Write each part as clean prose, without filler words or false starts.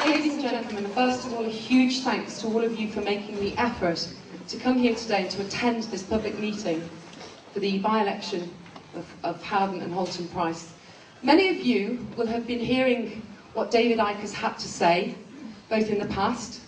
Ladies and gentlemen, first of all, a huge thanks to all of you for making the effort to come here today and to attend this public meeting for the by-election of Howden and Holton Price. Many of you will have been hearing what David Icke has had to say, both in the past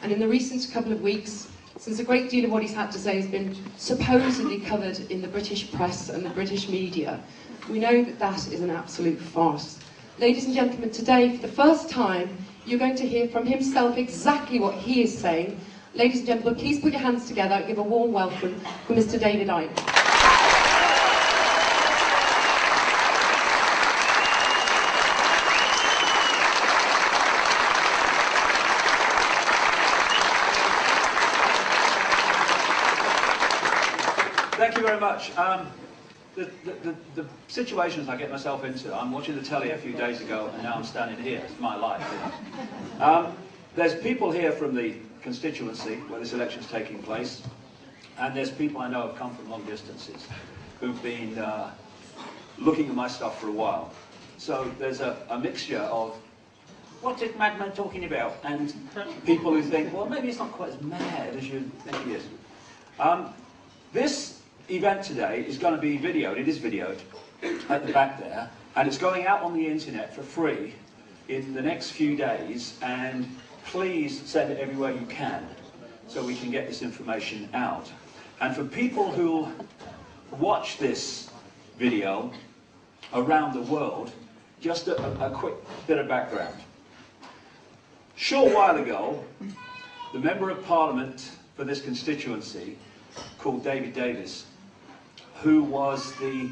and in the recent couple of weeks, since a great deal of what he's had to say has been supposedly covered in the British press and the British media. We know that that is an absolute farce. Ladies and gentlemen, today, for the first time, you're going to hear from himself exactly what he is saying. Ladies and gentlemen, please put your hands together and give a warm welcome for Mr. David Icke. Thank you very much. The situations I get myself into, I'm watching the telly a few days ago and now I'm standing here. It's my life. You know? There's people here from the constituency where this election's taking place, and there's people I know have come from long distances who've been looking at my stuff for a while. So there's a mixture of, what's this madman talking about? And people who think, well, maybe it's not quite as mad as you think he is. This event today is going to be videoed. It is videoed at the back there, and it's going out on the internet for free in the next few days, and please send it everywhere you can so we can get this information out. And for people who watch this video around the world, just a quick bit of background. Short while ago, the Member of Parliament for this constituency, called David Davis, who was the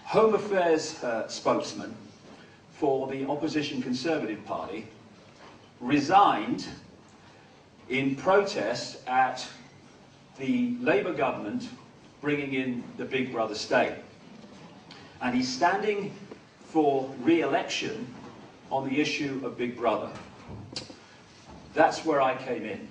Home Affairs spokesman for the opposition Conservative Party, resigned in protest at the Labour government bringing in the Big Brother state. And he's standing for re-election on the issue of Big Brother. That's where I came in.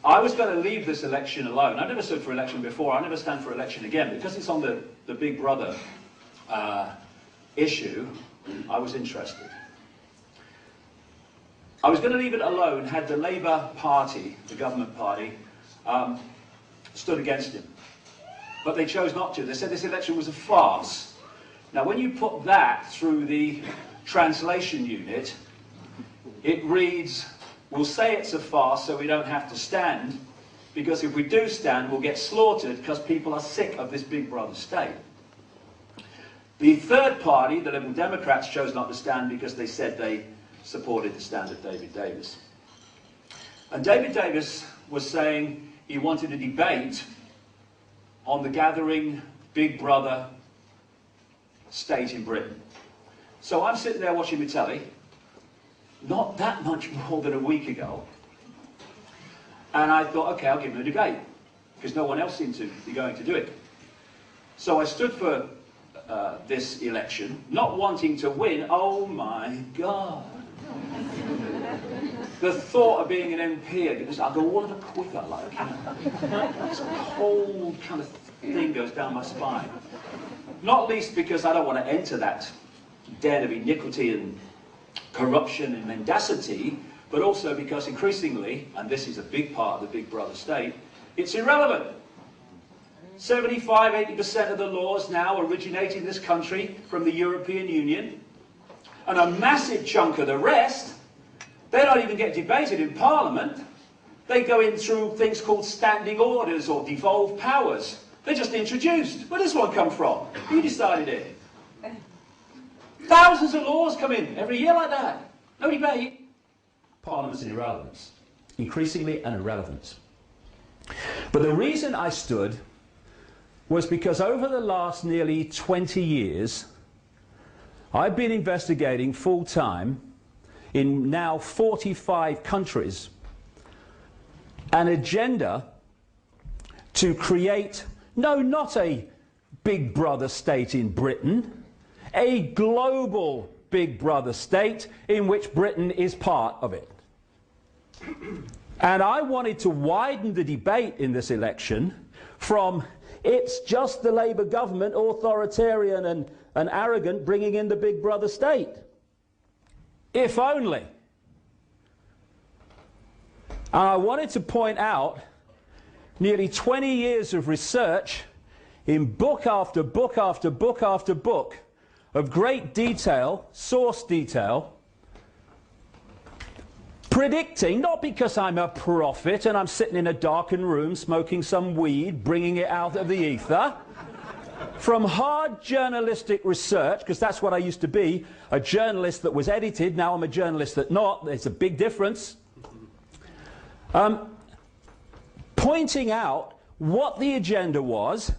I was going to leave this election alone. I never stood for election before. I never stand for election again. Because it's on the Big Brother issue, I was interested. I was going to leave it alone had the Labour Party, the government party, stood against him. But they chose not to. They said this election was a farce. Now, when you put that through the translation unit, it reads, we'll say it's a farce so we don't have to stand, because if we do stand, we'll get slaughtered because people are sick of this Big Brother state. The third party, the Liberal Democrats, chose not to stand because they said they supported the stand of David Davis. And David Davis was saying he wanted a debate on the gathering Big Brother state in Britain. So I'm sitting there watching the telly, not that much more than a week ago, and I thought, okay, I'll give him a debate, because no one else seemed to be going to do it. So I stood for this election, not wanting to win. Oh my God. The thought of being an MP, I'll go all of a quiver, like, you know, this cold kind of thing goes down my spine. Not least because I don't want to enter that den of iniquity and corruption and mendacity, but also because increasingly, and this is a big part of the Big Brother state, it's irrelevant. 75–80% of the laws now originate in this country from the European Union, and a massive chunk of the rest, they don't even get debated in Parliament. They go in through things called standing orders or devolved powers. They're just introduced. Where does this one come from? Who decided it? Thousands of laws come in every year like that. No debate. Parliament's an irrelevance. Increasingly an irrelevance. But the reason I stood was because over the last nearly 20 years, I've been investigating full-time in now 45 countries an agenda to create, no, not a Big Brother state in Britain, a global Big Brother state in which Britain is part of it. And I wanted to widen the debate in this election from it's just the Labour government, authoritarian and arrogant, bringing in the Big Brother state. if only. And I wanted to point out nearly 20 years of research in book after book after book after book of great detail, source detail, predicting, not because I'm a prophet and I'm sitting in a darkened room smoking some weed, bringing it out of the ether, from hard journalistic research, because that's what I used to be, a journalist that was edited. Now I'm a journalist that not. There's a big difference. Pointing out what the agenda was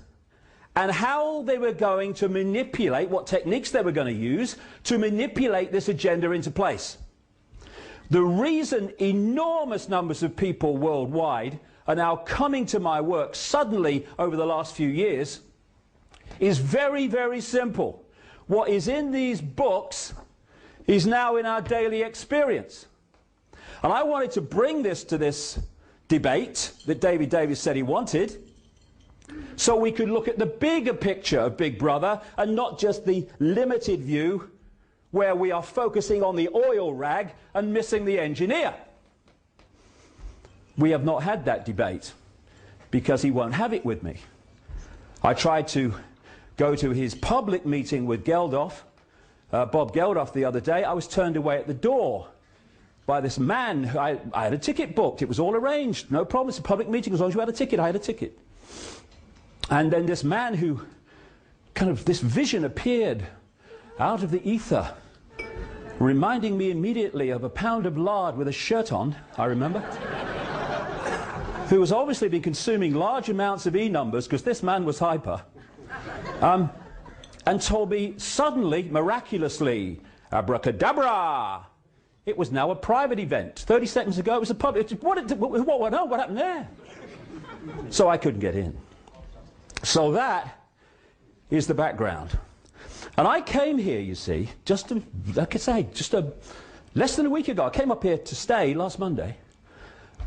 and how they were going to manipulate, what techniques they were going to use to manipulate this agenda into place. The reason enormous numbers of people worldwide are now coming to my work suddenly over the last few years is very, very simple. What is in these books is now in our daily experience. And I wanted to bring this to this debate that David Davis said he wanted, so we could look at the bigger picture of Big Brother and not just the limited view where we are focusing on the oil rag and missing the engineer. We have not had that debate because he won't have it with me. I tried to go to his public meeting with Geldof, Bob Geldof, the other day. I was turned away at the door by this man. I had a ticket booked. It was all arranged. No problem. It's a public meeting. As long as you had a ticket, I had a ticket. And then this man who, kind of, this vision appeared out of the ether, reminding me immediately of a pound of lard with a shirt on, I remember, who was obviously been consuming large amounts of E-numbers, because this man was hyper, and told me suddenly, miraculously, abracadabra, it was now a private event. 30 seconds ago it was a public. What went on? What happened there? So I couldn't get in. So that is the background. And I came here, you see, just to, like I say, less than a week ago. I came up here to stay last Monday,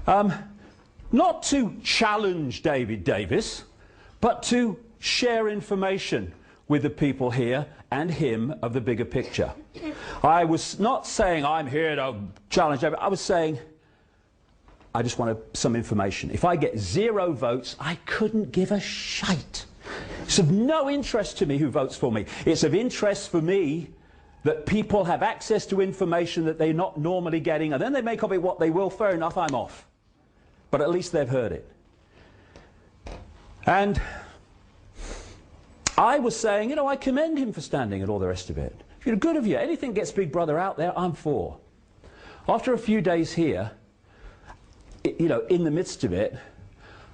not to challenge David Davis, but to share information with the people here and him of the bigger picture. I was not saying I'm here to challenge David. I was saying I just wanted some information. If I get 0 votes, I couldn't give a shite. It's of no interest to me who votes for me. It's of interest for me that people have access to information that they're not normally getting, and then they make of it what they will. Fair enough, I'm off. But at least they've heard it. And I was saying, you know, I commend him for standing and all the rest of it. You're good of you. Anything gets Big Brother out there, I'm for. After a few days here, you know, in the midst of it,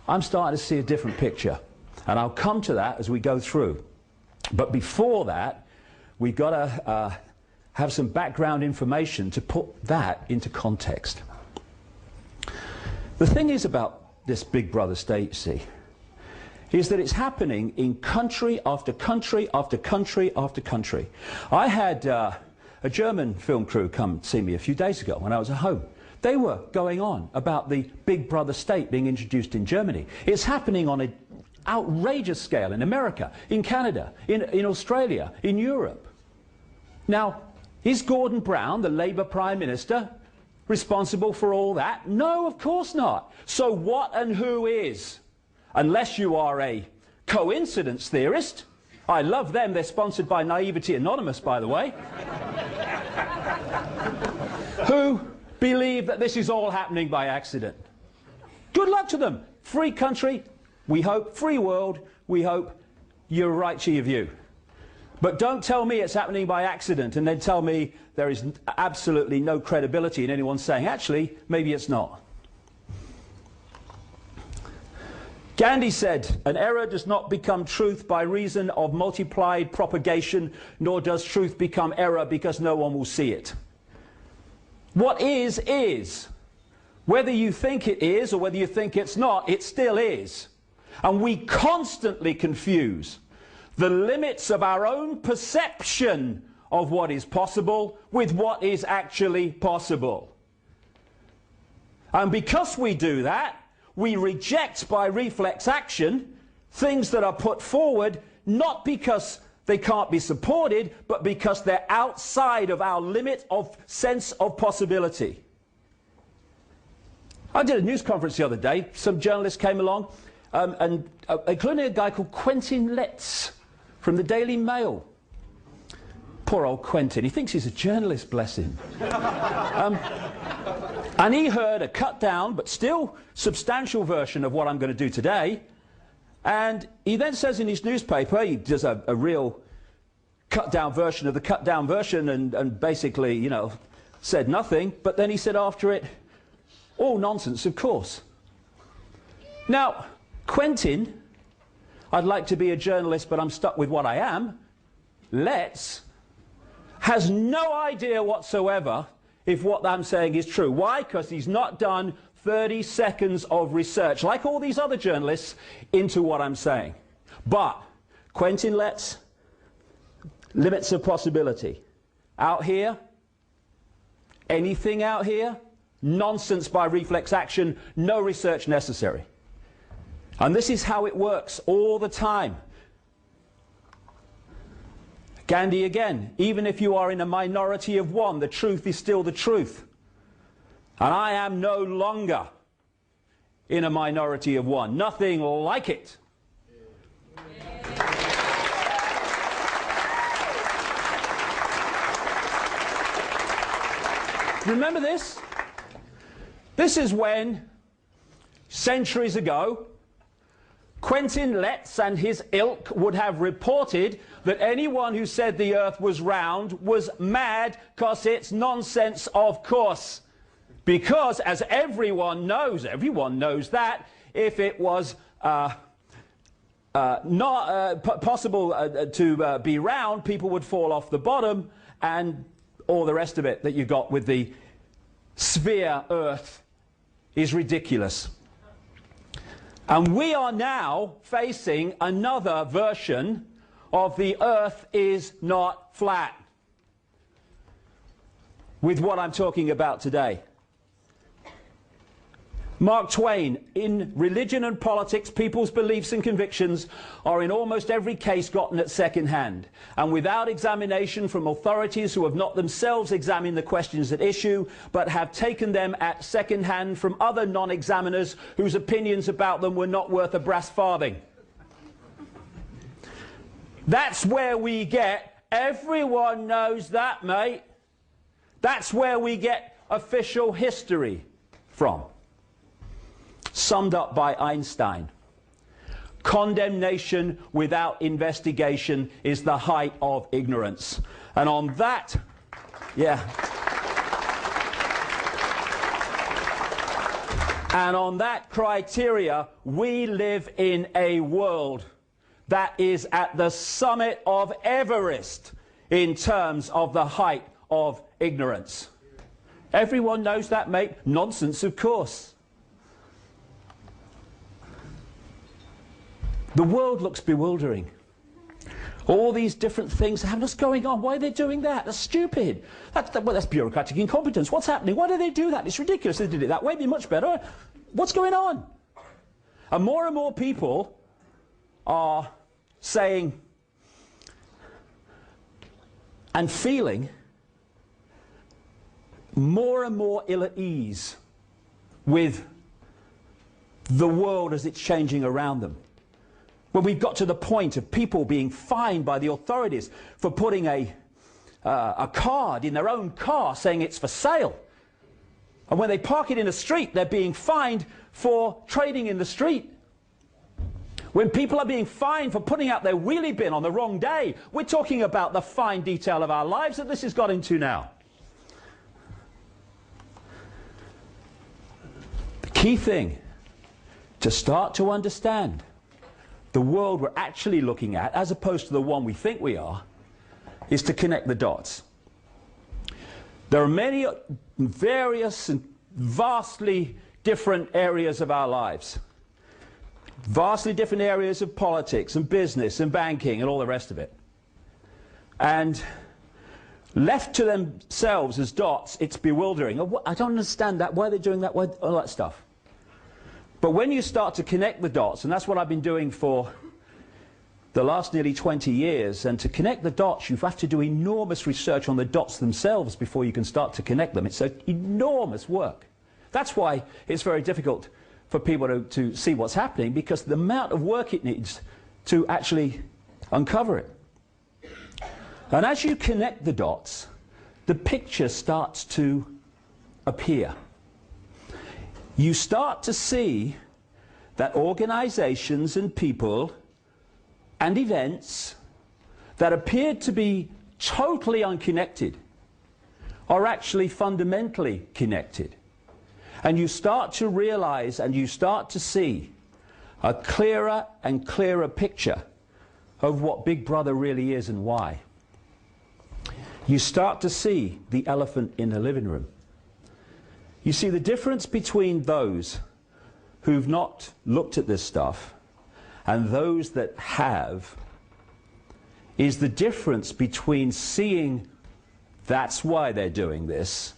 I'm starting to see a different picture. And I'll come to that as we go through. But before that, we've got to have some background information to put that into context. The thing is about this Big Brother state, you see, is that it's happening in country after country after country after country. I had a German film crew come see me a few days ago when I was at home. They were going on about the Big Brother state being introduced in Germany. It's happening on an outrageous scale in America, in Canada, in Australia, in Europe. Now, is Gordon Brown, the Labour Prime Minister, responsible for all that? No, of course not. So what and who is? Unless you are a coincidence theorist. I love them. They're sponsored by Naivety Anonymous, by the way. Who believe that this is all happening by accident. Good luck to them. Free country, we hope. Free world, we hope. You're right to your view. But don't tell me it's happening by accident and then tell me there is absolutely no credibility in anyone saying, actually, maybe it's not. Gandhi said, an error does not become truth by reason of multiplied propagation, nor does truth become error because no one will see it. What is, is. Whether you think it is or whether you think it's not, it still is. And we constantly confuse the limits of our own perception of what is possible with what is actually possible. And because we do that, we reject by reflex action things that are put forward not because they can't be supported, but because they're outside of our limit of sense of possibility. I did a news conference the other day. Some journalists came along, including a guy called Quentin Letts from the Daily Mail. Poor old Quentin. He thinks he's a journalist, bless him. And he heard a cut down, but still substantial version of what I'm going to do today. And he then says in his newspaper, he does a real cut down version of the cut down version and basically, you know, said nothing. But then he said after it, all nonsense, of course. Now, Quentin, I'd like to be a journalist, but I'm stuck with what I am. Letts has no idea whatsoever if what I'm saying is true. Why? Because he's not done 30 seconds of research, like all these other journalists, into what I'm saying. But Quentin Letts, limits of possibility. Out here, anything out here, nonsense by reflex action, no research necessary. And this is how it works all the time. Gandhi again, even if you are in a minority of one, the truth is still the truth. And I am no longer in a minority of one. Nothing like it. Remember this? This is when, centuries ago, Quentin Letts and his ilk would have reported that anyone who said the earth was round was mad, because it's nonsense, of course. Because, as everyone knows that if it was not possible to be round, people would fall off the bottom, and all the rest of it that you got with the sphere earth is ridiculous. And we are now facing another version of the earth is not flat with what I'm talking about today. Mark Twain, in religion and politics, people's beliefs and convictions are in almost every case gotten at second hand, and without examination from authorities who have not themselves examined the questions at issue, but have taken them at second hand from other non-examiners whose opinions about them were not worth a brass farthing. That's where we get, everyone knows that, mate. That's where we get official history from. Summed up by Einstein. Condemnation without investigation is the height of ignorance. And on that, and on that criteria, we live in a world that is at the summit of Everest in terms of the height of ignorance. Everyone knows that, mate. Nonsense, of course. The world looks bewildering. All these different things happen. What's going on? Why are they doing that? That's stupid. That's bureaucratic incompetence. What's happening? Why do they do that? It's ridiculous. They did it that way. It'd be much better. What's going on? And more people are saying and feeling more and more ill at ease with the world as it's changing around them. When we've got to the point of people being fined by the authorities for putting a card in their own car saying it's for sale. And when they park it in the street, they're being fined for trading in the street. When people are being fined for putting out their wheelie bin on the wrong day, we're talking about the fine detail of our lives that this has got into now. The key thing to start to understand the world we're actually looking at, as opposed to the one we think we are, is to connect the dots. There are many various and vastly different areas of our lives. Vastly different areas of politics and business and banking and all the rest of it. And left to themselves as dots, it's bewildering. I don't understand that. Why are they doing that? Why, all that stuff. But when you start to connect the dots, and that's what I've been doing for the last nearly 20 years, and to connect the dots you have to do enormous research on the dots themselves before you can start to connect them. It's an enormous work. That's why it's very difficult for people to see what's happening, because the amount of work it needs to actually uncover it. And as you connect the dots, the picture starts to appear. You start to see that organizations and people and events that appeared to be totally unconnected are actually fundamentally connected. And you start to realize and you start to see a clearer and clearer picture of what Big Brother really is and why. You start to see the elephant in the living room. You see, the difference between those who've not looked at this stuff and those that have is the difference between seeing that's why they're doing this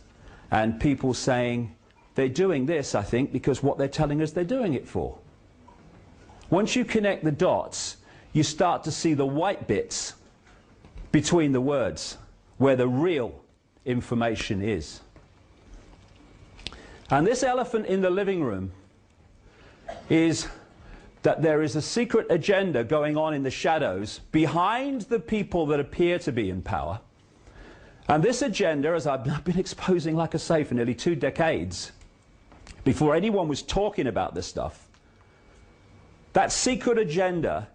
and people saying they're doing this, I think, because what they're telling us they're doing it for. Once you connect the dots, you start to see the white bits between the words where the real information is. And this elephant in the living room is that there is a secret agenda going on in the shadows behind the people that appear to be in power. And this agenda, as I've been exposing, like I say, for nearly 2 decades, before anyone was talking about this stuff, that secret agenda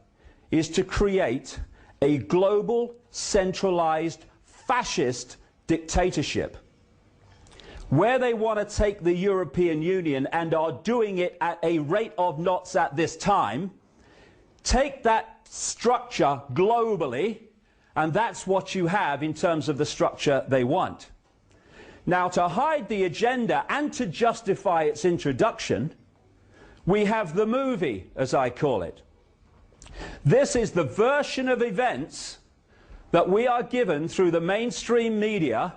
is to create a global, centralized, fascist dictatorship, where they want to take the European Union, and are doing it at a rate of knots at this time, take that structure globally, and that's what you have in terms of the structure they want. Now, to hide the agenda and to justify its introduction, we have the movie, as I call it. This is the version of events that we are given through the mainstream media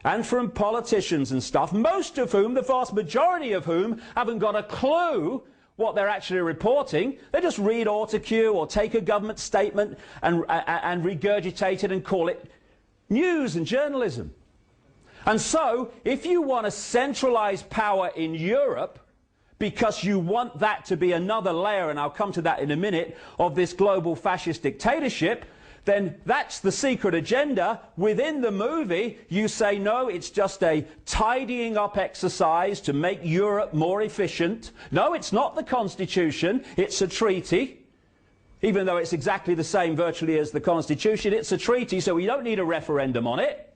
and from politicians and stuff, most of whom, the vast majority of whom, haven't got a clue what they're actually reporting. They just read autocue or take a government statement and regurgitate it and call it news and journalism. And so, if you want to centralize power in Europe, because you want that to be another layer, and I'll come to that in a minute, of this global fascist dictatorship, then that's the secret agenda. Within the movie, you say, no, it's just a tidying up exercise to make Europe more efficient. No, it's not the Constitution, it's a treaty. Even though it's exactly the same virtually as the Constitution, it's a treaty, so we don't need a referendum on it,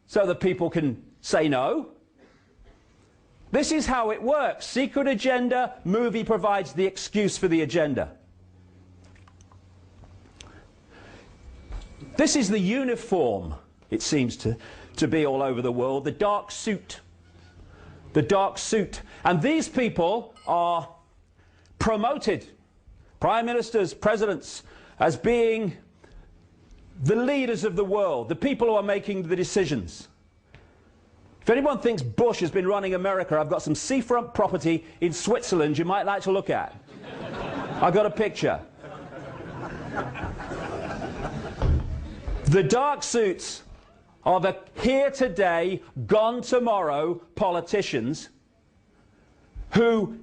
so that people can say no. This is how it works. Secret agenda, movie provides the excuse for the agenda. This is the uniform, it seems to be all over the world, the dark suit. The dark suit. And these people are promoted, prime ministers, presidents, as being the leaders of the world, the people who are making the decisions. If anyone thinks Bush has been running America, I've got some seafront property in Switzerland you might like to look at. I've got a picture. The dark suits are the here today, gone tomorrow politicians who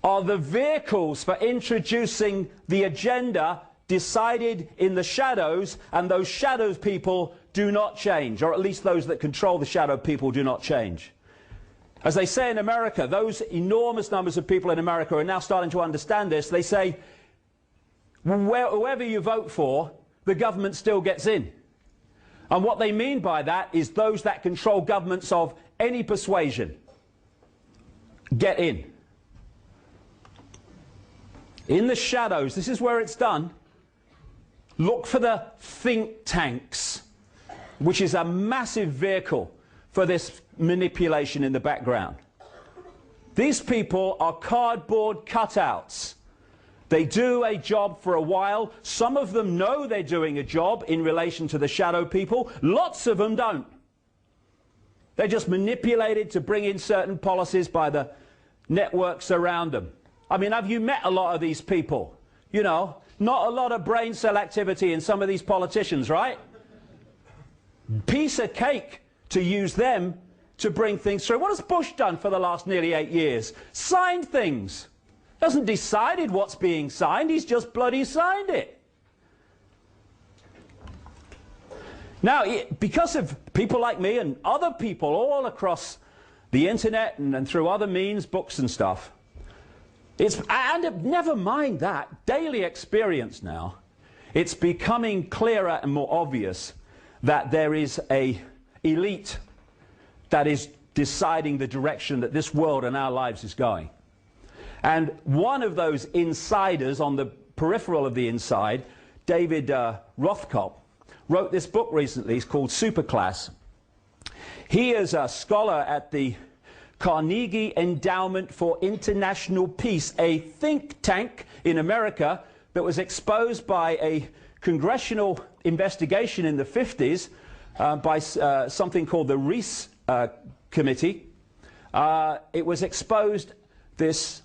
are the vehicles for introducing the agenda decided in the shadows, and those shadows people do not change, or at least those that control the shadow people do not change. As they say in America, those enormous numbers of people in America are now starting to understand this. They say, whoever you vote for, the government still gets in. And what they mean by that is those that control governments of any persuasion get in. In the shadows, this is where it's done. Look for the think tanks, which is a massive vehicle for this manipulation in the background. These people are cardboard cutouts. They do a job for a while. Some of them know they're doing a job in relation to the shadow people. Lots of them don't. They're just manipulated to bring in certain policies by the networks around them. I mean, have you met a lot of these people? You know, Not a lot of brain cell activity in some of these politicians, right? Piece of cake to use them to bring things through. What has Bush done for the last nearly 8 years? Signed things. Hasn't decided what's being signed, he's just bloody signed it. Now, because of people like me and other people all across the internet and through other means, books and stuff, and never mind that, daily experience now, it's becoming clearer and more obvious that there is an elite that is deciding the direction that this world and our lives is going. And one of those insiders on the peripheral of the inside, David Rothkopf, wrote this book recently. It's called Superclass. He is a scholar at the Carnegie Endowment for International Peace, a think tank in America that was exposed by a congressional investigation in the 50s by something called the Reese Committee. It was exposed, this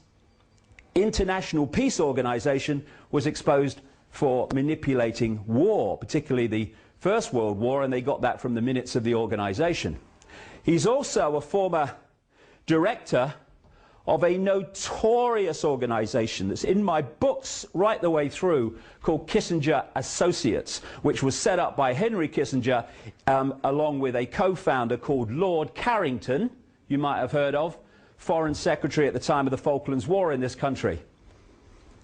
international peace organization was exposed for manipulating war, particularly the First World War, and they got that from the minutes of the organization. He's also a former director of a notorious organization that's in my books right the way through, called Kissinger Associates, which was set up by Henry Kissinger along with a co-founder called Lord Carrington, you might have heard of, Foreign Secretary at the time of the Falklands War in this country,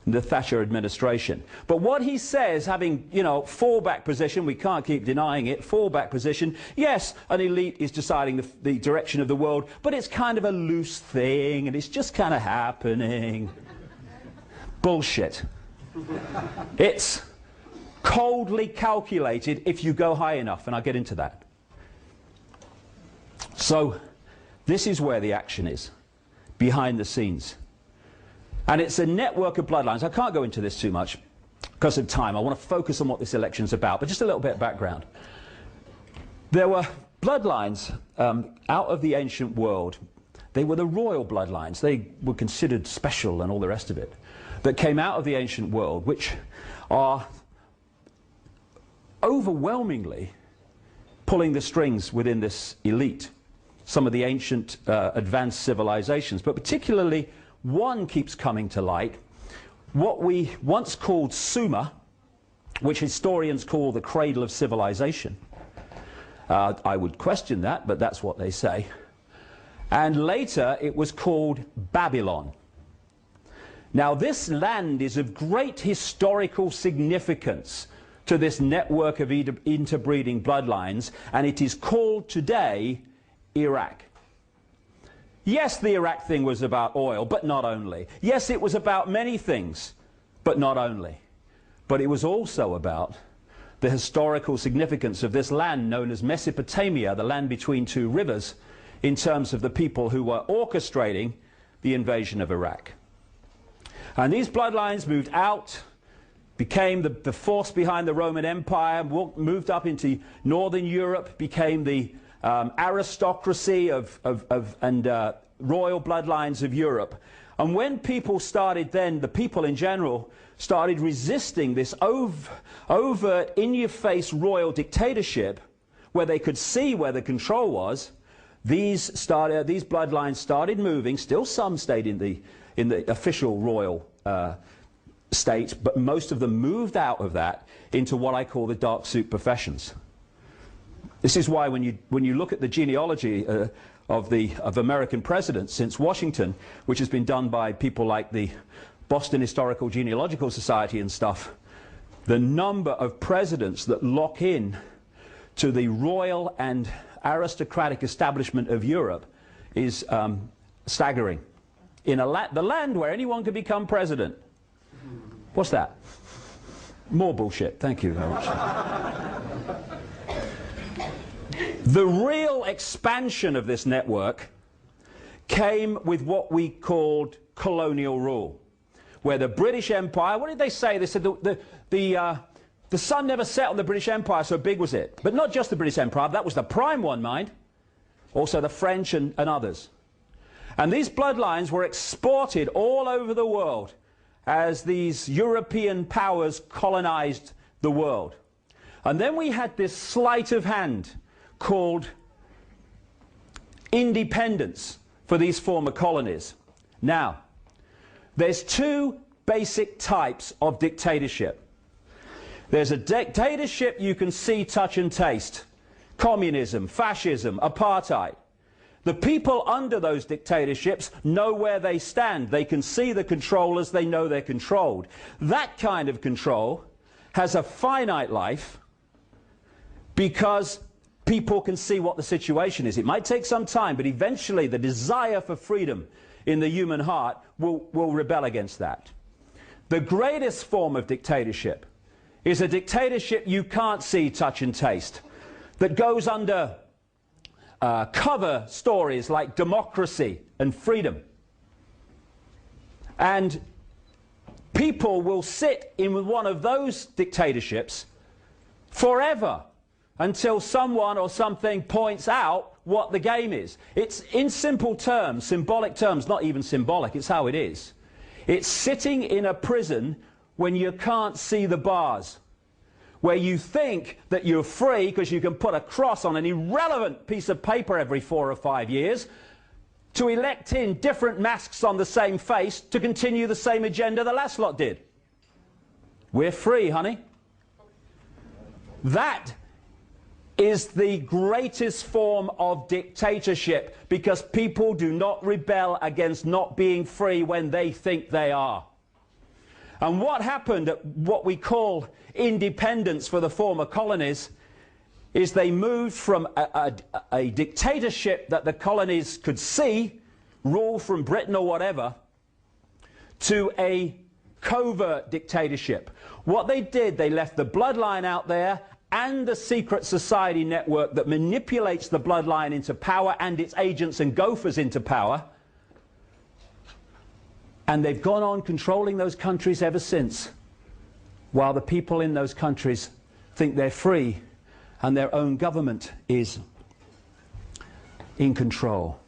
the Thatcher administration. But what he says, having, you know, fallback position, we can't keep denying it, fallback position, yes, an elite is deciding the direction of the world, but it's kind of a loose thing, and it's just kind of happening. Bullshit. It's coldly calculated if you go high enough, and I'll get into that. So, this is where the action is, behind the scenes. And it's a network of bloodlines. I can't go into this too much because of time. I want to focus on what this election's about, but just a little bit of background. There were bloodlines out of the ancient world. They were the royal bloodlines. They were considered special and all the rest of it, that came out of the ancient world, which are overwhelmingly pulling the strings within this elite. Some of the ancient advanced civilizations, but particularly one keeps coming to light, what we once called Sumer, which historians call the cradle of civilization. I would question that, but that's what they say. And later it was called Babylon. Now this land is of great historical significance to this network of interbreeding bloodlines, and it is called today Iraq. Yes, the Iraq thing was about oil, but not only. Yes, it was about many things, but not only. But it was also about the historical significance of this land known as Mesopotamia, the land between two rivers, in terms of the people who were orchestrating the invasion of Iraq. And these bloodlines moved out, became the force behind the Roman Empire, moved up into Northern Europe, became the aristocracy and royal bloodlines of Europe. And when people started then, the people in general, started resisting this overt, in-your-face royal dictatorship, where they could see where the control was, these bloodlines started moving. Still some stayed in the official royal state, but most of them moved out of that into what I call the dark suit professions. This is why when you look at the genealogy of American presidents since Washington, which has been done by people like the Boston Historical Genealogical Society and stuff, the number of presidents that lock in to the royal and aristocratic establishment of Europe is staggering. In the land where anyone can become president. What's that? More bullshit. Thank you very much. The real expansion of this network came with what we called colonial rule, where the British Empire, what did they say? They said the sun never set on the British Empire, so big was it. But not just the British Empire, that was the prime one, mind. Also the French and others. And these bloodlines were exported all over the world. as these European powers colonized the world. And then we had this sleight of hand called independence for these former colonies. Now, there's two basic types of dictatorship. There's a dictatorship you can see, touch and taste. Communism, fascism, apartheid. The people under those dictatorships know where they stand. They can see the controllers, they know they're controlled. That kind of control has a finite life because people can see what the situation is. It might take some time, but eventually the desire for freedom in the human heart will rebel against that. The greatest form of dictatorship is a dictatorship you can't see, touch and taste, that goes under cover stories like democracy and freedom. And people will sit in one of those dictatorships forever until someone or something points out what the game is. It's in simple terms, symbolic terms, not even symbolic, it's how it is. It's sitting in a prison when you can't see the bars, where you think that you're free because you can put a cross on an irrelevant piece of paper every 4 or 5 years to elect in different masks on the same face to continue the same agenda the last lot did. We're free, honey. That is the greatest form of dictatorship, because people do not rebel against not being free when they think they are. And what happened at what we call independence for the former colonies is they moved from a dictatorship that the colonies could see, rule from Britain or whatever, to a covert dictatorship. What they did, they left the bloodline out there and the secret society network that manipulates the bloodline into power and its agents and gophers into power. And they've gone on controlling those countries ever since, while the people in those countries think they're free and their own government is in control.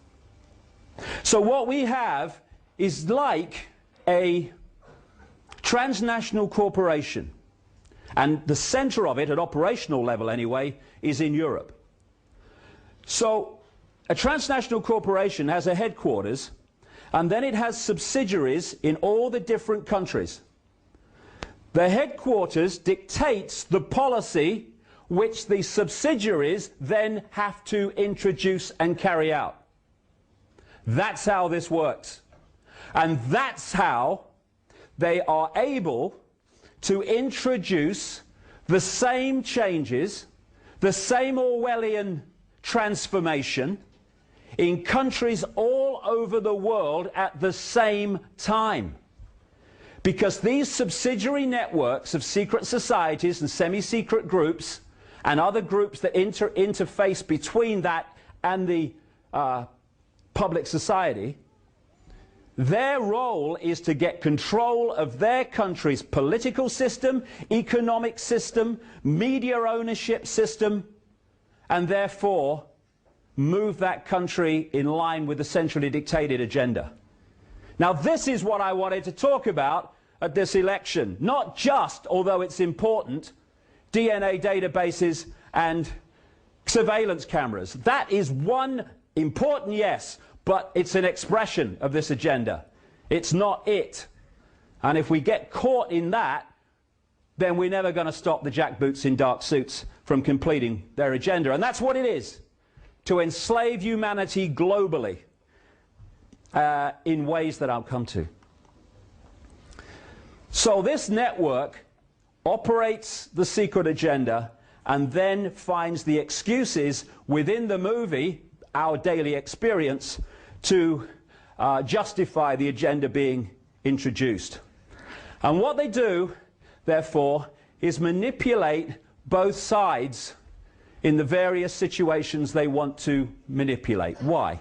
So what we have is like a transnational corporation, and the center of it, at operational level anyway, is in Europe. So a transnational corporation has a headquarters, and then it has subsidiaries in all the different countries. The headquarters dictates the policy which the subsidiaries then have to introduce and carry out. That's how this works. And that's how they are able to introduce the same changes, the same Orwellian transformation in countries all over the world at the same time. Because these subsidiary networks of secret societies and semi-secret groups and other groups that interface between that and the public society, their role is to get control of their country's political system, economic system, media ownership system, and therefore move that country in line with the centrally dictated agenda. Now, this is what I wanted to talk about at this election. Not just, although it's important, DNA databases and surveillance cameras. That is one important, yes, but it's an expression of this agenda. It's not it. And if we get caught in that, then we're never going to stop the jackboots in dark suits from completing their agenda. And that's what it is, to enslave humanity globally in ways that I'll come to. So this network operates the secret agenda and then finds the excuses within the movie, our daily experience, to justify the agenda being introduced. And what they do, therefore, is manipulate both sides in the various situations they want to manipulate. Why?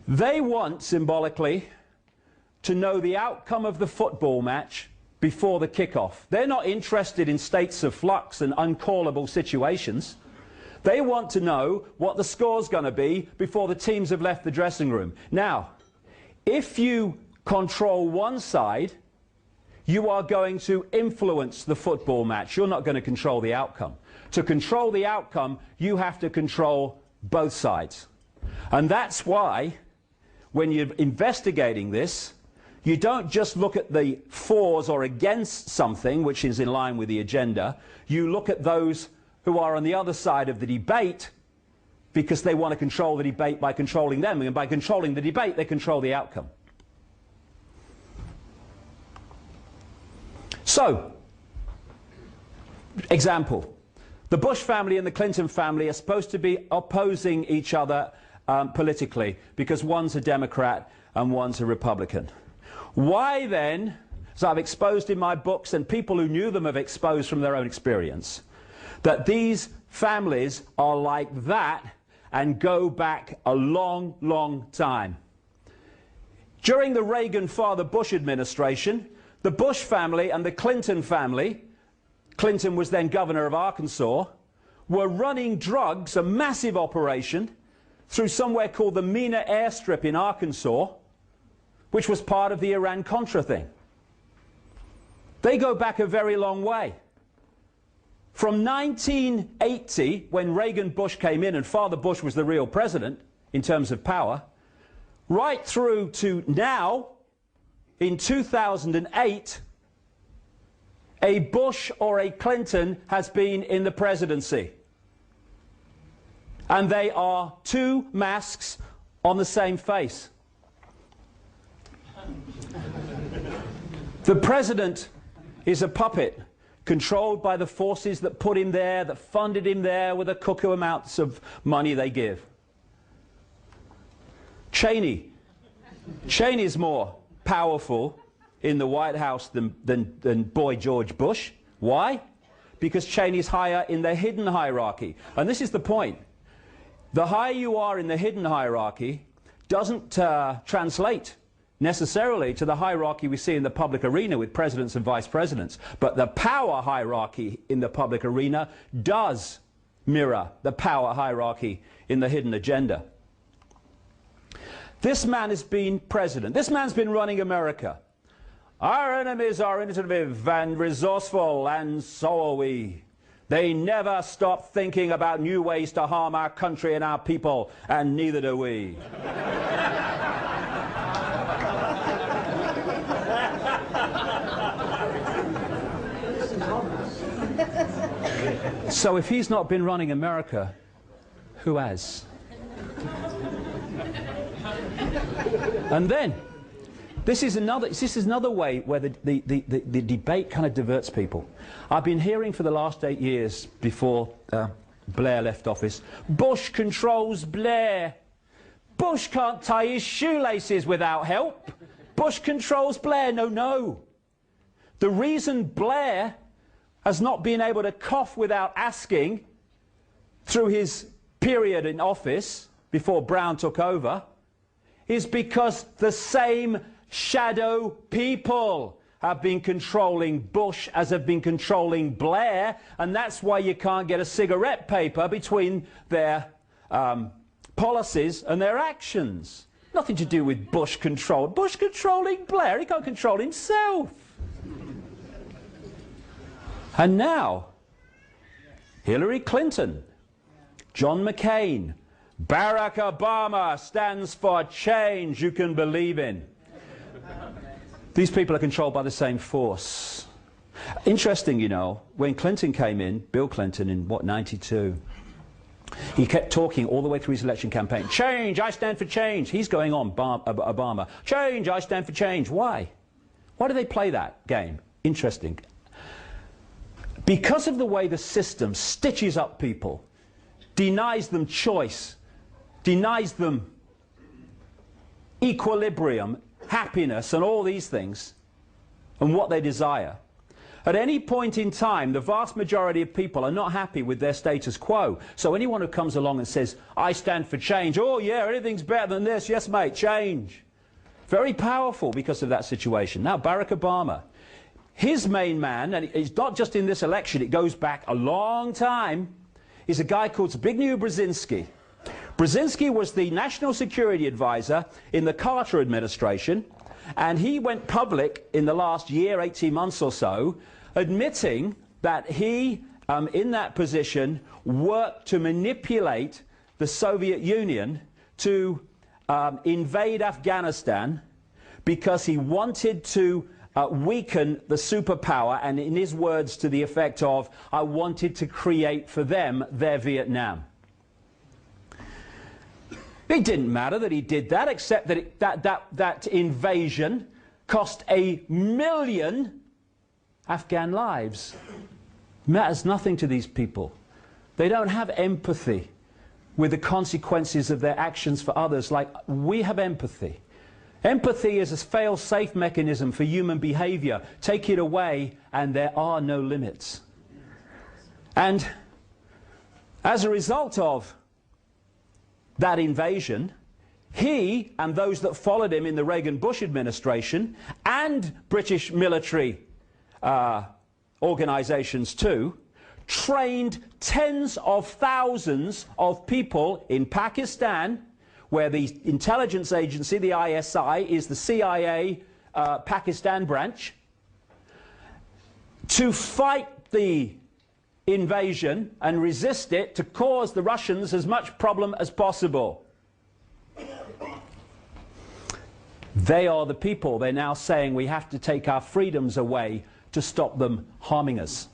They want, symbolically, to know the outcome of the football match before the kickoff. They're not interested in states of flux and uncallable situations. They want to know what the score's going to be before the teams have left the dressing room. Now, if you control one side, you are going to influence the football match. You're not going to control the outcome. To control the outcome, you have to control both sides. And that's why, when you're investigating this, you don't just look at the fors or against something, which is in line with the agenda. You look at those who are on the other side of the debate, because they want to control the debate by controlling them, and by controlling the debate, they control the outcome. So, example, the Bush family and the Clinton family are supposed to be opposing each other politically, because one's a Democrat and one's a Republican. Why then, as I've exposed in my books, and people who knew them have exposed from their own experience, that these families are like that and go back a long, long time. During the Reagan-Father Bush administration, the Bush family and the Clinton family, Clinton was then governor of Arkansas, were running drugs, a massive operation, through somewhere called the Mena airstrip in Arkansas, which was part of the Iran-Contra thing. They go back a very long way. From 1980, when Reagan-Bush came in and Father Bush was the real president in terms of power, right through to now, in 2008, a Bush or a Clinton has been in the presidency. And they are two masks on the same face. The president is a puppet controlled by the forces that put him there, that funded him there with the cuckoo amounts of money they give. Cheney's more powerful in the White House than boy George Bush. Why? Because Cheney's higher in the hidden hierarchy. And this is the point. The higher you are in the hidden hierarchy doesn't translate necessarily to the hierarchy we see in the public arena with presidents and vice presidents. But the power hierarchy in the public arena does mirror the power hierarchy in the hidden agenda. This man has been president. This man's been running America. Our enemies are innovative and resourceful, and so are we. They never stop thinking about new ways to harm our country and our people, and neither do we. So if he's not been running America, who has? And then, this is another way where the debate kind of diverts people. I've been hearing for the last 8 years before Blair left office, Bush controls Blair. Bush can't tie his shoelaces without help. Bush controls Blair. No, no. The reason Blair has not been able to cough without asking through his period in office before Brown took over is because the same shadow people have been controlling Bush as have been controlling Blair, and that's why you can't get a cigarette paper between their policies and their actions. Nothing to do with Bush control. Bush controlling Blair, he can't control himself. And now, Hillary Clinton, John McCain, Barack Obama stands for change you can believe in. These people are controlled by the same force. Interesting, you know, when Clinton came in, Bill Clinton in, what, 92, he kept talking all the way through his election campaign. Change, I stand for change. He's going on, Obama. Change, I stand for change. Why? Why do they play that game? Interesting. Because of the way the system stitches up people, denies them choice, denies them equilibrium, happiness, and all these things, and what they desire. At any point in time, the vast majority of people are not happy with their status quo. So anyone who comes along and says, I stand for change, oh yeah, anything's better than this, yes mate, change. Very powerful because of that situation. Now, Barack Obama, his main man, and it's not just in this election, it goes back a long time, is a guy called Zbigniew Brzezinski. Brzezinski was the national security advisor in the Carter administration, And he went public in the last year, 18 months or so, admitting that he, in that position, worked to manipulate the Soviet Union to invade Afghanistan because he wanted to weaken the superpower, and in his words to the effect of, I wanted to create for them their Vietnam. It didn't matter that he did that, except that that invasion cost 1 million Afghan lives. Matters nothing to these people. They don't have empathy with the consequences of their actions for others like we have empathy. Empathy is a fail-safe mechanism for human behavior. Take it away and there are no limits. And as a result of that invasion, he and those that followed him in the Reagan-Bush administration and British military organizations too, trained tens of thousands of people in Pakistan, where the intelligence agency, the ISI, is the CIA Pakistan branch, to fight the invasion and resist it, to cause the Russians as much problem as possible. They are the people. They're now saying we have to take our freedoms away to stop them harming us.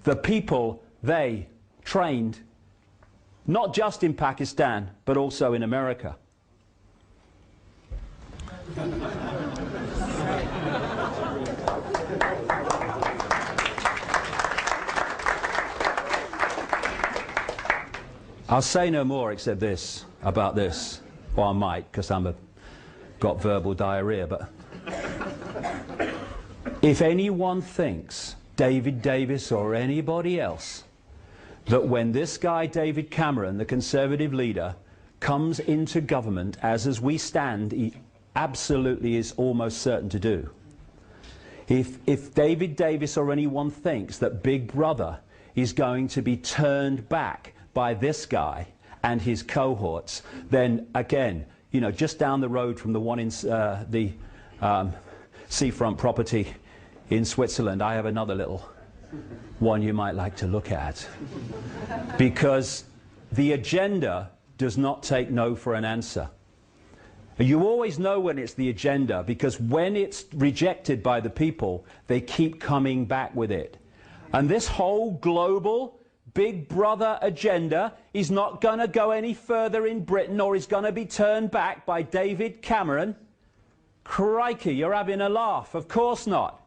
The people they trained, not just in Pakistan, but also in America. I'll say no more except this, about this. Well, I might, because got verbal diarrhea, but if anyone thinks, David Davis or anybody else, that when this guy, David Cameron, the Conservative leader, comes into government, as we stand, he absolutely is almost certain to do. If David Davis or anyone thinks that Big Brother is going to be turned back by this guy and his cohorts, then again, you know, just down the road from the one in the seafront property in Switzerland, I have another little one you might like to look at. Because the agenda does not take no for an answer. You always know when it's the agenda, because when it's rejected by the people, they keep coming back with it. And this whole global Big Brother agenda is not going to go any further in Britain, or is going to be turned back by David Cameron. Crikey, you're having a laugh. Of course not.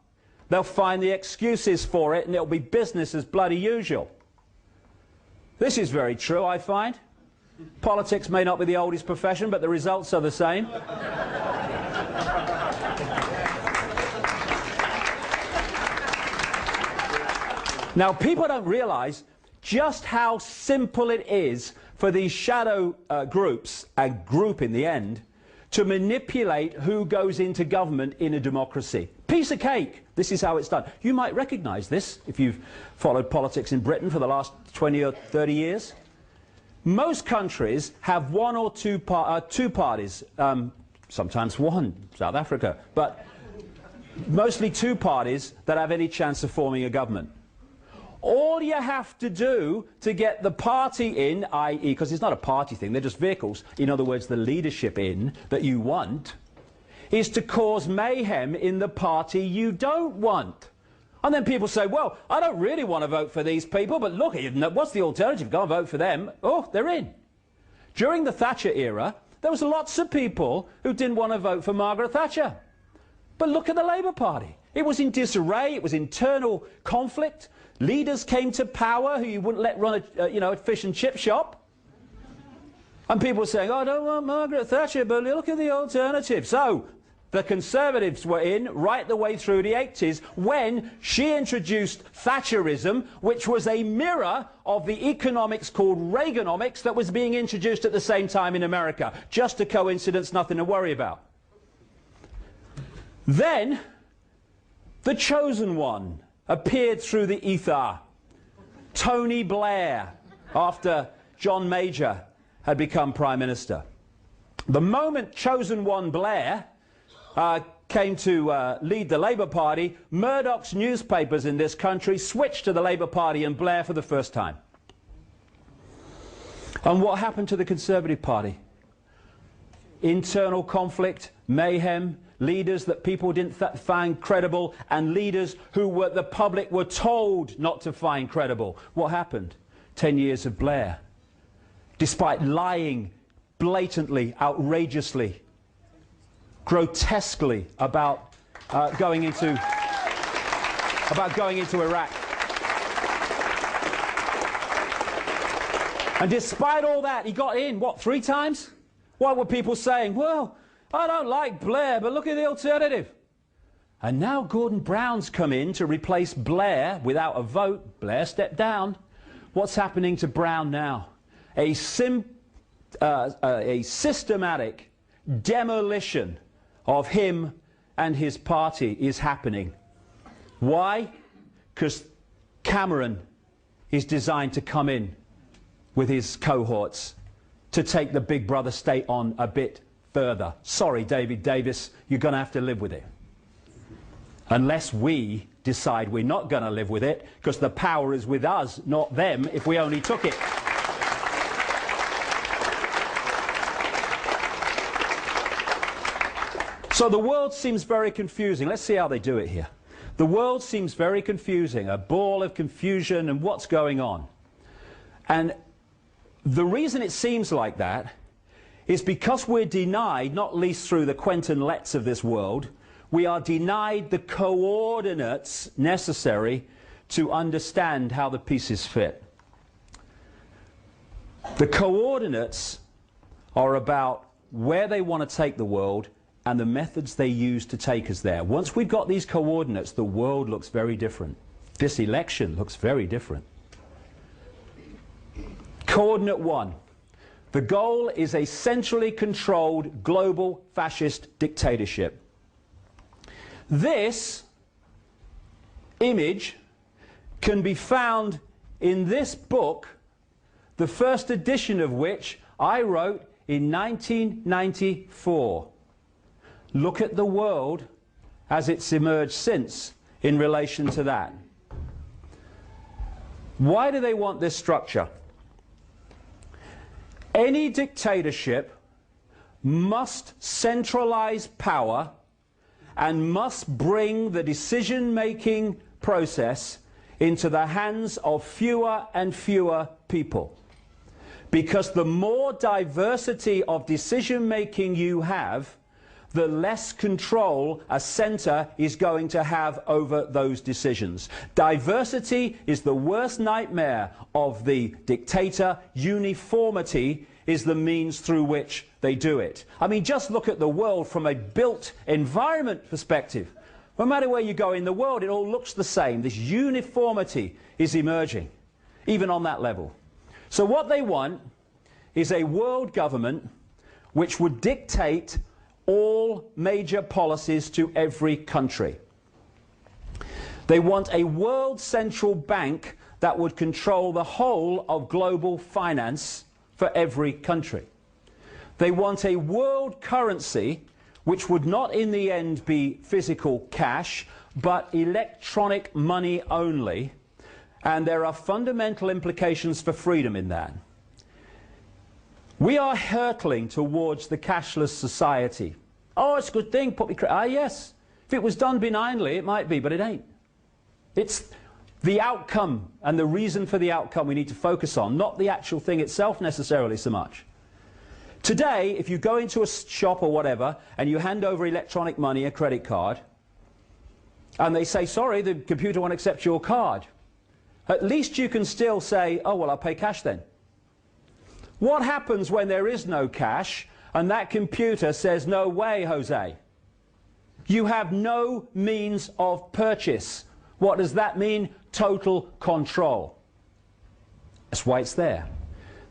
They'll find the excuses for it, and it'll be business as bloody usual. This is very true, I find. Politics may not be the oldest profession, but the results are the same. Now, people don't realize just how simple it is for these shadow groups, a group in the end, to manipulate who goes into government in a democracy. Piece of cake. This is how it's done. You might recognize this if you've followed politics in Britain for the last 20 or 30 years. Most countries have one or two parties, sometimes one, South Africa, but mostly two parties that have any chance of forming a government. All you have to do to get the party in, i.e., because it's not a party thing, they're just vehicles, in other words, the leadership in that you want, is to cause mayhem in the party you don't want. And then people say, well, I don't really want to vote for these people, but look, what's the alternative? Go and vote for them. Oh, they're in. During the Thatcher era, there was lots of people who didn't want to vote for Margaret Thatcher. But look at the Labour Party. It was in disarray, it was internal conflict. Leaders came to power who you wouldn't let run a fish and chip shop. And people were saying, oh, I don't want Margaret Thatcher, but look at the alternative. So the Conservatives were in right the way through the 80s when she introduced Thatcherism, which was a mirror of the economics called Reaganomics that was being introduced at the same time in America. Just a coincidence, nothing to worry about. Then the chosen one appeared through the ether. Tony Blair, after John Major had become Prime Minister. The moment chosen one Blair came to lead the Labour Party, Murdoch's newspapers in this country switched to the Labour Party and Blair for the first time. And what happened to the Conservative Party? Internal conflict, mayhem, leaders that people didn't find credible, and leaders who the public were told not to find credible. What happened? 10 years of Blair. Despite lying blatantly, outrageously, grotesquely about going into Iraq. And despite all that, he got in, what, 3 times? What were people saying? Well, I don't like Blair, but look at the alternative. And now Gordon Brown's come in to replace Blair without a vote. Blair stepped down. What's happening to Brown now? A systematic demolition of him and his party is happening. Why? Because Cameron is designed to come in with his cohorts to take the Big Brother state on a bit further. Sorry, David Davis, you're going to have to live with it. Unless we decide we're not going to live with it, because the power is with us, not them, if we only took it. So the world seems very confusing. Let's see how they do it here. The world seems very confusing, a ball of confusion and what's going on. And the reason it seems like that is because we're denied, not least through the Quentin Letts of this world, we are denied the coordinates necessary to understand how the pieces fit. The coordinates are about where they want to take the world and the methods they use to take us there. Once we've got these coordinates, the world looks very different. This election looks very different. Coordinate 1. The goal is a centrally controlled global fascist dictatorship. This image can be found in this book, the first edition of which I wrote in 1994. Look at the world as it's emerged since in relation to that. Why do they want this structure? Any dictatorship must centralize power and must bring the decision-making process into the hands of fewer and fewer people. Because the more diversity of decision-making you have, the less control a center is going to have over those decisions. Diversity is the worst nightmare of the dictator. Uniformity is the means through which they do it. I mean, just look at the world from a built environment perspective. No matter where you go in the world, it all looks the same. This uniformity is emerging, even on that level. So what they want is a world government which would dictate all major policies to every country. They want a world central bank that would control the whole of global finance for every country. They want a world currency which would not in the end be physical cash, but electronic money only. And there are fundamental implications for freedom in that. We are hurtling towards the cashless society. Oh, it's a good thing. Yes. If it was done benignly, it might be, but it ain't. It's the outcome and the reason for the outcome we need to focus on, not the actual thing itself necessarily so much. Today, if you go into a shop or whatever and you hand over electronic money, a credit card, and they say, sorry, the computer won't accept your card, at least you can still say, oh, well, I'll pay cash then. What happens when there is no cash and that computer says, no way, Jose? You have no means of purchase. What does that mean? Total control. That's why it's there.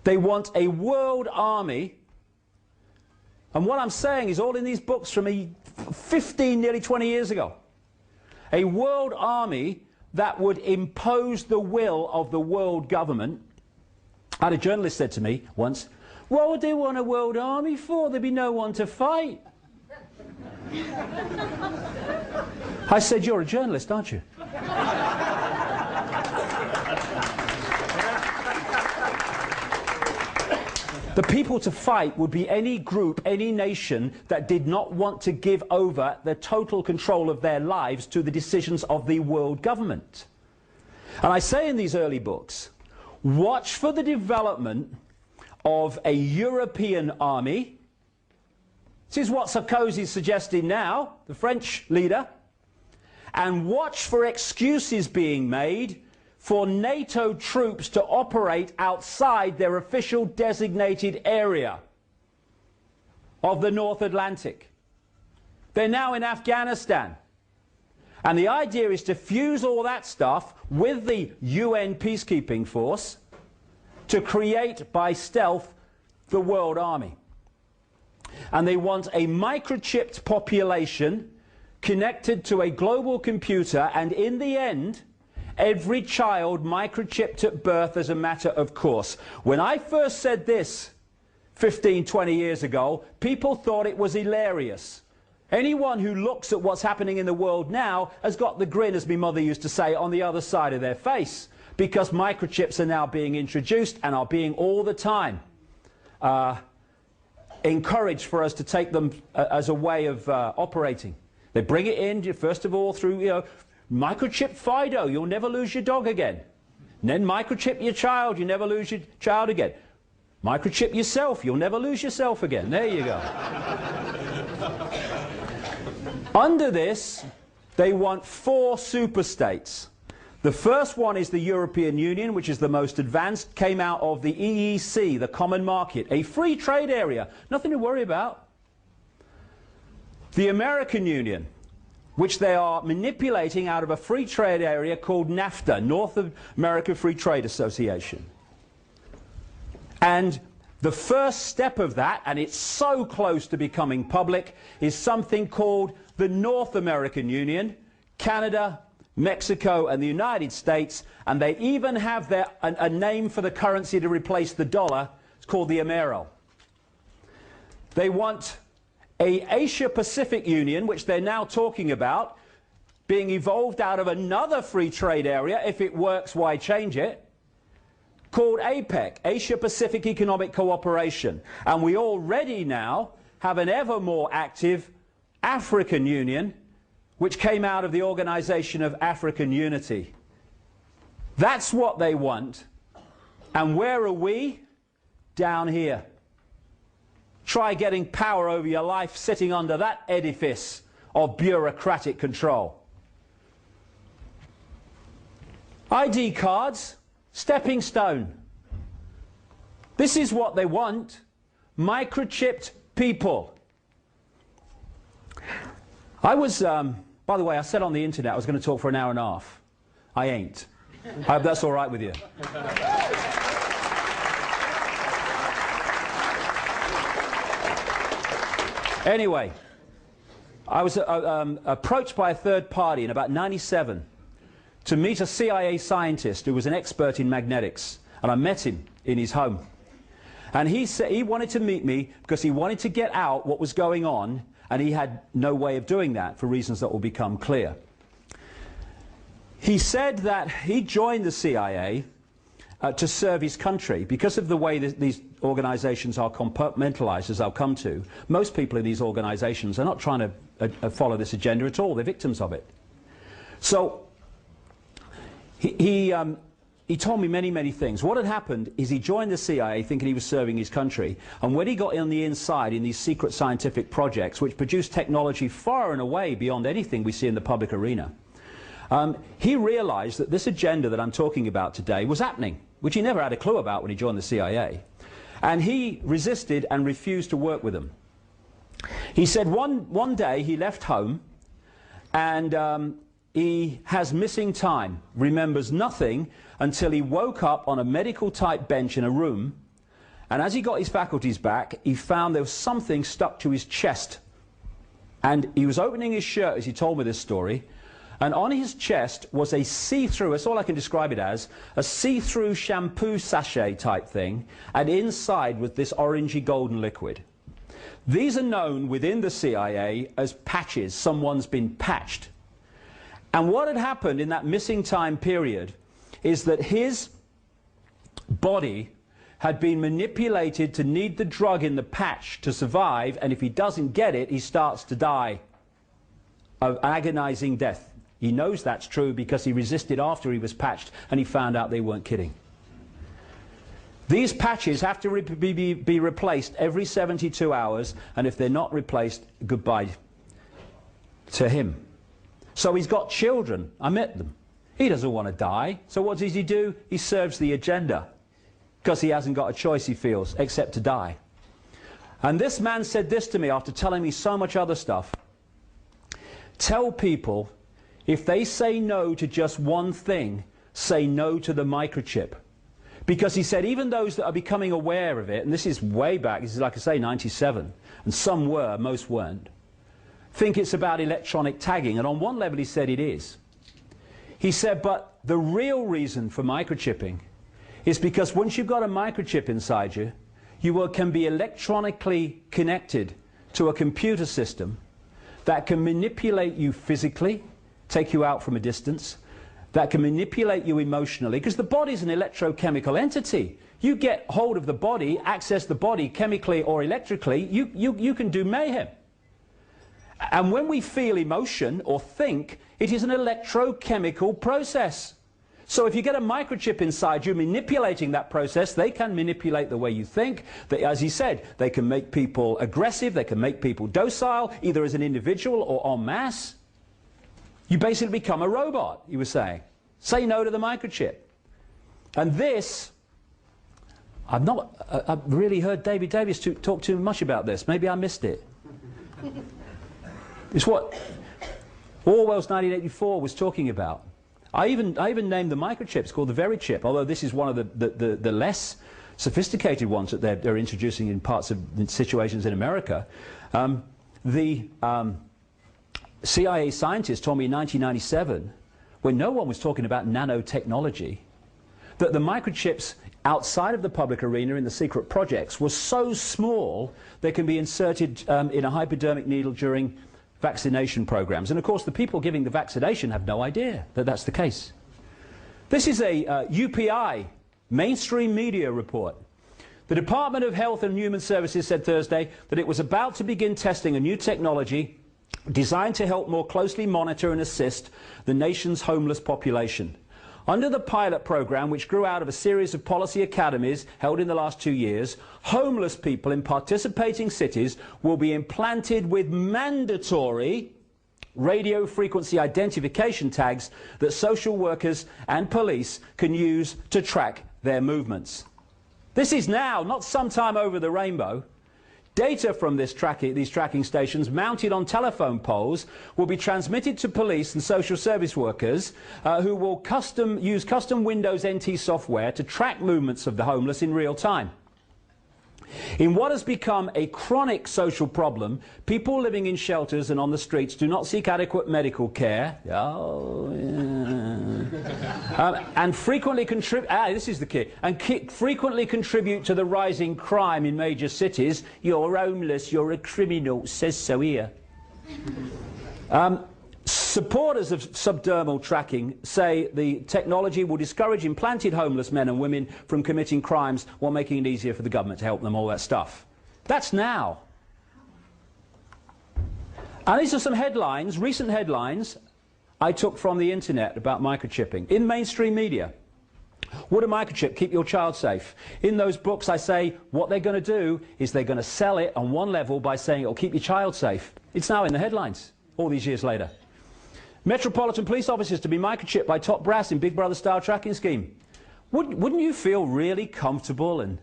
They want a world army. And what I'm saying is all in these books from 15, nearly 20 years ago. A world army that would impose the will of the world government. I had a journalist said to me once, what would they want a world army for? There'd be no one to fight. I said, you're a journalist, aren't you? The people to fight would be any group, any nation that did not want to give over the total control of their lives to the decisions of the world government. And I say in these early books, watch for the development of a European army. This is what Sarkozy is suggesting now, the French leader. And watch for excuses being made for NATO troops to operate outside their official designated area of the North Atlantic. They're now in Afghanistan. And the idea is to fuse all that stuff with the UN peacekeeping force to create by stealth the world army. And they want a microchipped population connected to a global computer, and in the end, every child microchipped at birth as a matter of course. When I first said this 15, 20 years ago, people thought it was hilarious. Anyone who looks at what's happening in the world now has got the grin, as my mother used to say, on the other side of their face, because microchips are now being introduced and are being all the time encouraged for us to take them as a way of operating. They bring it in, first of all, through, microchip Fido, you'll never lose your dog again. And then microchip your child, you never lose your child again. Microchip yourself, you'll never lose yourself again. There you go. Under this, they want 4 superstates. The first one is the European Union, which is the most advanced, came out of the EEC, the Common Market, a free trade area, nothing to worry about. The American Union, which they are manipulating out of a free trade area called NAFTA, North American Free Trade Association. And the first step of that, and it's so close to becoming public, is something called the North American Union, Canada, Mexico and the United States, and they even have a name for the currency to replace the dollar. It's called the Amero. They want a Asia-Pacific Union, which they're now talking about, being evolved out of another free trade area. If it works, why change it? Called APEC, Asia-Pacific Economic Cooperation. And we already now have an ever more active African Union, which came out of the Organization of African Unity. That's what they want. And where are we? Down here. Try getting power over your life sitting under that edifice of bureaucratic control. ID cards, stepping stone. This is what they want. Microchipped people. I was, by the way, I said on the internet I was going to talk for an hour and a half. I ain't. I hope that's all right with you. Anyway, I was approached by a third party in about '97 to meet a CIA scientist who was an expert in magnetics, and I met him in his home. And he said he wanted to meet me because he wanted to get out what was going on, and he had no way of doing that for reasons that will become clear. He said that he joined the CIA to serve his country. Because of the way these organizations are compartmentalized, as I'll come to, most people in these organizations are not trying to follow this agenda at all. They're victims of it. So he told me many, many things. What had happened is he joined the CIA thinking he was serving his country, and when he got on the inside in these secret scientific projects which produced technology far and away beyond anything we see in the public arena, he realized that this agenda that I'm talking about today was happening, which he never had a clue about when he joined the CIA. And he resisted and refused to work with them. He said one day he left home and he has missing time, remembers nothing until he woke up on a medical type bench in a room, and as he got his faculties back, he found there was something stuck to his chest. And he was opening his shirt as he told me this story, and on his chest was a see-through, that's all I can describe it as, a see-through shampoo sachet type thing, and inside was this orangey golden liquid. These are known within the CIA as patches. Someone's been patched. And what had happened in that missing time period is that his body had been manipulated to need the drug in the patch to survive, and if he doesn't get it, he starts to die of agonizing death. He knows that's true because he resisted after he was patched, and he found out they weren't kidding. These patches have to be replaced every 72 hours, and if they're not replaced, goodbye to him. So he's got children. I met them. He doesn't want to die. So what does he do? He serves the agenda, because he hasn't got a choice, he feels, except to die. And this man said this to me after telling me so much other stuff. Tell people, if they say no to just one thing, say no to the microchip. Because he said even those that are becoming aware of it, and this is way back, this is like I say 97, and some were, most weren't, think it's about electronic tagging, and on one level he said it is. He said, but the real reason for microchipping is because once you've got a microchip inside you, you can be electronically connected to a computer system that can manipulate you physically, take you out from a distance, that can manipulate you emotionally, because the body's an electrochemical entity. You get hold of the body, access the body chemically or electrically, you can do mayhem. And when we feel emotion or think, it is an electrochemical process. So if you get a microchip inside you manipulating that process, they can manipulate the way you think. As he said, they can make people aggressive, they can make people docile, either as an individual or en masse. You basically become a robot, he was saying. Say no to the microchip. And this, I've really heard David Davis talk too much about this. Maybe I missed it. It's what Orwell's 1984 was talking about. I even named the microchips called the very chip, although this is one of the less sophisticated ones that they're introducing in parts of situations in America. The CIA scientists told me in 1997, when no one was talking about nanotechnology, that the microchips outside of the public arena in the secret projects were so small they can be inserted in a hypodermic needle during vaccination programs. And of course the people giving the vaccination have no idea that that's the case. This is a UPI mainstream media report. The Department of Health and Human Services said Thursday that it was about to begin testing a new technology designed to help more closely monitor and assist the nation's homeless population. Under the pilot program, which grew out of a series of policy academies held in the last 2 years, homeless people in participating cities will be implanted with mandatory radio frequency identification tags that social workers and police can use to track their movements. This is now, not sometime over the rainbow. Data from these tracking stations mounted on telephone poles will be transmitted to police and social service workers who will use custom Windows NT software to track movements of the homeless in real time. In what has become a chronic social problem, people living in shelters and on the streets do not seek adequate medical care. And frequently contribute, this is the key, and frequently contribute to the rising crime in major cities. You're homeless, you're a criminal, says so here. Supporters of subdermal tracking say the technology will discourage implanted homeless men and women from committing crimes while making it easier for the government to help them, all that stuff. That's now. And these are some headlines, recent headlines I took from the internet about microchipping in mainstream media. Would a microchip keep your child safe? In those books I say what they're going to do is they're going to sell it on one level by saying it'll keep your child safe. It's now in the headlines all these years later. Metropolitan police officers to be microchipped by top brass in Big Brother style tracking scheme. Wouldn't you feel really comfortable and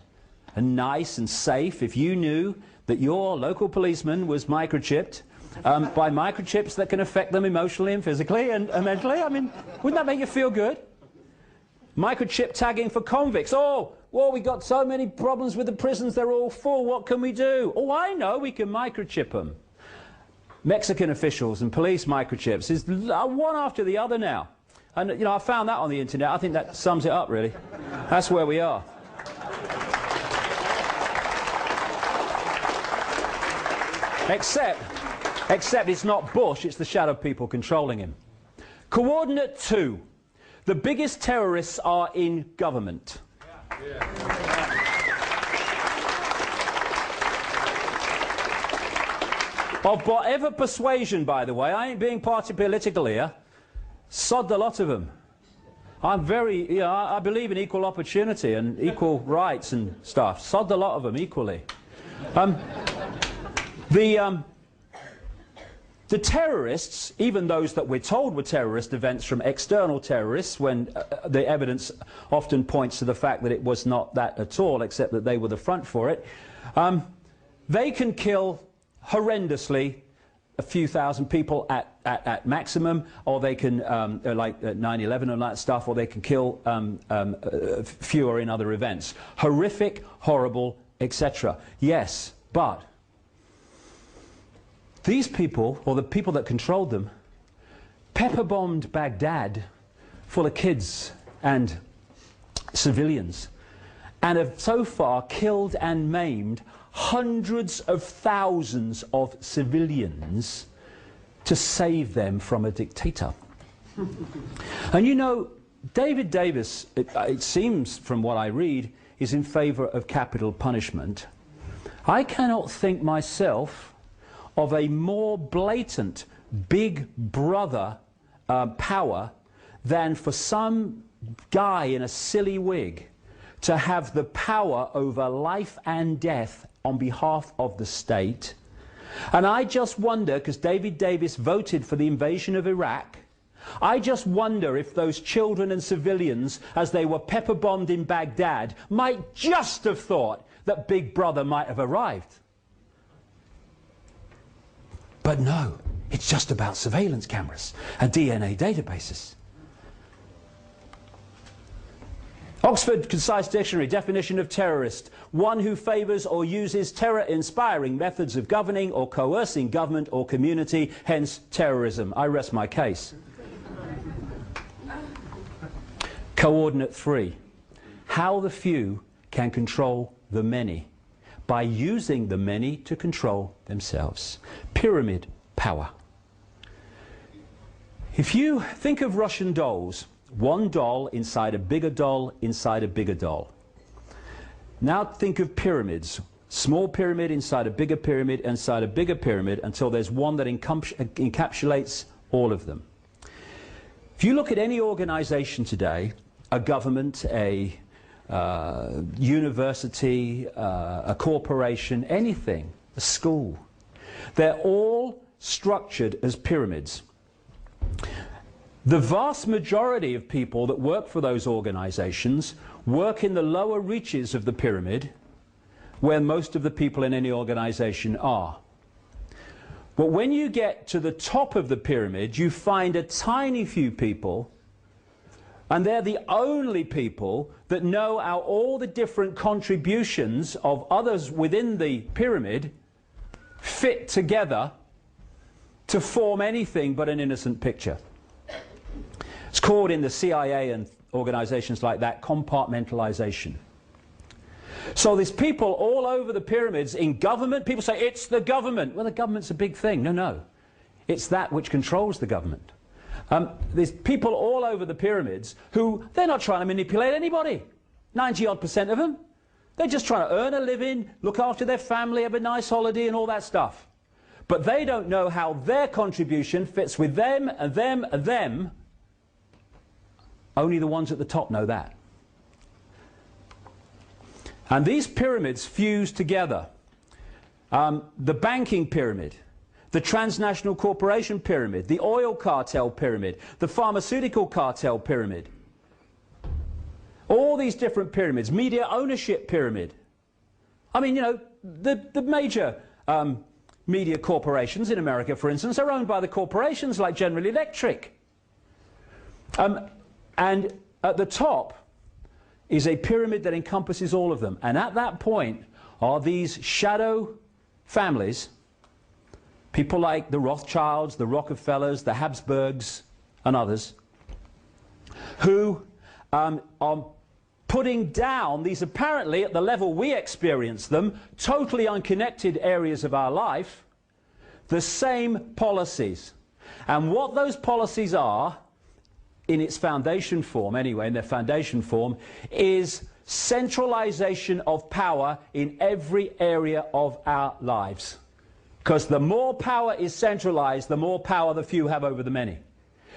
nice and safe if you knew that your local policeman was microchipped by microchips that can affect them emotionally and physically and mentally? I mean, wouldn't that make you feel good? Microchip tagging for convicts. Oh, well, we got so many problems with the prisons, they're all full. What can we do? Oh, I know, we can microchip them. Mexican officials and police microchips is one after the other now. And, you know, I found that on the internet. I think that sums it up, really. That's where we are. Except it's not Bush, it's the shadow people controlling him. Coordinate 2. The biggest terrorists are in government. Of whatever persuasion, by the way, I ain't being party political here, sod the lot of them. I'm very, you know, I believe in equal opportunity and equal rights and stuff. Sod the lot of them equally. The terrorists, even those that we're told were terrorist events from external terrorists, when the evidence often points to the fact that it was not that at all, except that they were the front for it, they can kill horrendously a few thousand people at maximum, or they can, like 9/11 and that stuff, or they can kill fewer in other events. Horrific, horrible, etc. Yes, but these people, or the people that controlled them, pepper-bombed Baghdad full of kids and civilians, and have so far killed and maimed hundreds of thousands of civilians to save them from a dictator. And you know, David Davis, it seems from what I read, is in favour of capital punishment. I cannot think myself of a more blatant big brother power than for some guy in a silly wig to have the power over life and death on behalf of the state. And I just wonder, because David Davis voted for the invasion of Iraq, I just wonder if those children and civilians, as they were pepper-bombed in Baghdad, might just have thought that Big Brother might have arrived. But no, it's just about surveillance cameras and DNA databases. Oxford Concise Dictionary, definition of terrorist: one who favours or uses terror-inspiring methods of governing or coercing government or community, hence terrorism. I rest my case. Coordinate 3. How the few can control the many by using the many to control themselves. Pyramid power. If you think of Russian dolls, one doll inside a bigger doll inside a bigger doll. Now think of pyramids. Small pyramid inside a bigger pyramid inside a bigger pyramid until there's one that encapsulates all of them. If you look at any organization today, a government, a university, a corporation, anything, a school, they're all structured as pyramids. The vast majority of people that work for those organizations work in the lower reaches of the pyramid, where most of the people in any organization are. But when you get to the top of the pyramid, you find a tiny few people, and they're the only people that know how all the different contributions of others within the pyramid fit together to form anything but an innocent picture. It's called, in the CIA and organizations like that, compartmentalization. So there's people all over the pyramids in government. People say, it's the government. Well, the government's a big thing. No, no. It's that which controls the government. There's people all over the pyramids who, they're not trying to manipulate anybody. 90-odd% of them. They're just trying to earn a living, look after their family, have a nice holiday and all that stuff. But they don't know how their contribution fits with them and them and them. Only the ones at the top know that. And these pyramids fuse together. The banking pyramid, the transnational corporation pyramid, the oil cartel pyramid, the pharmaceutical cartel pyramid. All these different pyramids, media ownership pyramid. I mean, you know, the major media corporations in America, for instance, are owned by the corporations like General Electric. And at the top is a pyramid that encompasses all of them. And at that point are these shadow families, people like the Rothschilds, the Rockefellers, the Habsburgs, and others, who are putting down these apparently, at the level we experience them, totally unconnected areas of our life, the same policies. And what those policies are, in its foundation form anyway, in their foundation form, is centralization of power in every area of our lives. Because the more power is centralized, the more power the few have over the many.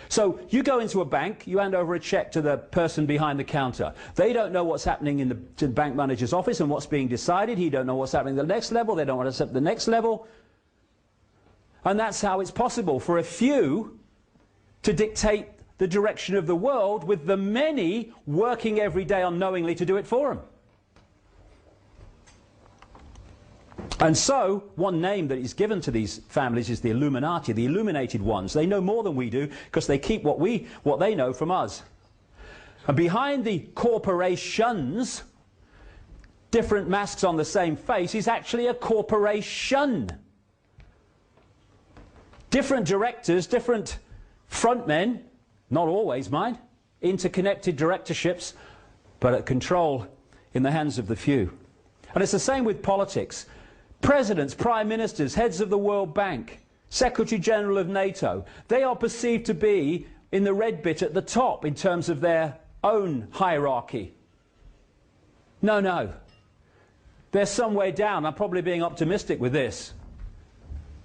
So you go into a bank, you hand over a check to the person behind the counter. They don't know what's happening in the bank manager's office and what's being decided. He don't know what's happening at the next level. They don't want to accept the next level. And that's how it's possible for a few to dictate the direction of the world, with the many working every day unknowingly to do it for them. And so, one name that is given to these families is the Illuminati, the illuminated ones. They know more than we do because they keep what they know from us. And behind the corporations, different masks on the same face, is actually a corporation. Different directors, different frontmen, not always, mind, interconnected directorships, but at control in the hands of the few. And it's the same with politics. Presidents, prime ministers, heads of the World Bank, Secretary General of NATO, they are perceived to be in the red bit at the top in terms of their own hierarchy. No, no. They're some way down. I'm probably being optimistic with this.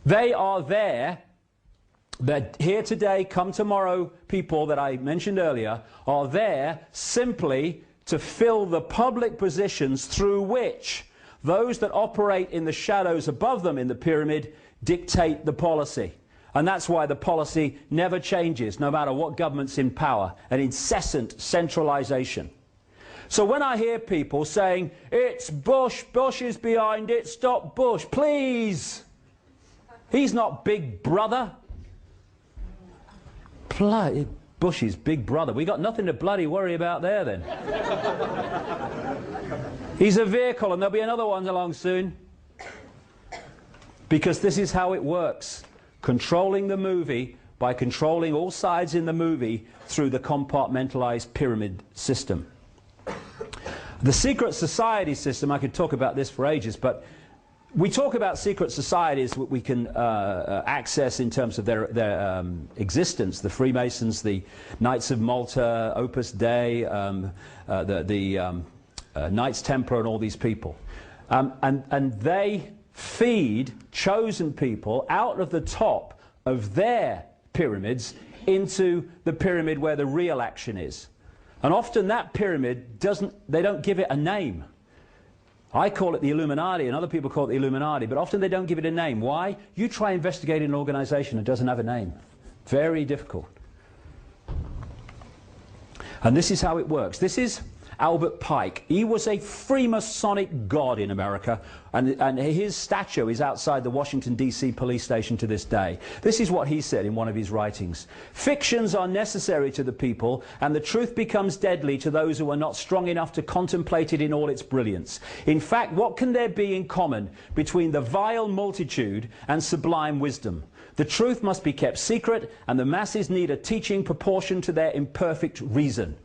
They are there. They're here today, come tomorrow. People that I mentioned earlier are there simply to fill the public positions through which those that operate in the shadows above them in the pyramid dictate the policy. And that's why the policy never changes, no matter what government's in power, an incessant centralization. So when I hear people saying, it's Bush, Bush is behind it, stop Bush, please. He's not Big Brother. Bush's Big Brother. We got nothing to bloody worry about there then. He's a vehicle, and there'll be another one along soon. Because this is how it works. Controlling the movie by controlling all sides in the movie through the compartmentalized pyramid system. The secret society system, I could talk about this for ages, but we talk about secret societies that we can access in terms of their existence. The Freemasons, the Knights of Malta, Opus Dei, the Knights Templar, and all these people. And they feed chosen people out of the top of their pyramids into the pyramid where the real action is. And often that pyramid they don't give it a name. I call it the Illuminati, and other people call it the Illuminati, but often they don't give it a name. Why? You try investigating an organization that doesn't have a name. Very difficult. And this is how it works. This is Albert Pike. He was a Freemasonic god in America, and his statue is outside the Washington, D.C. police station to this day. This is what he said in one of his writings. Fictions are necessary to the people, and the truth becomes deadly to those who are not strong enough to contemplate it in all its brilliance. In fact, what can there be in common between the vile multitude and sublime wisdom? The truth must be kept secret, and the masses need a teaching proportioned to their imperfect reason.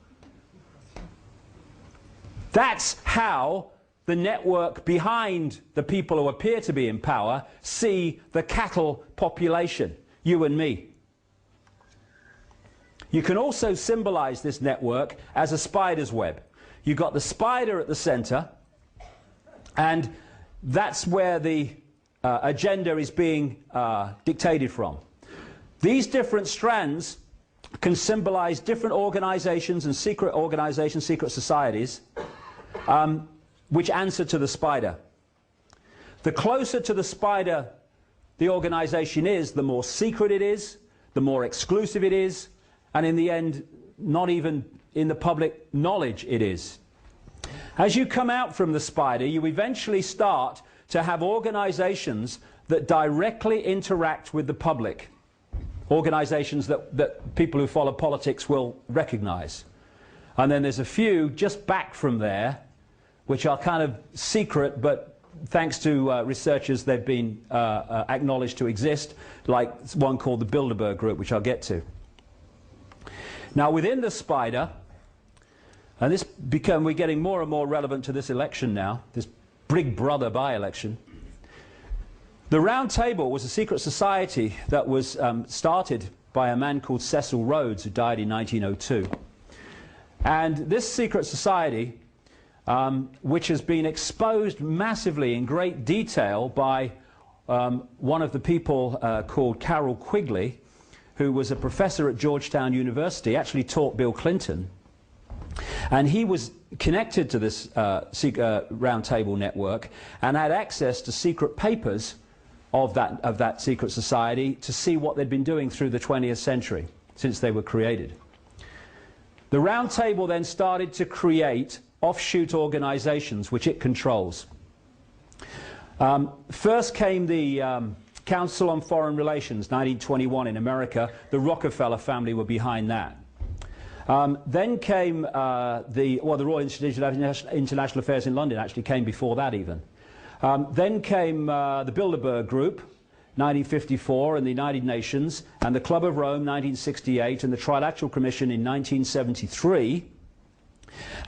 That's how the network behind the people who appear to be in power see the cattle population, you and me. You can also symbolize this network as a spider's web. You've got the spider at the center, and that's where the agenda is being dictated from. These different strands can symbolize different organizations and secret organizations, secret societies, which answer to the spider. The closer to the spider the organization is, the more secret it is, the more exclusive it is, and in the end, not even in the public knowledge it is. As you come out from the spider, you eventually start to have organizations that directly interact with the public. Organizations that people who follow politics will recognize. And then there's a few just back from there, which are kind of secret, but thanks to researchers, they've been acknowledged to exist, like one called the Bilderberg Group, which I'll get to. Now, within the spider, and we're getting more and more relevant to this election now, this Big Brother by-election, The Round Table was a secret society that was started by a man called Cecil Rhodes, who died in 1902. And this secret society, which has been exposed massively in great detail by one of the people called Carroll Quigley, who was a professor at Georgetown University, actually taught Bill Clinton. And he was connected to this Round Table network and had access to secret papers of that secret society to see what they'd been doing through the 20th century, since they were created. The Round Table then started to create offshoot organizations which it controls. First came the Council on Foreign Relations, 1921 in America. The Rockefeller family were behind that. Then came the Royal Institute of International Affairs in London, actually came before that even. Then came the Bilderberg Group, 1954, and the United Nations, and the Club of Rome, 1968, and the Trilateral Commission in 1973.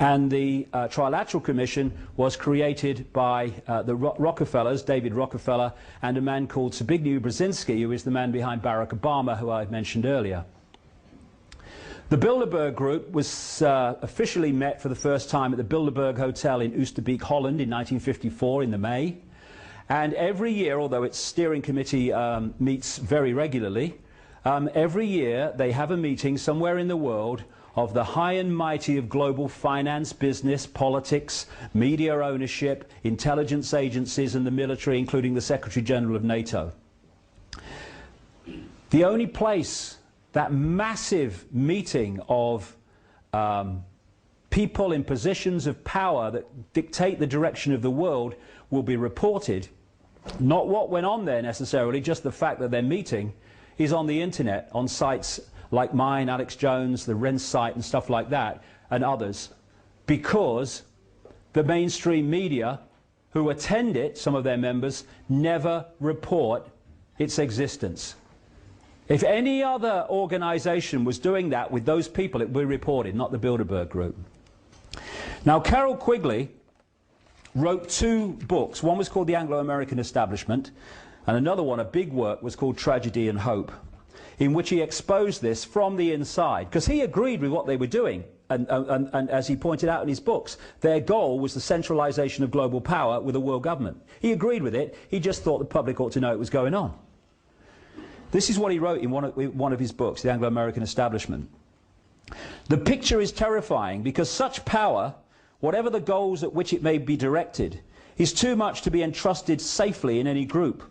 And the Trilateral Commission was created by the Rockefellers, David Rockefeller, and a man called Zbigniew Brzezinski, who is the man behind Barack Obama, who I mentioned earlier. The Bilderberg Group was officially met for the first time at the Bilderberg Hotel in Oosterbeek, Holland in 1954 in the May. And every year, although its steering committee meets very regularly, every year they have a meeting somewhere in the world of the high and mighty of global finance, business, politics, media ownership, intelligence agencies and the military, including the Secretary General of NATO. The only place that massive meeting of people in positions of power that dictate the direction of the world will be reported, not what went on there necessarily, just the fact that they're meeting, is on the internet, on sites like mine, Alex Jones, the Rense site and stuff like that, and others, because the mainstream media who attend it, some of their members, never report its existence. If any other organization was doing that with those people, it would be reported, not the Bilderberg Group. Now, Carroll Quigley wrote two books. One was called The Anglo-American Establishment, and another one, a big work, was called Tragedy and Hope, in which he exposed this from the inside, because he agreed with what they were doing. And as he pointed out in his books, their goal was the centralization of global power with a world government. He agreed with it. He just thought the public ought to know it was going on. This is what he wrote in one of his books, The Anglo-American Establishment. The picture is terrifying because such power, whatever the goals at which it may be directed, is too much to be entrusted safely in any group.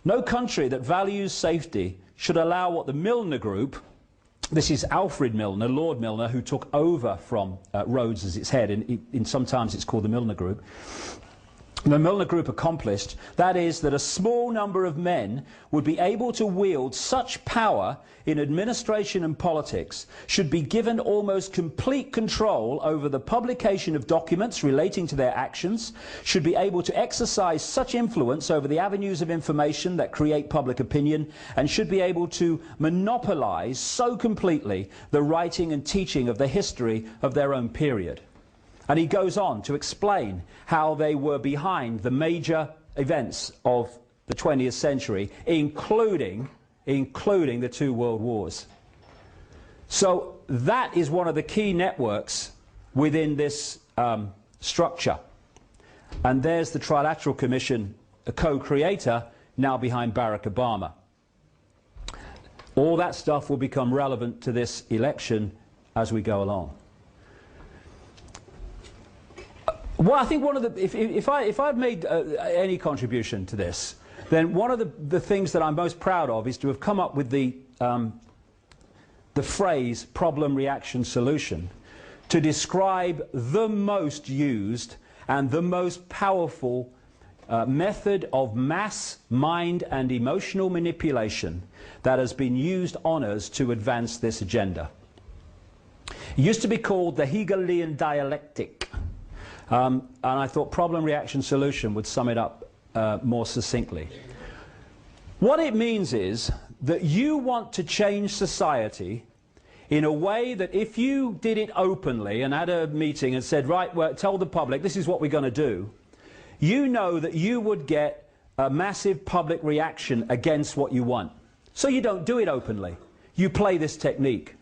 No country that values safety should allow what the Milner Group, this is Alfred Milner, Lord Milner, who took over from Rhodes as its head, and sometimes it's called the Milner Group. The Milner Group accomplished, that is, that a small number of men would be able to wield such power in administration and politics, should be given almost complete control over the publication of documents relating to their actions, should be able to exercise such influence over the avenues of information that create public opinion, and should be able to monopolize so completely the writing and teaching of the history of their own period. And he goes on to explain how they were behind the major events of the 20th century, including the two world wars. So that is one of the key networks within this structure. And there's the Trilateral Commission, a co-creator, now behind Barack Obama. All that stuff will become relevant to this election as we go along. Well, I think one of the, if I've made any contribution to this, then one of the things that I'm most proud of is to have come up with the phrase problem, reaction, solution to describe the most used and the most powerful method of mass, mind and emotional manipulation that has been used on us to advance this agenda. It used to be called the Hegelian dialectic. And I thought problem, reaction, solution would sum it up more succinctly. What it means is that you want to change society in a way that if you did it openly and had a meeting and said, right, well, tell the public this is what we're going to do, you know that you would get a massive public reaction against what you want. So you don't do it openly. You play this technique.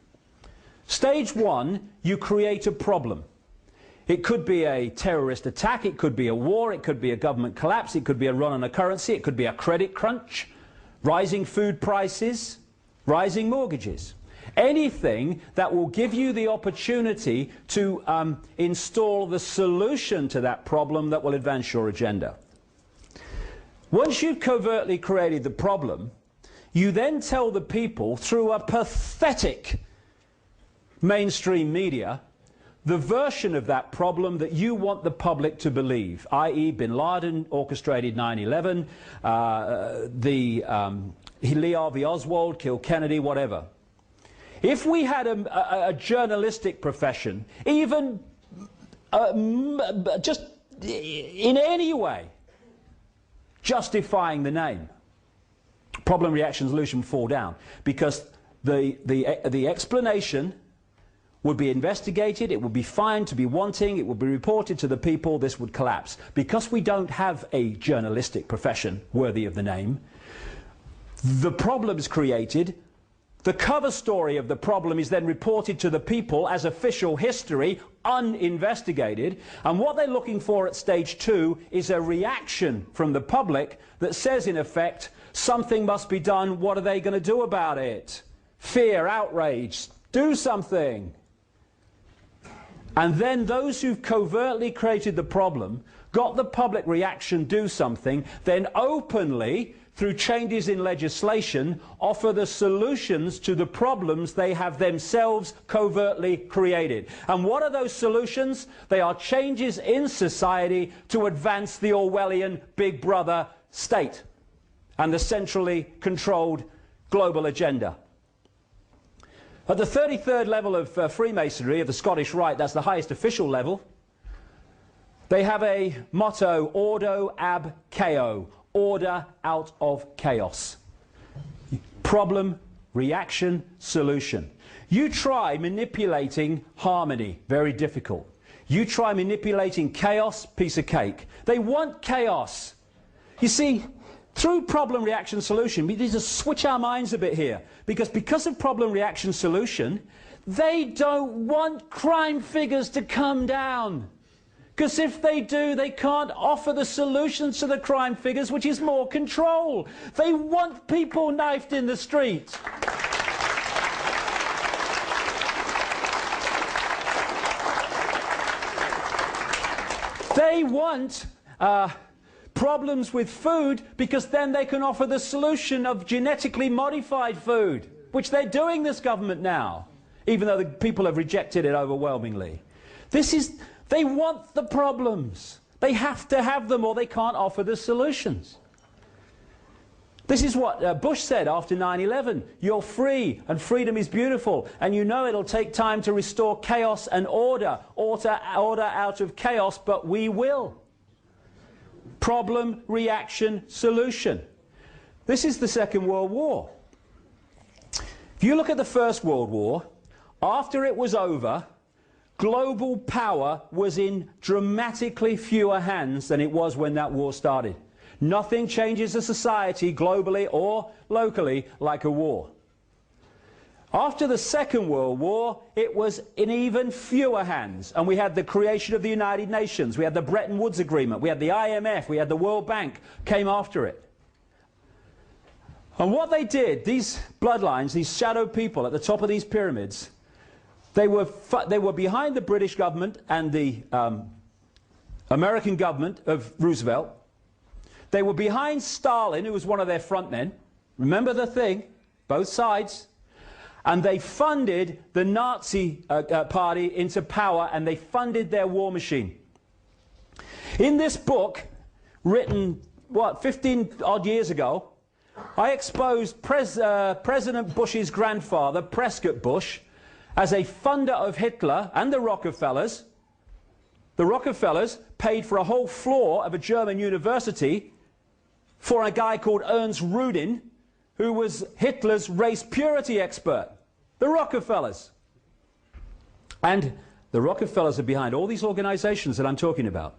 Stage one, you create a problem. It could be a terrorist attack, it could be a war, it could be a government collapse, it could be a run on a currency, it could be a credit crunch, rising food prices, rising mortgages. Anything that will give you the opportunity to install the solution to that problem that will advance your agenda. Once you've covertly created the problem, you then tell the people through a pathetic mainstream media the version of that problem that you want the public to believe, i.e. bin Laden orchestrated 9/11, Lee Harvey Oswald killed Kennedy, whatever. If we had a journalistic profession, even just in any way justifying the name, problem, reaction, solution fall down, because the explanation would be investigated, it would be found to be wanting, it would be reported to the people, this would collapse. Because we don't have a journalistic profession worthy of the name, the problem's created, the cover story of the problem is then reported to the people as official history, uninvestigated, and what they're looking for at stage two is a reaction from the public that says, in effect, something must be done, what are they going to do about it? Fear, outrage, do something. And then those who've covertly created the problem, got the public reaction, do something, then openly, through changes in legislation, offer the solutions to the problems they have themselves covertly created. And what are those solutions? They are changes in society to advance the Orwellian Big Brother state and the centrally controlled global agenda. At the 33rd level of Freemasonry, of the Scottish Rite, that's the highest official level, they have a motto, Ordo ab chaos, order out of chaos. Problem, reaction, solution. You try manipulating harmony, very difficult. You try manipulating chaos, piece of cake. They want chaos. You see, through problem, reaction, solution, we need to switch our minds a bit here. Because of problem, reaction, solution, they don't want crime figures to come down. Because if they do, they can't offer the solutions to the crime figures, which is more control. They want people knifed in the street. They want problems with food, because then they can offer the solution of genetically modified food, which they're doing, this government now, even though the people have rejected it overwhelmingly. They want the problems. They have to have them, or they can't offer the solutions. This is what Bush said after 9/11. You're free, and freedom is beautiful, and you know it'll take time to restore chaos and order out of chaos, but we will. Problem, reaction, solution. This is the Second World War. If you look at the First World War, after it was over, global power was in dramatically fewer hands than it was when that war started. Nothing changes a society globally or locally like a war. After the Second World War, it was in even fewer hands, and we had the creation of the United Nations, we had the Bretton Woods Agreement, we had the IMF, we had the World Bank came after it. And what they did, these bloodlines, these shadow people at the top of these pyramids, they were behind the British government and the American government of Roosevelt. They were behind Stalin, who was one of their front men. Remember the thing, both sides. And they funded the Nazi party into power, and they funded their war machine. In this book, written, 15-odd years ago, I exposed President Bush's grandfather, Prescott Bush, as a funder of Hitler and the Rockefellers. The Rockefellers paid for a whole floor of a German university for a guy called Ernst Rudin, who was Hitler's race purity expert. The Rockefellers. And the Rockefellers are behind all these organizations that I'm talking about.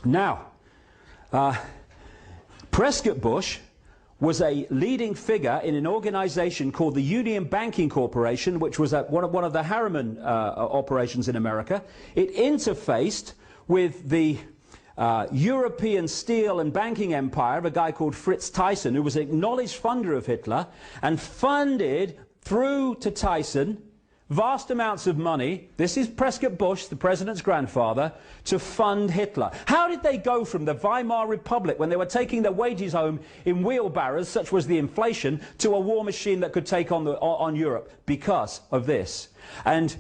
Now, Prescott Bush was a leading figure in an organization called the Union Banking Corporation, which was one of the Harriman operations in America. It interfaced with the European steel and banking empire of a guy called Fritz Thyssen, who was an acknowledged funder of Hitler, and funded through to Thyssen vast amounts of money. This is Prescott Bush, the president's grandfather, to fund Hitler. How did they go from the Weimar Republic, when they were taking their wages home in wheelbarrows, such was the inflation, to a war machine that could take on Europe? Because of this. And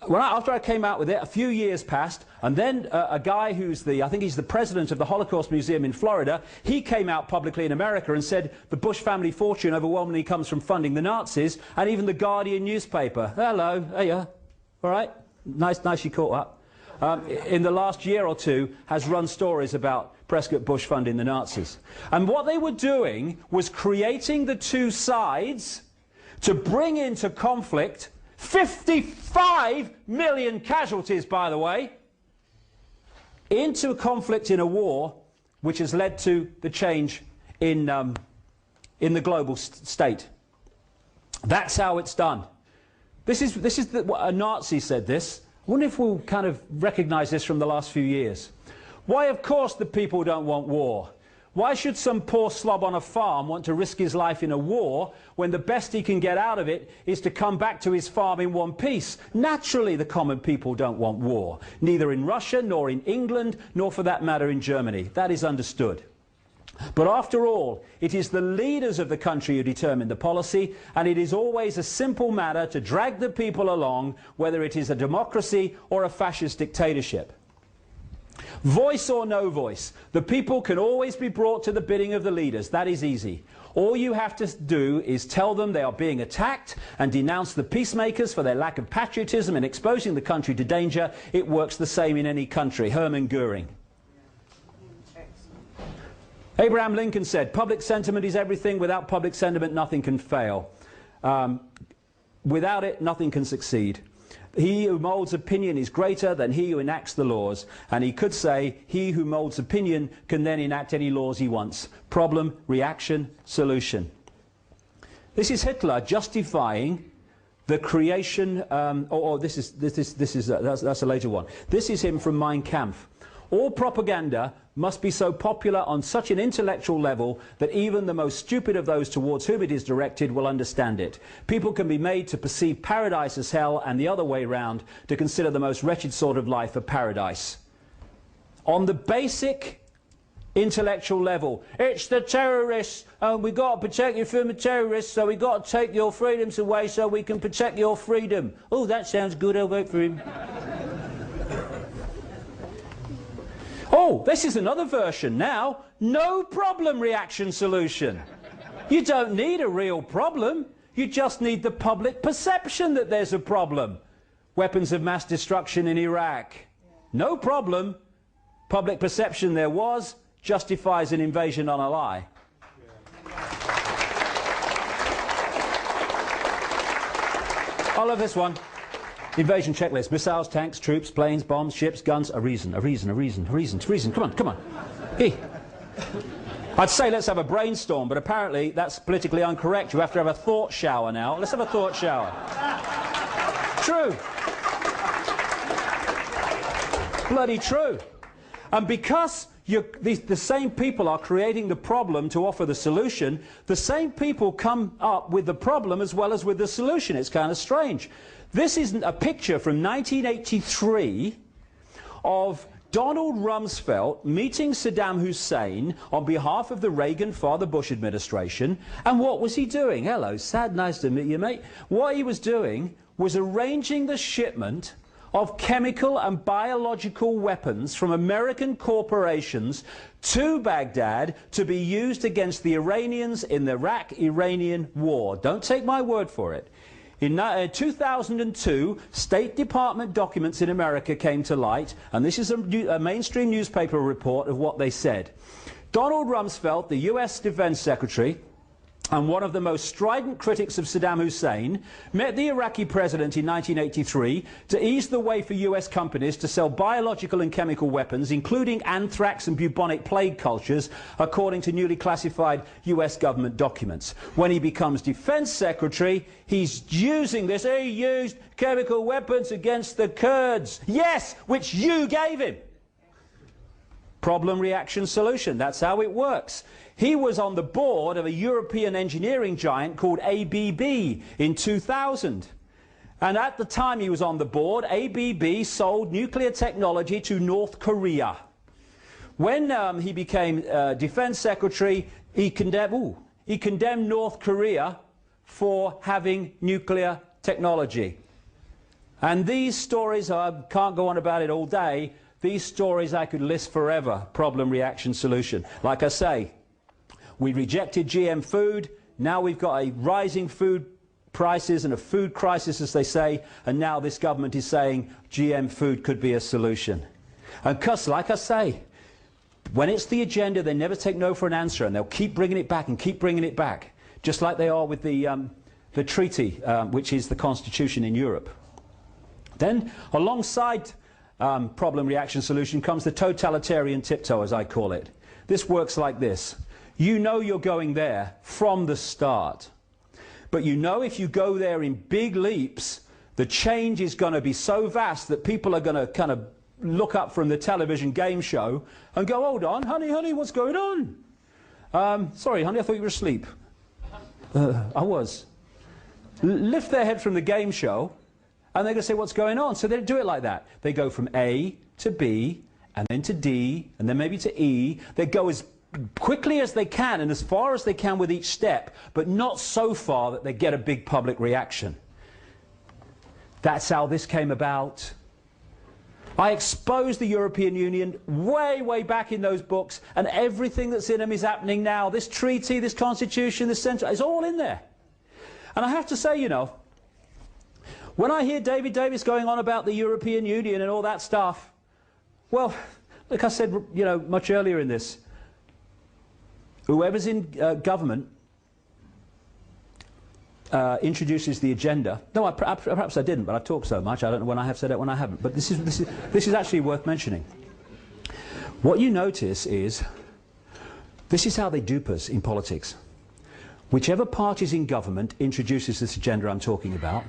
after I came out with it, a few years passed, and then a guy who's I think he's the president of the Holocaust Museum in Florida, he came out publicly in America and said the Bush family fortune overwhelmingly comes from funding the Nazis, and even the Guardian newspaper, hello, hey, all right, nice you caught up, in the last year or two has run stories about Prescott Bush funding the Nazis. And what they were doing was creating the two sides to bring into conflict 55 million casualties, by the way, into a conflict in a war which has led to the change in the global state. That's how it's done. This is what a Nazi said this. I wonder if we'll kind of recognize this from the last few years. Why, of course, the people don't want war. Why should some poor slob on a farm want to risk his life in a war when the best he can get out of it is to come back to his farm in one piece? Naturally, the common people don't want war, neither in Russia, nor in England, nor for that matter in Germany. That is understood. But after all, it is the leaders of the country who determine the policy, and it is always a simple matter to drag the people along, whether it is a democracy or a fascist dictatorship. Voice or no voice, the people can always be brought to the bidding of the leaders. That is easy. All you have to do is tell them they are being attacked and denounce the peacemakers for their lack of patriotism and exposing the country to danger. It works the same in any country. Hermann Goering. Abraham Lincoln said, public sentiment is everything. Without public sentiment, nothing can fail. Without it, nothing can succeed. He who molds opinion is greater than he who enacts the laws. And he could say, he who molds opinion can then enact any laws he wants. Problem, reaction, solution. This is Hitler justifying the creation, that's a later one. This is him from Mein Kampf. All propaganda must be so popular on such an intellectual level that even the most stupid of those towards whom it is directed will understand it. People can be made to perceive paradise as hell, and the other way round, to consider the most wretched sort of life a paradise. On the basic intellectual level, it's the terrorists, and we've got to protect you from the terrorists, so we've got to take your freedoms away so we can protect your freedom. Oh, that sounds good, I'll vote for him. Oh, this is another version now. No problem reaction solution. You don't need a real problem. You just need the public perception that there's a problem. Weapons of mass destruction in Iraq. No problem. Public perception there was justifies an invasion on a lie. I love this one. Invasion checklist. Missiles, tanks, troops, planes, bombs, ships, guns. A reason. Come on. Hey. I'd say let's have a brainstorm, but apparently that's politically incorrect. You have to have a thought shower now. Let's have a thought shower. True. Bloody true. And because the same people are creating the problem to offer the solution, the same people come up with the problem as well as with the solution. It's kind of strange. This is a picture from 1983 of Donald Rumsfeld meeting Saddam Hussein on behalf of the Reagan-Father Bush administration. And what was he doing? Hello, Sad, nice to meet you, mate. What he was doing was arranging the shipment of chemical and biological weapons from American corporations to Baghdad to be used against the Iranians in the Iraq-Iranian war. Don't take my word for it. In 2002, State Department documents in America came to light, and this is a mainstream newspaper report of what they said. Donald Rumsfeld, the US Defense Secretary, and one of the most strident critics of Saddam Hussein, met the Iraqi president in 1983 to ease the way for US companies to sell biological and chemical weapons, including anthrax and bubonic plague cultures, according to newly classified US government documents. When he becomes defense secretary, he's using this. He used chemical weapons against the Kurds. Yes, which you gave him. Problem, reaction, solution. That's how it works. He was on the board of a European engineering giant called ABB in 2000. And at the time he was on the board, ABB sold nuclear technology to North Korea. When he became defense secretary, he condemned North Korea for having nuclear technology. And these stories, I can't go on about it all day, these stories I could list forever. Problem, reaction, solution. Like I say, we rejected GM food, now we've got a rising food prices and a food crisis, as they say, and now this government is saying GM food could be a solution. And because, like I say, when it's the agenda, they never take no for an answer, and they'll keep bringing it back and keep bringing it back, just like they are with the treaty, which is the constitution in Europe. Then, alongside problem, reaction, solution, comes the totalitarian tiptoe, as I call it. This works like this. You know you're going there from the start. But you know if you go there in big leaps, the change is going to be so vast that people are going to kind of look up from the television game show and go, hold on, honey, what's going on? Sorry, honey, I thought you were asleep. I was. Lift their head from the game show, and they're going to say, what's going on? So they do it like that. They go from A to B, and then to D, and then maybe to E. They go as quickly as they can and as far as they can with each step, but not so far that they get a big public reaction. That's how this came about. I exposed the European Union way back in those books, and everything that's in them is happening now. This treaty, this constitution, this central, it's all in there. And I have to say, you know, when I hear David Davis going on about the European Union and all that stuff, well, like I said, you know, much earlier in this, whoever's in government introduces the agenda. No, perhaps I didn't, but I've talked so much, I don't know when I have said it, when I haven't. But this is actually worth mentioning. What you notice is, this is how they dupe us in politics. Whichever party is in government introduces this agenda I'm talking about.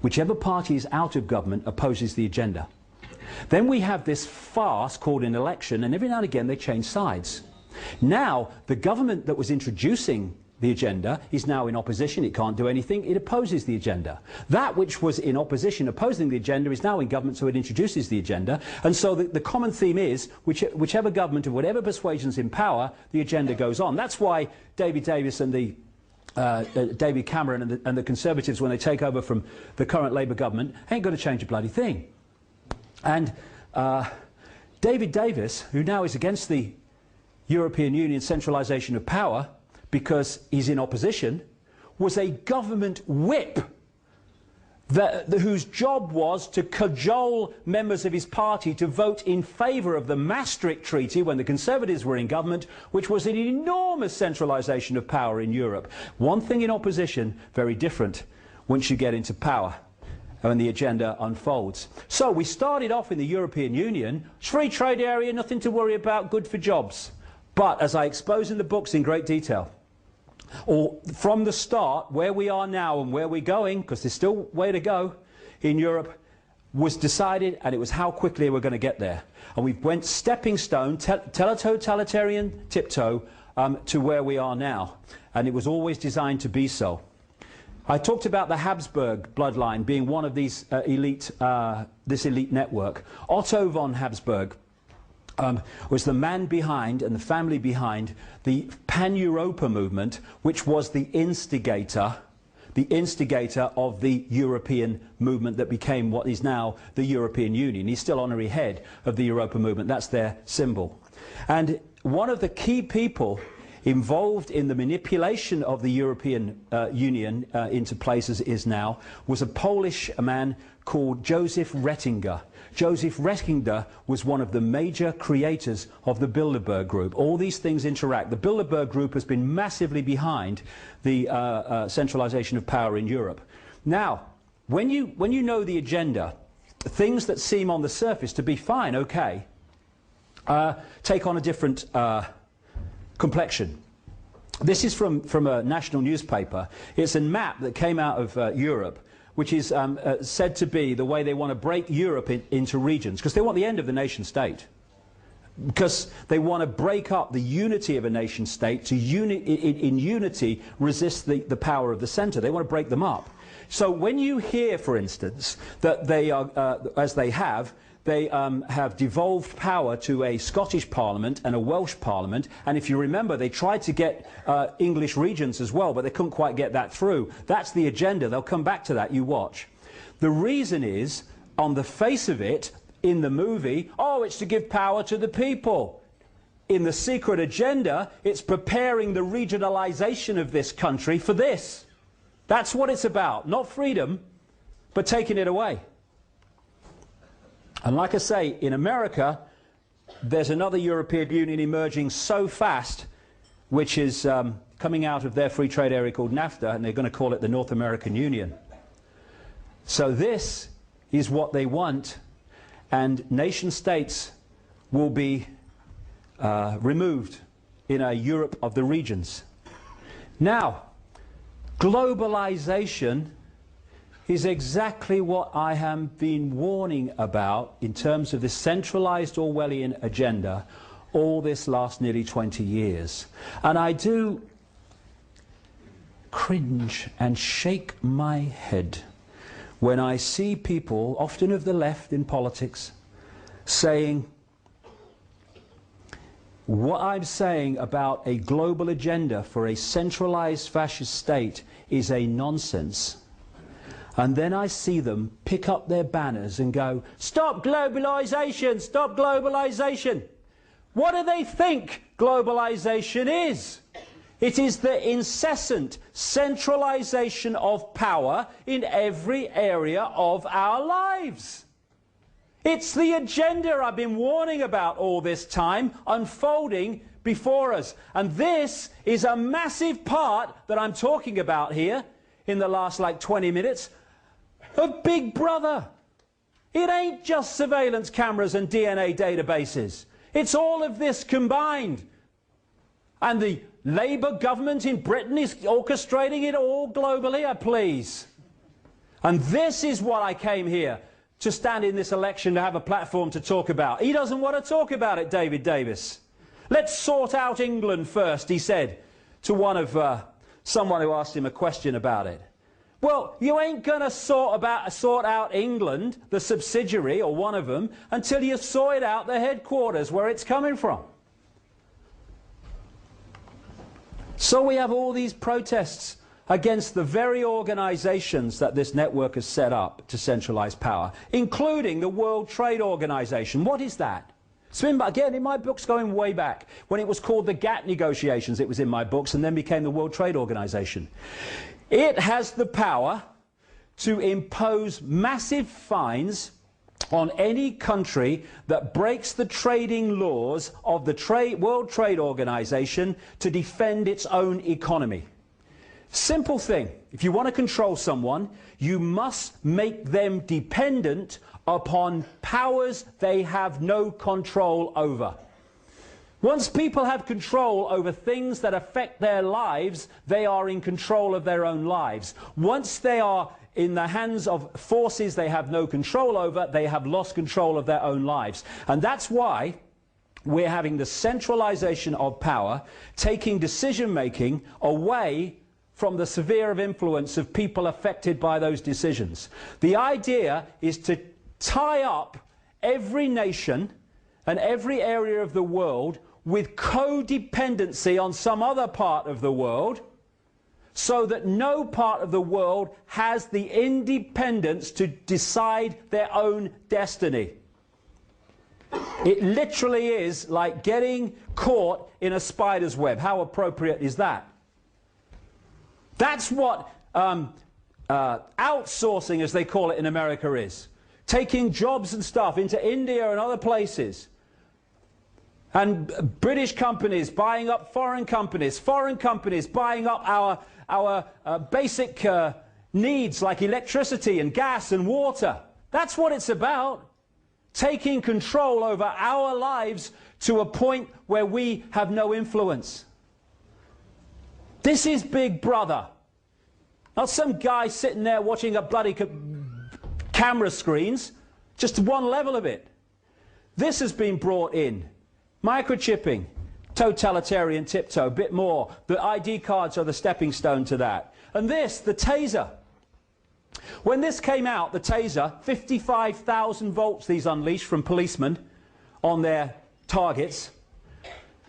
Whichever party is out of government opposes the agenda. Then we have this farce called an election, and every now and again they change sides. Now, the government that was introducing the agenda is now in opposition. It can't do anything. It opposes the agenda. That which was in opposition, opposing the agenda, is now in government, so it introduces the agenda. And so the common theme is, whichever government of whatever persuasion's in power, the agenda goes on. That's why David Davis and David Cameron and the Conservatives, when they take over from the current Labour government, ain't going to change a bloody thing. And David Davis, who now is against the European Union centralisation of power because he's in opposition, was a government whip whose job was to cajole members of his party to vote in favour of the Maastricht Treaty when the Conservatives were in government, which was an enormous centralisation of power in Europe. One thing in opposition, very different once you get into power and the agenda unfolds. So we started off in the European Union, free trade area, nothing to worry about, good for jobs. But as I expose in the books in great detail, or from the start, where we are now and where we're going, because there's still way to go in Europe, was decided, and it was how quickly we're going to get there. And we went stepping stone, totalitarian tiptoe, to where we are now. And it was always designed to be so. I talked about the Habsburg bloodline being one of these this elite network. Otto von Habsburg was the man behind and the family behind the Pan-Europa movement, which was the instigator of the European movement that became what is now the European Union. He's still honorary head of the Europa movement. That's their symbol. And one of the key people involved in the manipulation of the European Union into place as it is now was a Polish man called Joseph Rettinger. Joseph Rechtinger was one of the major creators of the Bilderberg Group. All these things interact. The Bilderberg Group has been massively behind the centralization of power in Europe. Now, when you know the agenda, things that seem on the surface to be fine, okay, take on a different complexion. This is from a national newspaper. It's a map that came out of Europe, which is said to be the way they want to break Europe into regions, because they want the end of the nation state. Because they want to break up the unity of a nation state to in unity resist the power of the centre. They want to break them up. So when you hear, for instance, that they are, as they have devolved power to a Scottish Parliament and a Welsh Parliament, and if you remember, they tried to get English regions as well, but they couldn't quite get that through. That's the agenda. They'll come back to that, you watch. The reason is, on the face of it, in the movie, oh, it's to give power to the people. In the secret agenda, it's preparing the regionalisation of this country for this. That's what it's about. Not freedom, but taking it away. And like I say, in America, there's another European Union emerging so fast, which is coming out of their free trade area called NAFTA, and they're going to call it the North American Union. So this is what they want, and nation states will be removed in a Europe of the regions. Now, globalization is exactly what I have been warning about in terms of the centralized Orwellian agenda all this last nearly 20 years. And I do cringe and shake my head when I see people, often of the left in politics, saying what I'm saying about a global agenda for a centralized fascist state is a nonsense. And then I see them pick up their banners and go, stop globalization, stop globalization. What do they think globalization is? It is the incessant centralization of power in every area of our lives. It's the agenda I've been warning about all this time unfolding before us. And this is a massive part that I'm talking about here in the last like 20 minutes of Big Brother. It ain't just surveillance cameras and DNA databases. It's all of this combined. And the Labour government in Britain is orchestrating it all globally, please. And this is what I came here to stand in this election to have a platform to talk about. He doesn't want to talk about it, David Davis. Let's sort out England first, he said to one of someone who asked him a question about it. Well, you ain't going to sort out England, the subsidiary, or one of them, until you sort out the headquarters, where it's coming from. So we have all these protests against the very organisations that this network has set up to centralise power, including the World Trade Organization. What is that? It's been, again, in my books going way back. When it was called the GATT negotiations, it was in my books, and then became the World Trade Organization. It has the power to impose massive fines on any country that breaks the trading laws of the World Trade Organization to defend its own economy. Simple thing. If you want to control someone, you must make them dependent upon powers they have no control over. Once people have control over things that affect their lives, they are in control of their own lives. Once they are in the hands of forces they have no control over, they have lost control of their own lives. And that's why we're having the centralization of power, taking decision-making away from the sphere of influence of people affected by those decisions. The idea is to tie up every nation and every area of the world with codependency on some other part of the world, so that no part of the world has the independence to decide their own destiny. It literally is like getting caught in a spider's web. How appropriate is that? That's what outsourcing, as they call it in America, is. taking jobs and stuff into India and other places. And British companies buying up foreign companies buying up our basic needs like electricity and gas and water. That's what it's about. Taking control over our lives to a point where we have no influence. This is Big Brother. Not some guy sitting there watching a bloody camera screens. Just one level of it. This has been brought in. Microchipping, totalitarian tiptoe, a bit more. The ID cards are the stepping stone to that. And this, the taser. When this came out, the taser, 55,000 volts these unleashed from policemen on their targets.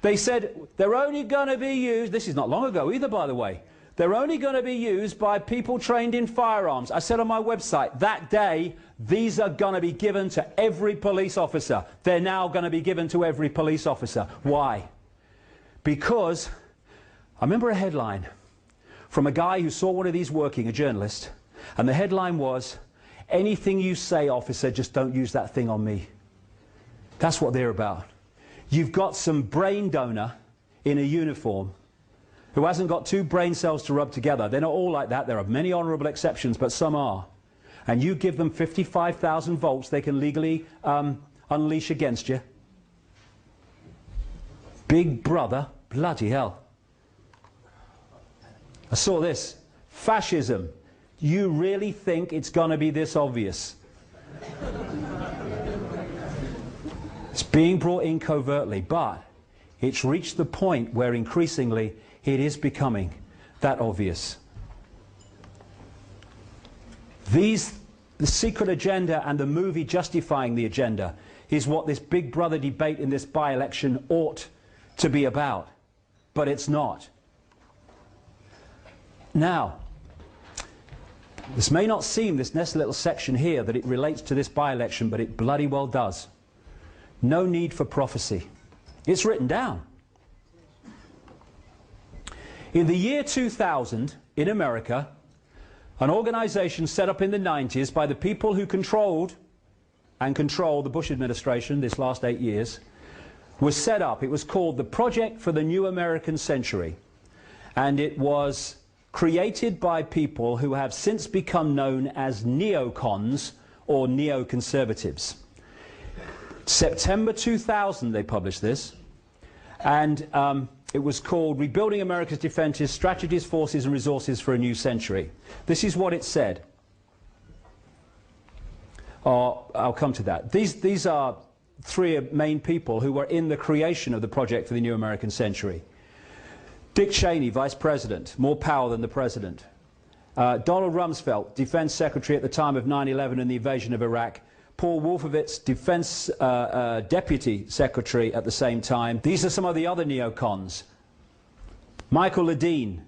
They said they're only going to be used, this is not long ago either, by the way, they're only going to be used by people trained in firearms. I said on my website, that day, these are going to be given to every police officer. They're now going to be given to every police officer. Why? Because I remember a headline from a guy who saw one of these working, a journalist, and the headline was, "Anything you say, officer, just don't use that thing on me." That's what they're about. You've got some brain donor in a uniform who hasn't got two brain cells to rub together. They're not all like that. There are many honourable exceptions, but some are. And you give them 55,000 volts they can legally unleash against you. Big Brother, bloody hell. I saw this. Fascism. You really think it's going to be this obvious? It's being brought in covertly, but it's reached the point where increasingly it is becoming that obvious. The secret agenda and the movie justifying the agenda is what this Big Brother debate in this by-election ought to be about, but it's not. Now, this may not seem, this next little section here, that it relates to this by-election, but it bloody well does. No need for prophecy. It's written down. In the year 2000, in America, an organization set up in the 90s by the people who controlled and control the Bush administration this last 8 years was set up. It was called the Project for the New American Century. And it was created by people who have since become known as neocons or neoconservatives. September 2000 they published this, and it was called Rebuilding America's Defenses, Strategies, Forces and Resources for a New Century. This is what it said. I'll come to that. These are three main people who were in the creation of the Project for the New American Century. Dick Cheney, Vice President, more power than the President. Donald Rumsfeld, Defense Secretary at the time of 9/11 and the invasion of Iraq. Paul Wolfowitz, Defense Deputy Secretary at the same time. These are some of the other neocons. Michael Ledeen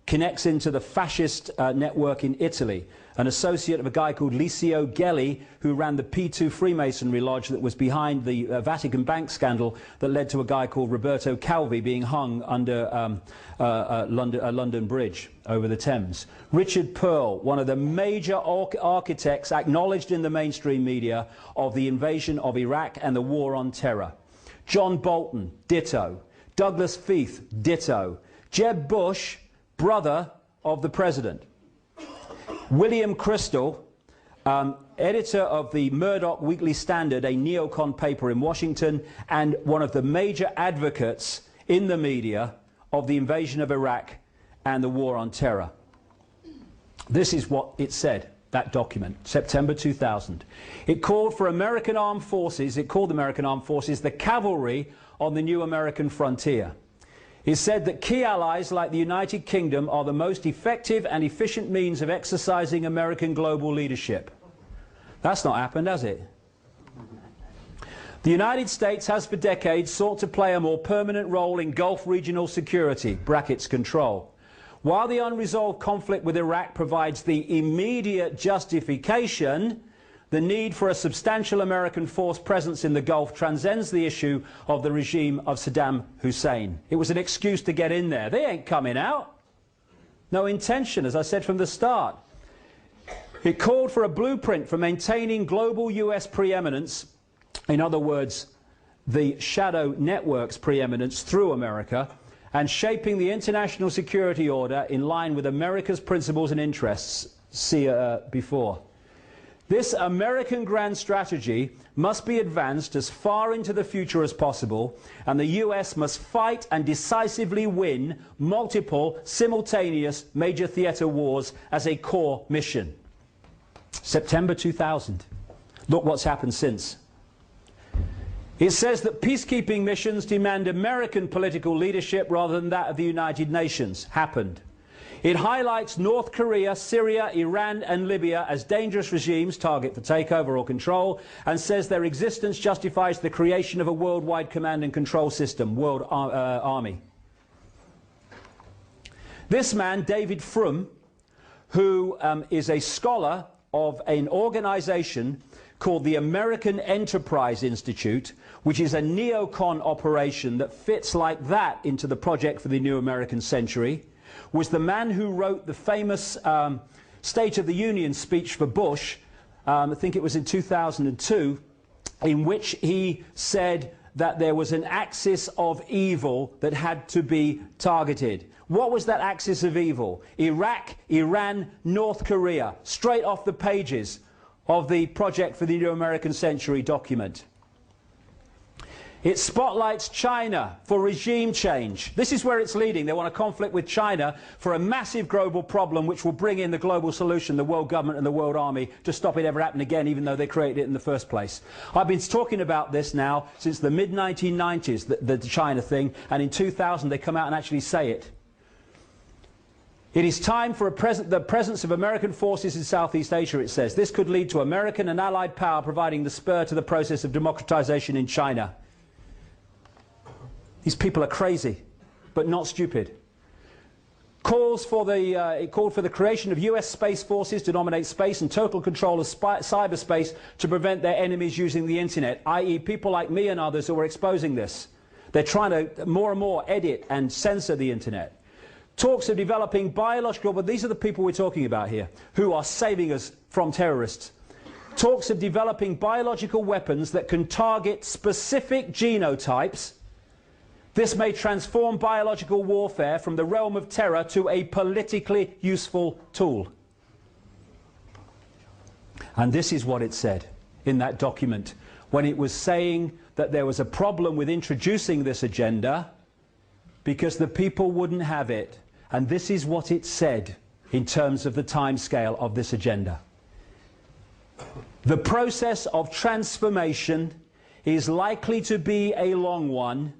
connects into the fascist network in Italy, an associate of a guy called Licio Gelli, who ran the P2 Freemasonry Lodge that was behind the Vatican Bank scandal that led to a guy called Roberto Calvi being hung under London Bridge over the Thames. Richard Pearl, one of the major architects acknowledged in the mainstream media of the invasion of Iraq and the war on terror. John Bolton, ditto. Douglas Feith, ditto. Jeb Bush, brother of the president. William Crystal, editor of the Murdoch Weekly Standard, a neocon paper in Washington, and one of the major advocates in the media of the invasion of Iraq and the war on terror. This is what it said, that document, September 2000. It called for American armed forces, it called the American armed forces the cavalry on the new American frontier. He said that key allies like the United Kingdom are the most effective and efficient means of exercising American global leadership. That's not happened, has it? The United States has for decades sought to play a more permanent role in Gulf regional security, brackets control. While the unresolved conflict with Iraq provides the immediate justification, the need for a substantial American force presence in the Gulf transcends the issue of the regime of Saddam Hussein. It was an excuse to get in there. They ain't coming out. No intention, as I said from the start. It called for a blueprint for maintaining global US preeminence, in other words, the shadow network's preeminence through America, and shaping the international security order in line with America's principles and interests, see before. This American grand strategy must be advanced as far into the future as possible, and the US must fight and decisively win multiple simultaneous major theatre wars as a core mission. September 2000. Look what's happened since. It says that peacekeeping missions demand American political leadership rather than that of the United Nations. Happened. It highlights North Korea, Syria, Iran and Libya as dangerous regimes, target for takeover or control, and says their existence justifies the creation of a worldwide command and control system, World Army. This man, David Frum, who is a scholar of an organization called the American Enterprise Institute, which is a neocon operation that fits like that into the project for the new American century, was the man who wrote the famous State of the Union speech for Bush, I think it was in 2002, in which he said that there was an axis of evil that had to be targeted. What was that axis of evil? Iraq, Iran, North Korea, straight off the pages of the Project for the New American Century document. It spotlights China for regime change. This is where it's leading. They want a conflict with China for a massive global problem which will bring in the global solution, the world government and the world army, to stop it ever happening again, even though they created it in the first place. I've been talking about this now since the mid-1990s, the China thing, and in 2000 they come out and actually say it. It is time for the presence of American forces in Southeast Asia, it says. This could lead to American and Allied power providing the spur to the process of democratization in China. These people are crazy, but not stupid. It called for the creation of US space forces to dominate space and total control of cyberspace to prevent their enemies using the internet, i.e. people like me and others who are exposing this. They're trying to more and more edit and censor the internet. Talks of developing biological, but these are the people we're talking about here, who are saving us from terrorists. Talks of developing biological weapons that can target specific genotypes. This may transform biological warfare from the realm of terror to a politically useful tool. And this is what it said in that document when it was saying that there was a problem with introducing this agenda because the people wouldn't have it. And this is what it said in terms of the timescale of this agenda. The process of transformation is likely to be a long one,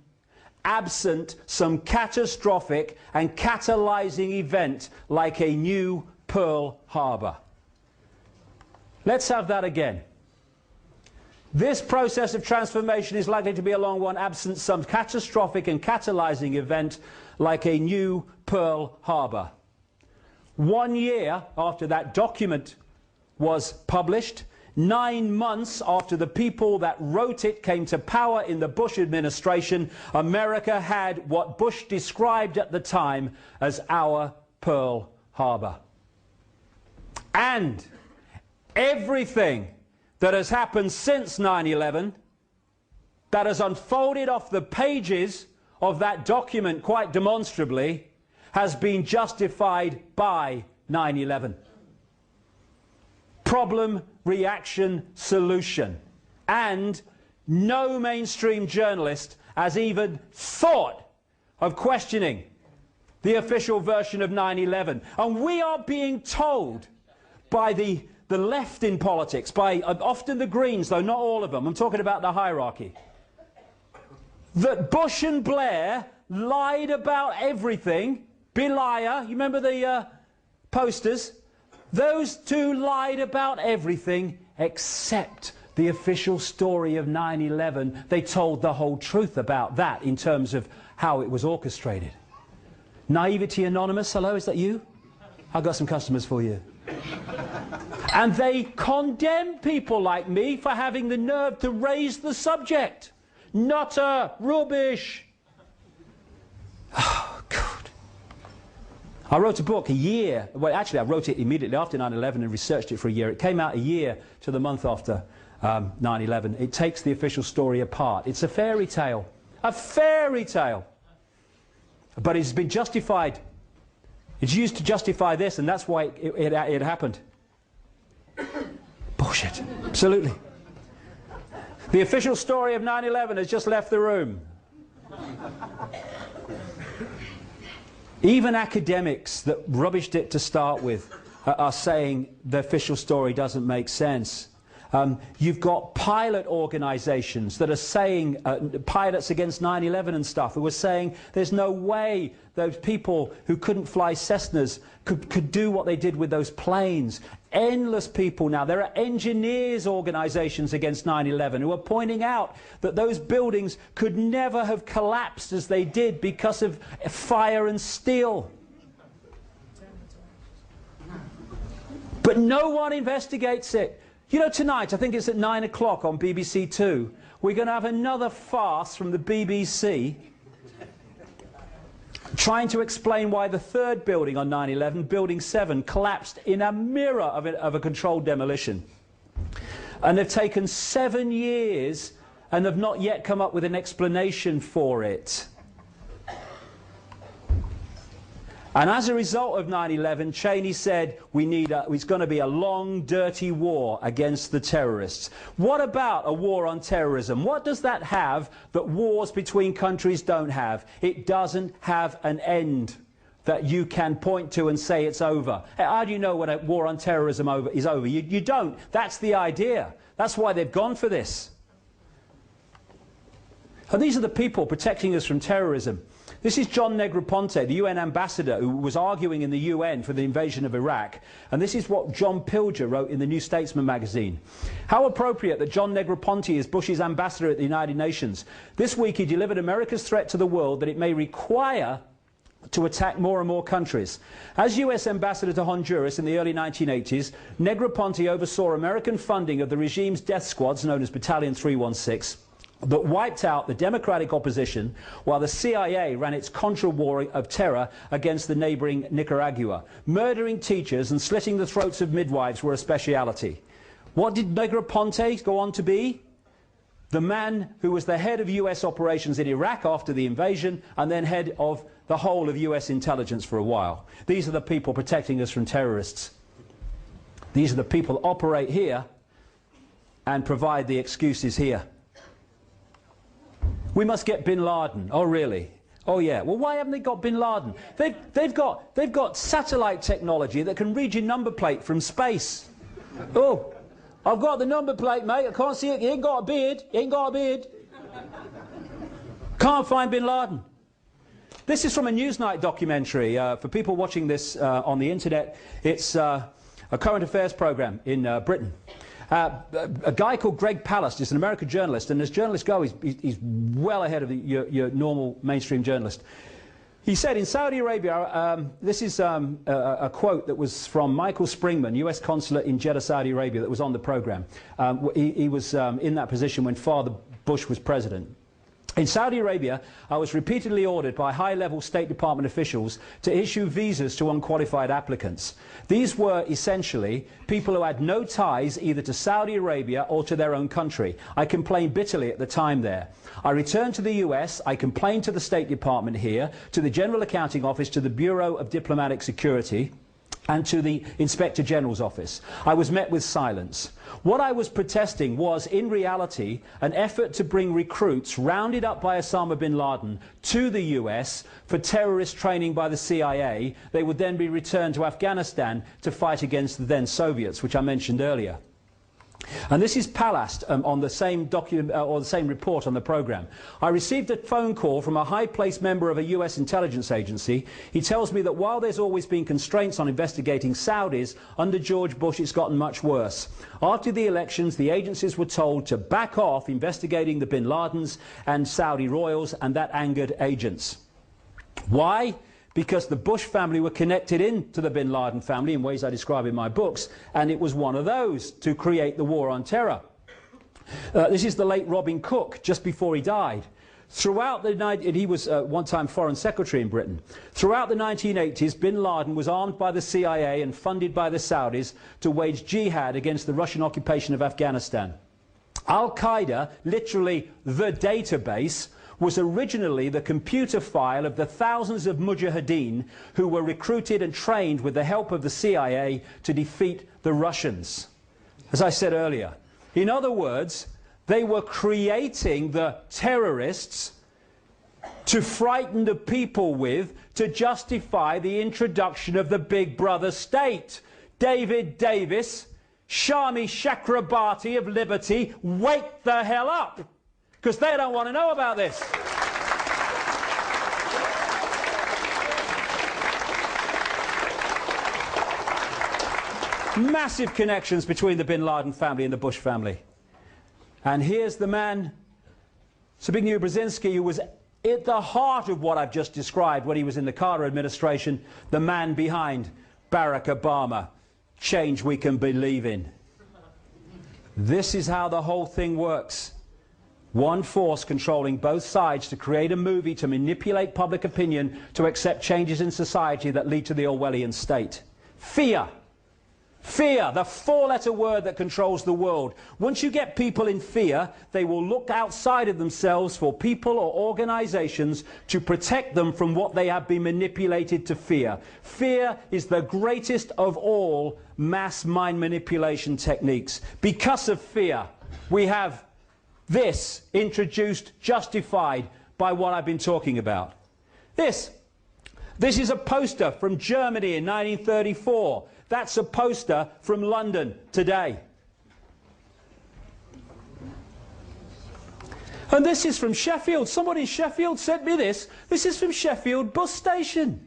absent some catastrophic and catalyzing event like a new Pearl Harbor. Let's have that again. This process of transformation is likely to be a long one, absent some catastrophic and catalyzing event like a new Pearl Harbor. 1 year after that document was published, 9 months after the people that wrote it came to power in the Bush administration, America had what Bush described at the time as our Pearl Harbor. And everything that has happened since 9/11, that has unfolded off the pages of that document quite demonstrably, has been justified by 9/11. Problem, reaction, solution. And no mainstream journalist has even thought of questioning the official version of 9/11. And we are being told by the left in politics, by often the Greens, though not all of them, I'm talking about the hierarchy, that Bush and Blair lied about everything. Beliar, you remember the posters? Those two lied about everything except the official story of 9/11. They told the whole truth about that in terms of how it was orchestrated. Naivety Anonymous, hello, is that you? I've got some customers for you. And they condemn people like me for having the nerve to raise the subject. Nutter, rubbish. Oh, God. I wrote a book a year, well actually I wrote it immediately after 9/11 and researched it for a year. It came out a year to the month after 9/11. It takes the official story apart. It's a fairy tale. A fairy tale. But it's been justified. It's used to justify this, and that's why it happened. Bullshit. Absolutely. The official story of 9/11 has just left the room. Even academics that rubbished it to start with are saying the official story doesn't make sense. You've got pilot organizations that are saying, pilots against 9/11 and stuff, who are saying there's no way those people who couldn't fly Cessnas could do what they did with those planes. Endless people now. There are engineers organizations against 9/11 who are pointing out that those buildings could never have collapsed as they did because of fire and steel. But no one investigates it. You know, tonight, I think it's at 9 o'clock on BBC Two, we're going to have another farce from the BBC trying to explain why the third building on 9/11, Building 7, collapsed in a mirror of a controlled demolition. And they've taken 7 years and have not yet come up with an explanation for it. And as a result of 9/11, Cheney said it's going to be a long, dirty war against the terrorists. What about a war on terrorism? What does that have that wars between countries don't have? It doesn't have an end that you can point to and say it's over. How do you know when a war on terrorism is over? You don't. That's the idea. That's why they've gone for this. And these are the people protecting us from terrorism. This is John Negroponte, the UN ambassador who was arguing in the UN for the invasion of Iraq. And this is what John Pilger wrote in the New Statesman magazine. How appropriate that John Negroponte is Bush's ambassador at the United Nations. This week he delivered America's threat to the world that it may require to attack more and more countries. As US ambassador to Honduras in the early 1980s, Negroponte oversaw American funding of the regime's death squads, known as Battalion 316, that wiped out the democratic opposition while the CIA ran its Contra war of terror against the neighboring Nicaragua. Murdering teachers and slitting the throats of midwives were a speciality. What did Negroponte go on to be? The man who was the head of US operations in Iraq after the invasion and then head of the whole of US intelligence for a while. These are the people protecting us from terrorists. These are the people that operate here and provide the excuses here. We must get bin Laden. Oh, really? Oh, yeah. Well, why haven't they got bin Laden? They've got satellite technology that can read your number plate from space. Oh, I've got the number plate, mate. I can't see it. He ain't got a beard. He ain't got a beard. Can't find bin Laden. This is from a Newsnight documentary. For people watching this on the internet, it's a current affairs program in Britain. A guy called Greg Palast is an American journalist, and as journalists go, he's well ahead of your normal mainstream journalist. He said in Saudi Arabia, this is a quote that was from Michael Springman, US consulate in Jeddah, Saudi Arabia, that was on the program. He was in that position when Father Bush was president. In Saudi Arabia, I was repeatedly ordered by high-level State Department officials to issue visas to unqualified applicants. These were essentially people who had no ties either to Saudi Arabia or to their own country. I complained bitterly at the time there. I returned to the US, I complained to the State Department here, to the General Accounting Office, to the Bureau of Diplomatic Security, and to the Inspector General's office. I was met with silence. What I was protesting was, in reality, an effort to bring recruits rounded up by Osama bin Laden to the US for terrorist training by the CIA. They would then be returned to Afghanistan to fight against the then Soviets, which I mentioned earlier. And this is Palast on the same document or the same report on the program. I received a phone call from a high-placed member of a US intelligence agency. He tells me that while there's always been constraints on investigating Saudis, under George Bush it's gotten much worse. After the elections, the agencies were told to back off investigating the bin Ladens and Saudi royals, and that angered agents. Why? Because the Bush family were connected into the bin Laden family in ways I describe in my books, and it was one of those to create the war on terror. This is the late Robin Cook, just before he died, throughout he was one-time Foreign Secretary in Britain. Throughout the 1980s, bin Laden was armed by the CIA and funded by the Saudis to wage jihad against the Russian occupation of Afghanistan. Al-Qaeda, literally the database, was originally the computer file of the thousands of mujahideen who were recruited and trained with the help of the CIA to defeat the Russians. As I said earlier, in other words, they were creating the terrorists to frighten the people with, to justify the introduction of the Big Brother state. David Davis, Shami Chakrabarti of Liberty, wake the hell up, because they don't want to know about this. Massive connections between the bin Laden family and the Bush family. And here's the man, Zbigniew Brzezinski, who was at the heart of what I've just described when he was in the Carter administration, the man behind Barack Obama. Change we can believe in. This is how the whole thing works. One force controlling both sides to create a movie to manipulate public opinion to accept changes in society that lead to the Orwellian state. Fear. Fear, the four-letter word that controls the world. Once you get people in fear, they will look outside of themselves for people or organizations to protect them from what they have been manipulated to fear. Fear is the greatest of all mass mind manipulation techniques. Because of fear, we have this introduced, justified by what I've been talking about. This is a poster from Germany in 1934. That's a poster from London today. And this is from Sheffield. Somebody in Sheffield sent me this. This is from Sheffield bus station.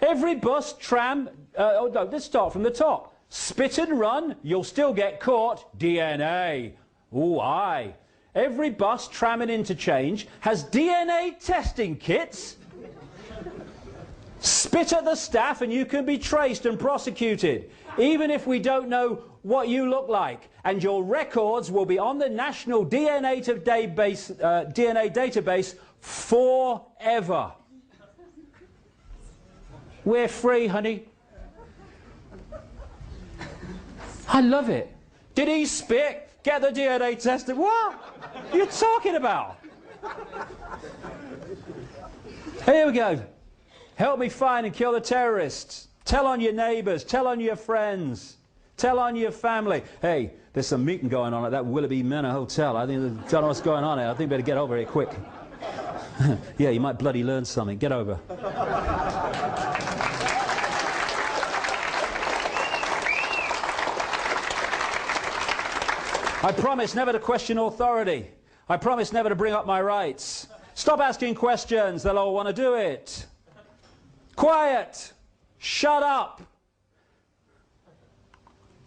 Every bus, tram, oh no, let's start from the top. Spit and run, you'll still get caught. DNA. Ooh, aye. Every bus, tram and interchange has DNA testing kits. Spit at the staff and you can be traced and prosecuted, even if we don't know what you look like. And your records will be on the National DNA database forever. We're free, honey. I love it. Did he spit? Get the DNA tested. What are you talking about? Here we go. Help me find and kill the terrorists. Tell on your neighbours. Tell on your friends. Tell on your family. Hey, there's some meeting going on at that Willoughby Manor Hotel. I think, I don't know what's going on here. I think we better get over here quick. Yeah, you might bloody learn something. Get over. I promise never to question authority. I promise never to bring up my rights. Stop asking questions. They'll all want to do it. Quiet! Shut up!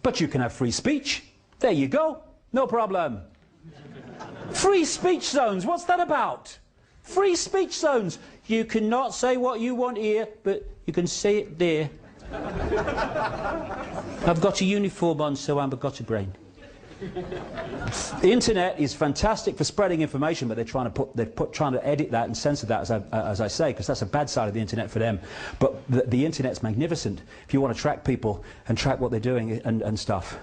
But you can have free speech. There you go. No problem. Free speech zones. What's that about? Free speech zones. You cannot say what you want here, but you can say it there. I've got a uniform on, so I've got a brain. The internet is fantastic for spreading information, but they're trying to edit that and censor that, as I say, because that's a bad side of the internet for them. But the internet's magnificent if you want to track people and track what they're doing and stuff.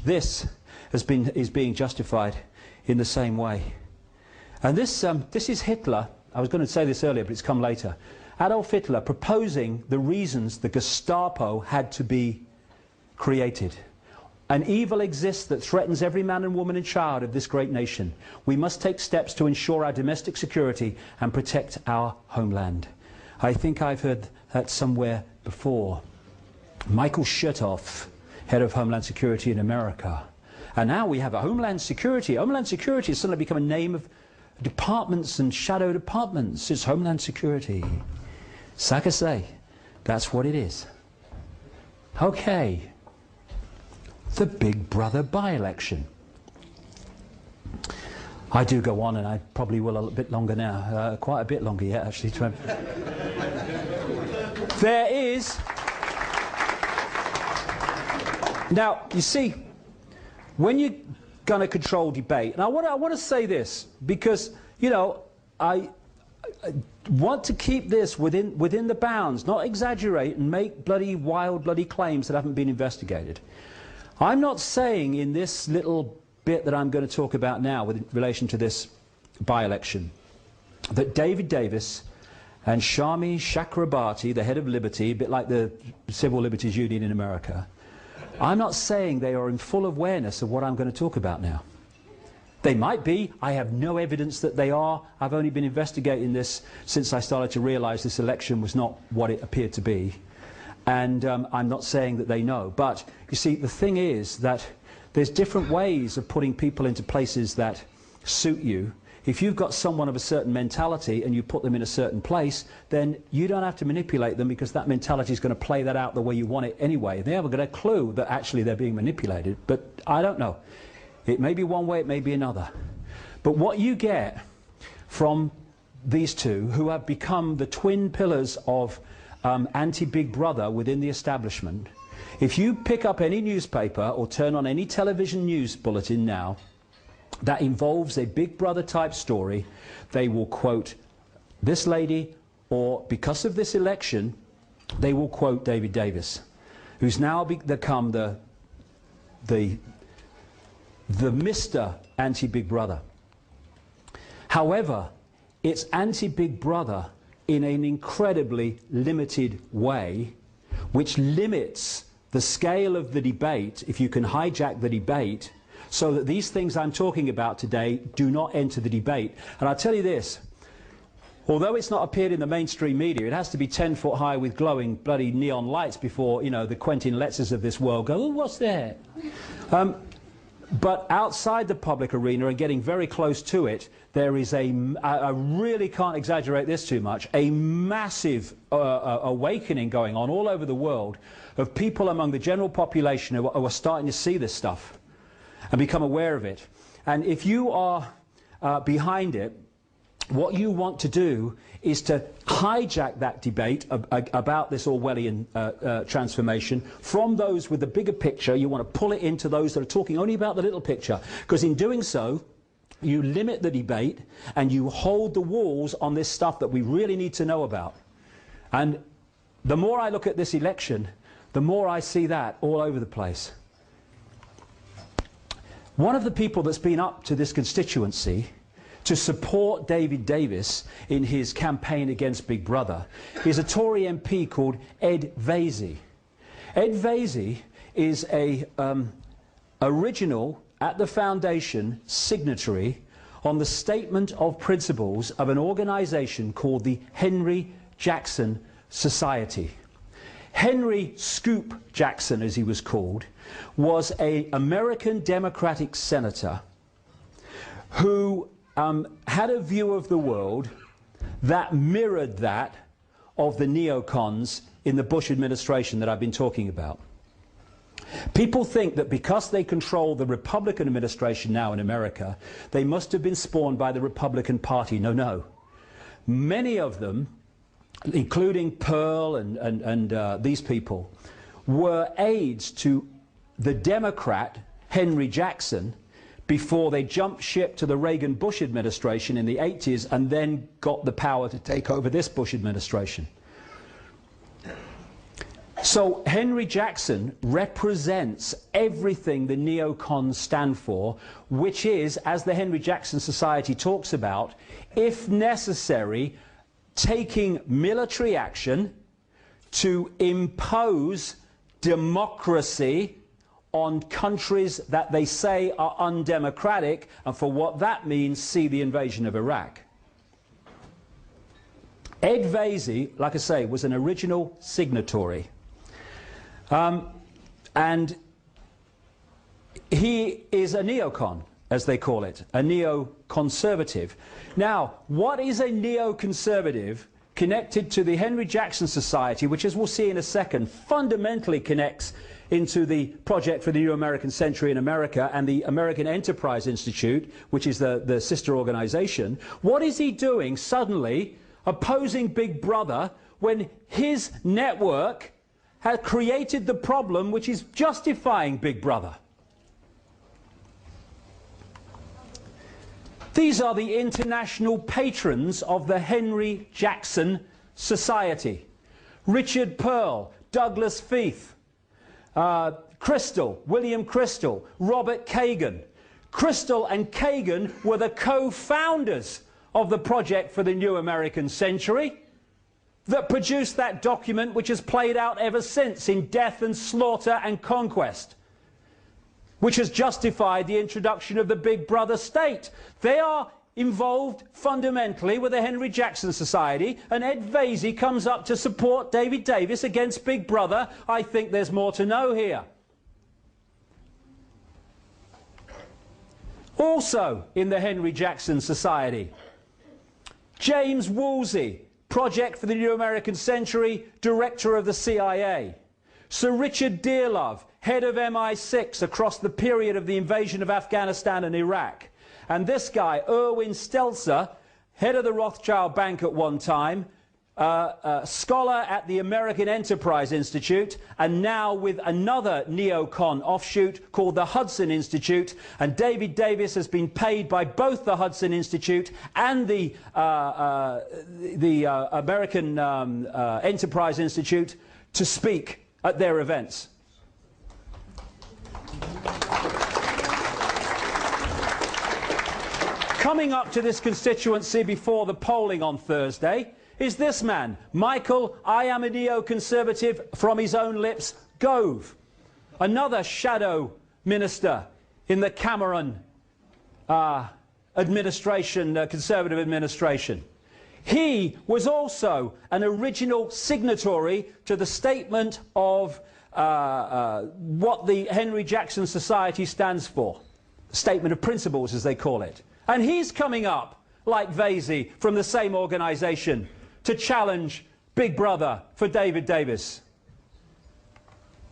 This is being justified in the same way. And this is Hitler. I was going to say this earlier, but it's come later. Adolf Hitler proposing the reasons the Gestapo had to be created. An evil exists that threatens every man and woman and child of this great nation. We must take steps to ensure our domestic security and protect our homeland. I think I've heard that somewhere before. Michael Chertoff, head of Homeland Security in America. And now we have a Homeland Security. Homeland Security has suddenly become a name of departments and shadow departments. It's Homeland Security. So like I say, that's what it is. Okay. The Big Brother by-election. I do go on, and I probably will a bit longer now, quite a bit longer yet actually. There is, now you see, when you're going to control debate, and I want to say this, because you know, I want to keep this within the bounds, not exaggerate and make bloody wild bloody claims that haven't been investigated. I'm not saying in this little bit that I'm going to talk about now with relation to this by-election that David Davis and Shami Chakrabarti, the head of Liberty, a bit like the Civil Liberties Union in America, I'm not saying they are in full awareness of what I'm going to talk about now. They might be. I have no evidence that they are. I've only been investigating this since I started to realize this election was not what it appeared to be. And I'm not saying that they know. But, you see, the thing is that there's different ways of putting people into places that suit you. If you've got someone of a certain mentality and you put them in a certain place, then you don't have to manipulate them because that mentality is going to play that out the way you want it anyway. They haven't got a clue that actually they're being manipulated, but I don't know. It may be one way, it may be another. But what you get from these two, who have become the twin pillars of anti-Big Brother within the establishment, if you pick up any newspaper or turn on any television news bulletin now that involves a Big Brother type story, they will quote this lady, or because of this election, they will quote David Davis, who's now become the Mr. Anti-Big Brother. However, it's anti-Big Brother in an incredibly limited way, which limits the scale of the debate, if you can hijack the debate, so that these things I'm talking about today do not enter the debate. And I'll tell you this, although it's not appeared in the mainstream media, it has to be 10 foot high with glowing bloody neon lights before, you know, the Quentin Letzers of this world go, oh, what's that? But outside the public arena and getting very close to it, there is I really can't exaggerate this too much, a massive awakening going on all over the world of people among the general population who are starting to see this stuff and become aware of it. And if you are behind it, what you want to do is to hijack that debate about this Orwellian transformation from those with the bigger picture. You want to pull it into those that are talking only about the little picture, because in doing so you limit the debate and you hold the walls on this stuff that we really need to know about. And the more I look at this election, the more I see that all over the place. One of the people that's been up to this constituency to support David Davis in his campaign against Big Brother is a Tory MP called Ed Vaizey. Ed Vaizey is a original, at the foundation, signatory on the statement of principles of an organisation called the Henry Jackson Society. Henry Scoop Jackson, as he was called, was an American Democratic senator who had a view of the world that mirrored that of the neocons in the Bush administration that I've been talking about. People think that because they control the Republican administration now in America, they must have been spawned by the Republican Party. No, no. Many of them, including Pearl and these people, were aides to the Democrat Henry Jackson before they jumped ship to the Reagan-Bush administration in the 80s and then got the power to take over this Bush administration. So Henry Jackson represents everything the neocons stand for, which is, as the Henry Jackson Society talks about, if necessary, taking military action to impose democracy on countries that they say are undemocratic, and for what that means, see the invasion of Iraq. Ed Vaizey, like I say, was an original signatory. And he is a neocon, as they call it, a neoconservative. Now, what is a neoconservative connected to the Henry Jackson Society, which, as we'll see in a second, fundamentally connects into the Project for the New American Century in America and the American Enterprise Institute, which is the sister organization? What is he doing suddenly opposing Big Brother when his network has created the problem which is justifying Big Brother? These are the international patrons of the Henry Jackson Society. Richard Pearl, Douglas Feith, William Crystal, Robert Kagan. Crystal and Kagan were the co-founders of the Project for the New American Century that produced that document which has played out ever since in death and slaughter and conquest, which has justified the introduction of the Big Brother state. They are involved fundamentally with the Henry Jackson Society, and Ed Vasey comes up to support David Davis against Big Brother. I think there's more to know here. Also in the Henry Jackson Society, James Woolsey, Project for the New American Century, Director of the CIA. Sir Richard Dearlove, Head of MI6 across the period of the invasion of Afghanistan and Iraq. And this guy, Erwin Stelzer, Head of the Rothschild Bank at one time, scholar at the American Enterprise Institute, and now with another neocon offshoot called the Hudson Institute. And David Davis has been paid by both the Hudson Institute and the American Enterprise Institute to speak at their events. Coming up to this constituency before the polling on Thursday is this man, Michael, I am a neoconservative, from his own lips, Gove, another shadow minister in the Cameron administration, Conservative administration. He was also an original signatory to the statement of what the Henry Jackson Society stands for, the Statement of Principles as they call it. And he's coming up, like Vasey, from the same organisation, to challenge Big Brother for David Davis.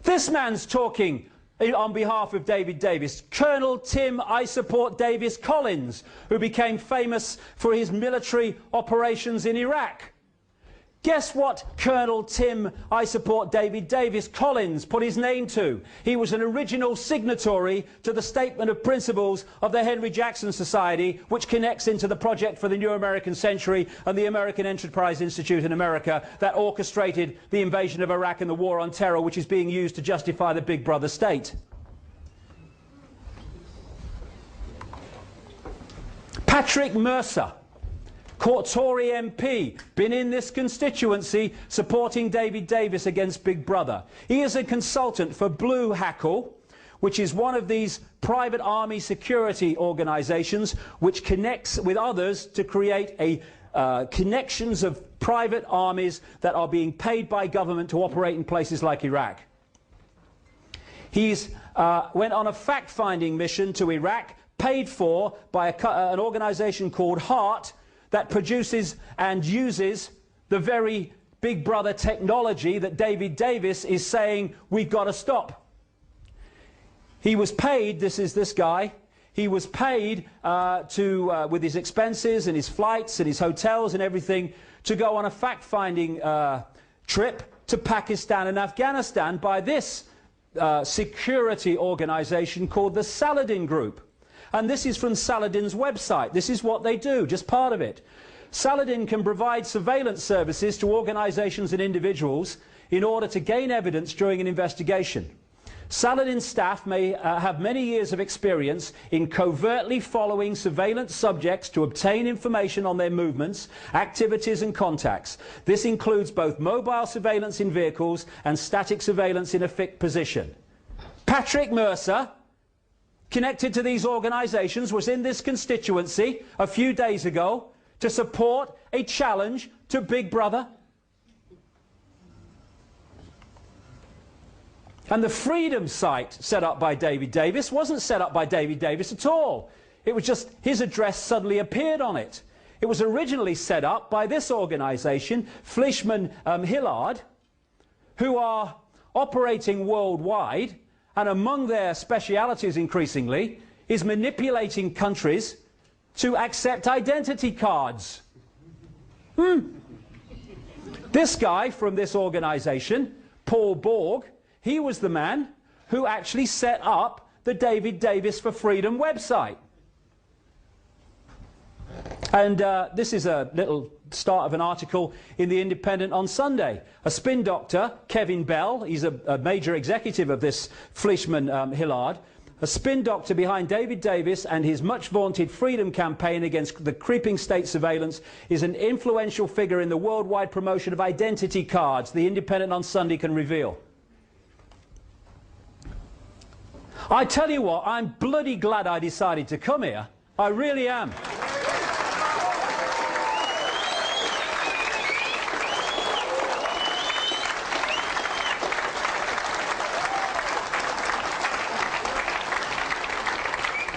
This man's talking on behalf of David Davis. Colonel Tim I Support Davis Collins, who became famous for his military operations in Iraq. Guess what Colonel Tim I Support David Davis Collins put his name to? He was an original signatory to the Statement of Principles of the Henry Jackson Society, which connects into the Project for the New American Century and the American Enterprise Institute in America that orchestrated the invasion of Iraq and the war on terror, which is being used to justify the Big Brother state. Patrick Mercer, Tory MP, been in this constituency supporting David Davis against Big Brother. He is a consultant for Blue Hackle, which is one of these private army security organisations which connects with others to create connections of private armies that are being paid by government to operate in places like Iraq. He's went on a fact-finding mission to Iraq, paid for by an organisation called HEART, that produces and uses the very Big Brother technology that David Davis is saying we've got to stop. He was paid, this is this guy, he was paid with his expenses and his flights and his hotels and everything to go on a fact-finding trip to Pakistan and Afghanistan by this security organisation called the Saladin Group. And this is from Saladin's website. This is what they do, just part of it. Saladin can provide surveillance services to organisations and individuals in order to gain evidence during an investigation. Saladin's staff may have many years of experience in covertly following surveillance subjects to obtain information on their movements, activities and contacts. This includes both mobile surveillance in vehicles and static surveillance in a fixed position. Patrick Mercer, connected to these organisations, was in this constituency a few days ago to support a challenge to Big Brother. And the Freedom site set up by David Davis wasn't set up by David Davis at all. It was just his address suddenly appeared on it. It was originally set up by this organisation, Fleischmann Hillard, who are operating worldwide, and among their specialities increasingly is manipulating countries to accept identity cards. This guy from this organisation, Paul Borg, he was the man who actually set up the David Davis for Freedom website. And this is a little start of an article in The Independent on Sunday. A spin doctor, Kevin Bell, he's a major executive of this Fleischmann-Hillard, a spin doctor behind David Davis and his much-vaunted freedom campaign against the creeping state surveillance, is an influential figure in the worldwide promotion of identity cards, The Independent on Sunday can reveal. I tell you what, I'm bloody glad I decided to come here. I really am.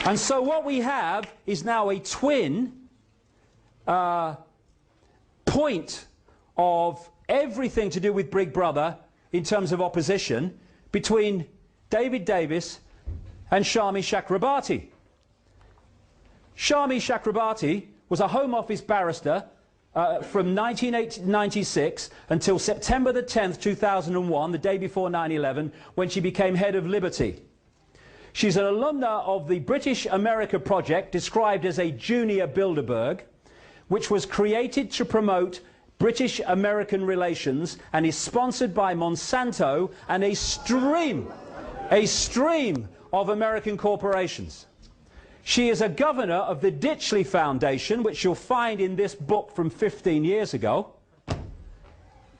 And so what we have is now a twin point of everything to do with Big Brother in terms of opposition between David Davis and Shami Chakrabarti. Shami Chakrabarti was a Home Office barrister from 1996 until September the 10th, 2001, the day before 9/11, when she became head of Liberty. She's an alumna of the British America Project, described as a junior Bilderberg, which was created to promote British-American relations and is sponsored by Monsanto and a stream of American corporations. She is a governor of the Ditchley Foundation, which you'll find in this book from 15 years ago.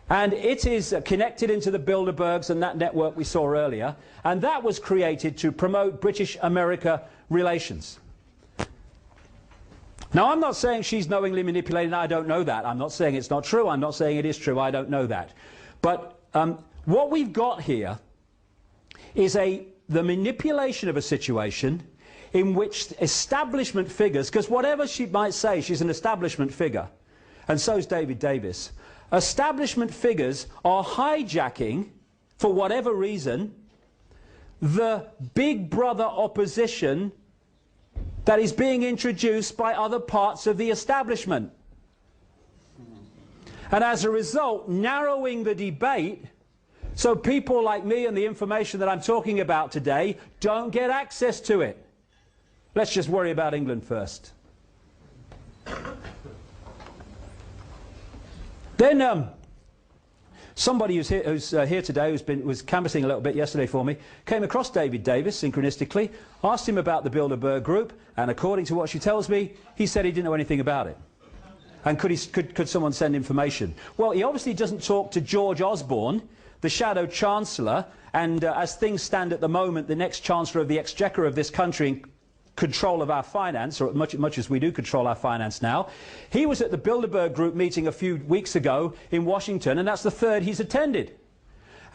And it is connected into the Bilderbergs and that network we saw earlier. And that was created to promote British-America relations. Now, I'm not saying she's knowingly manipulated. I don't know that. I'm not saying it's not true. I'm not saying it is true. I don't know that. But what we've got here is the manipulation of a situation in which establishment figures, because whatever she might say, she's an establishment figure, and so is David Davis. Establishment figures are hijacking, for whatever reason, the Big Brother opposition that is being introduced by other parts of the establishment. And as a result, narrowing the debate so people like me and the information that I'm talking about today don't get access to it. Let's just worry about England first. Then somebody who's here today, was canvassing a little bit yesterday for me, came across David Davis synchronistically, asked him about the Bilderberg group, and according to what she tells me, he said he didn't know anything about it. And could someone send information? Well, he obviously doesn't talk to George Osborne, the Shadow Chancellor, and as things stand at the moment, the next Chancellor of the Exchequer of this country in control of our finance, or much as we do control our finance now. He was at the Bilderberg Group meeting a few weeks ago in Washington, and that's the third he's attended.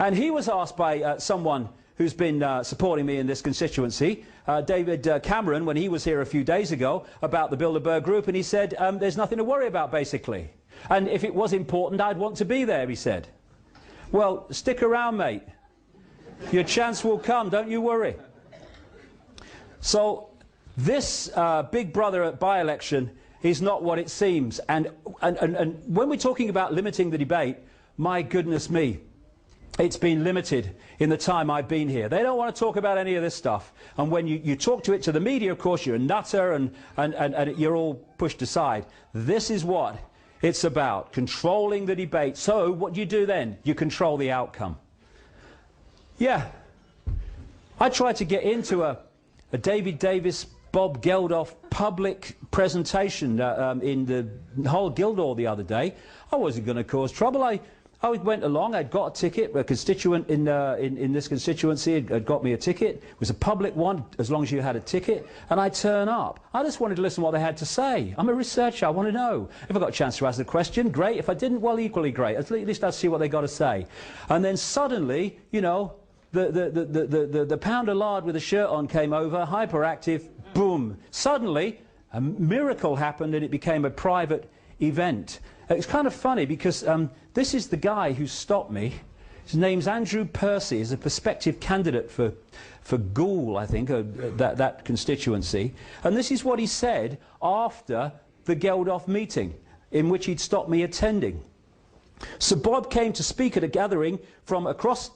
And he was asked by someone who's been supporting me in this constituency, David Cameron, when he was here a few days ago, about the Bilderberg Group, and he said, there's nothing to worry about, basically. And if it was important, I'd want to be there, he said. Well, stick around, mate. Your chance will come, don't you worry. So this Big Brother by-election is not what it seems. And when we're talking about limiting the debate, my goodness me, it's been limited in the time I've been here. They don't want to talk about any of this stuff. And when you talk to the media, of course, you're a nutter and you're all pushed aside. This is what it's about, controlling the debate. So what do you do then? You control the outcome. Yeah, I tried to get into a David Davis, Bob Geldof public presentation in the whole Guildhall the other day. I wasn't going to cause trouble. I went along, I'd got a ticket, a constituent in this constituency had got me a ticket. It was a public one, as long as you had a ticket, and I turn up. I just wanted to listen to what they had to say. I'm a researcher, I want to know. If I got a chance to ask the question, great. If I didn't, well, equally great. At least I'd see what they got to say. And then suddenly, you know, the pound of lard with a shirt on came over, hyperactive, boom. Suddenly, a miracle happened and it became a private event. It's kind of funny because this is the guy who stopped me. His name's Andrew Percy. He's a prospective candidate for Goole, I think, that constituency. And this is what he said after the Geldof meeting, in which he'd stopped me attending. So Bob came to speak at a gathering from across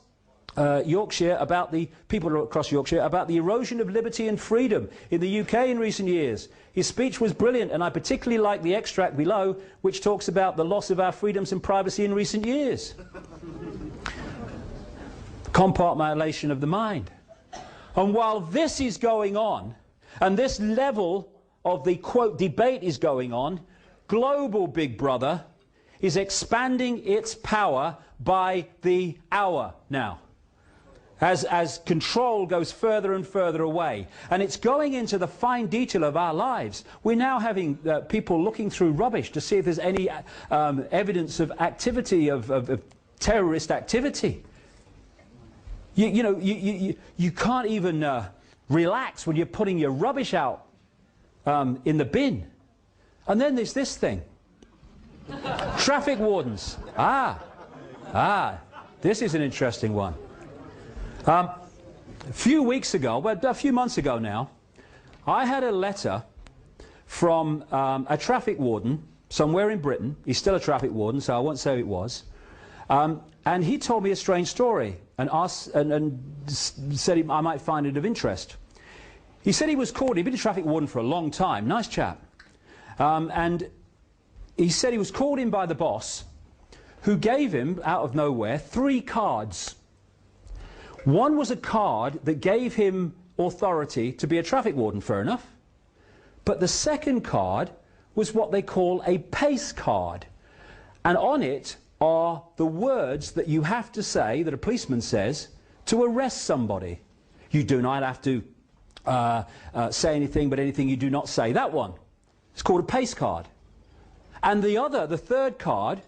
Yorkshire, about the people across Yorkshire, about the erosion of liberty and freedom in the UK in recent years. His speech was brilliant, and I particularly like the extract below, which talks about the loss of our freedoms and privacy in recent years. Compartmentalization of the mind. And while this is going on, and this level of the, quote, debate is going on, global Big Brother is expanding its power by the hour now, as control goes further and further away. And it's going into the fine detail of our lives. We're now having people looking through rubbish to see if there's any evidence of activity, of terrorist activity. You can't even relax when you're putting your rubbish out in the bin. And then there's this thing. Traffic wardens. This is an interesting one. A few weeks ago, well, a few months ago now, I had a letter from a traffic warden somewhere in Britain. He's still a traffic warden, so I won't say who it was. And he told me a strange story and said I might find it of interest. He said he was called, he'd been a traffic warden for a long time, nice chap. And he said he was called in by the boss, who gave him, out of nowhere, 3 cards. One was a card that gave him authority to be a traffic warden, fair enough. But the second card was what they call a pace card. And on it are the words that you have to say, that a policeman says, to arrest somebody. You do not have to say anything, but anything you do not say. That one. It's called a pace card. And the third card,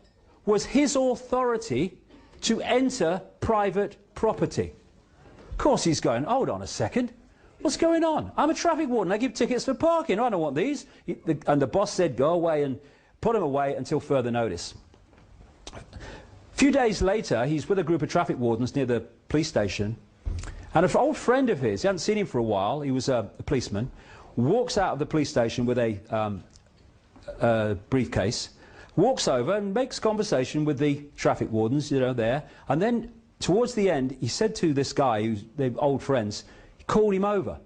was his authority to enter private property. Of course he's going, hold on a second, what's going on? I'm a traffic warden, I give tickets for parking, I don't want these. And the boss said, go away and put him away until further notice. A few days later, he's with a group of traffic wardens near the police station, and an old friend of his, he hadn't seen him for a while, he was a policeman, walks out of the police station with a briefcase, walks over and makes conversation with the traffic wardens, there, and then towards the end he said to this guy, who's they're old friends, he called him over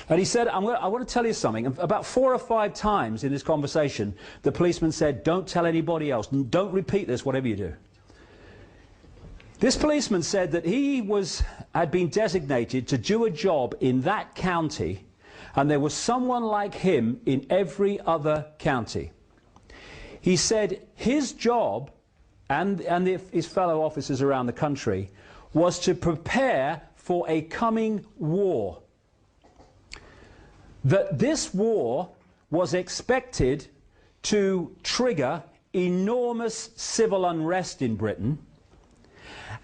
and he said, I want to tell you something. And about 4 or 5 times in this conversation the policeman said, don't tell anybody else, don't repeat this whatever you do. This policeman said that he had been designated to do a job in that county, and there was someone like him in every other county. He said his job, and his fellow officers around the country, was to prepare for a coming war. That this war was expected to trigger enormous civil unrest in Britain,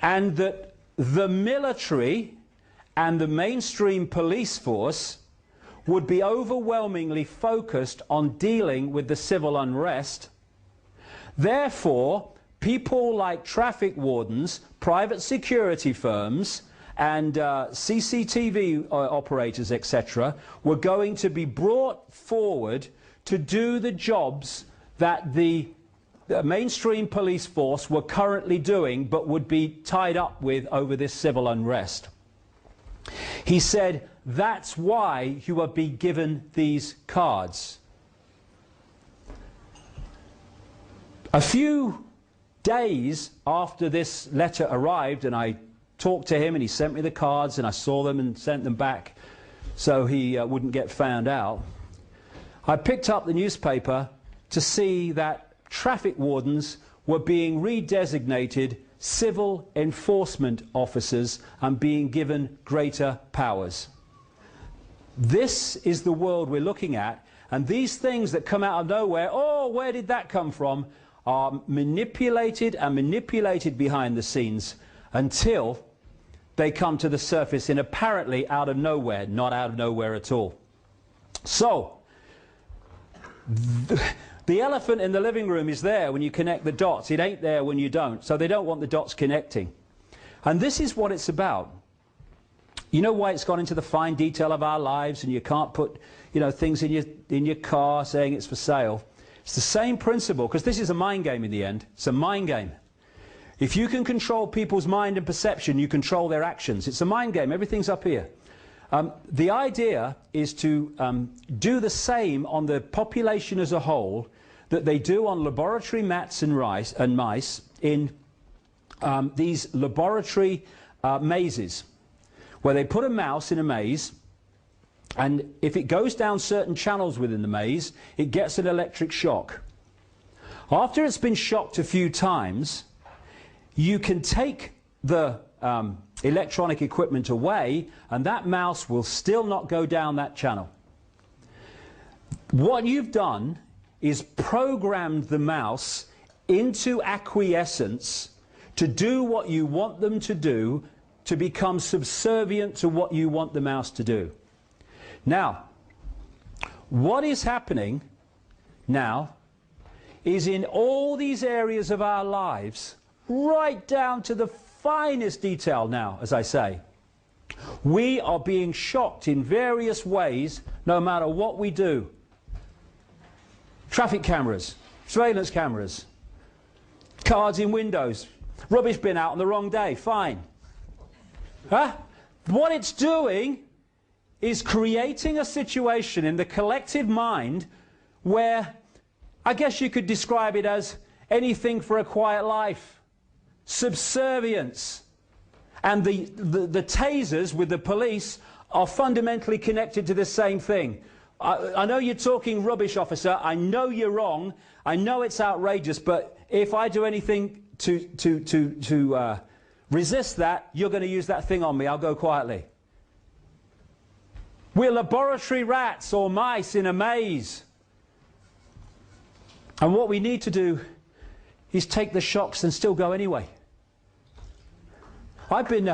and that the military and the mainstream police force would be overwhelmingly focused on dealing with the civil unrest. Therefore, people like traffic wardens, private security firms, and CCTV operators, etc., were going to be brought forward to do the jobs that the mainstream police force were currently doing, but would be tied up with over this civil unrest. He said, that's why you will be given these cards. A few days after this letter arrived, and I talked to him and he sent me the cards, and I saw them and sent them back so he wouldn't get found out, I picked up the newspaper to see that traffic wardens were being redesignated civil enforcement officers and being given greater powers. This is the world we're looking at, and these things that come out of nowhere, oh, where did that come from, are manipulated and manipulated behind the scenes until they come to the surface in apparently out of nowhere, not out of nowhere at all. So, the elephant in the living room is there when you connect the dots. It ain't there when you don't. So they don't want the dots connecting. And this is what it's about. You know why it's gone into the fine detail of our lives, and you can't put, things in your car saying it's for sale. It's the same principle, because this is a mind game in the end. It's a mind game. If you can control people's mind and perception, you control their actions. It's a mind game. Everything's up here. The idea is to do the same on the population as a whole that they do on laboratory rats and mice in these laboratory mazes, where they put a mouse in a maze, and if it goes down certain channels within the maze, it gets an electric shock. After it's been shocked a few times, you can take the electronic equipment away, and that mouse will still not go down that channel. What you've done is programmed the mouse into acquiescence to do what you want them to do, to become subservient to what you want the mouse to do. Now, what is happening now is in all these areas of our lives, right down to the finest detail now, as I say, we are being shocked in various ways no matter what we do. Traffic cameras, surveillance cameras, cards in windows, rubbish bin out on the wrong day, fine. Huh? What it's doing is creating a situation in the collective mind where I guess you could describe it as anything for a quiet life. Subservience. And the tasers with the police are fundamentally connected to the same thing. I know you're talking rubbish, officer. I know you're wrong. I know it's outrageous, but if I do anything to resist that, you're going to use that thing on me. I'll go quietly. We're laboratory rats or mice in a maze. And what we need to do is take the shocks and still go anyway. I've been...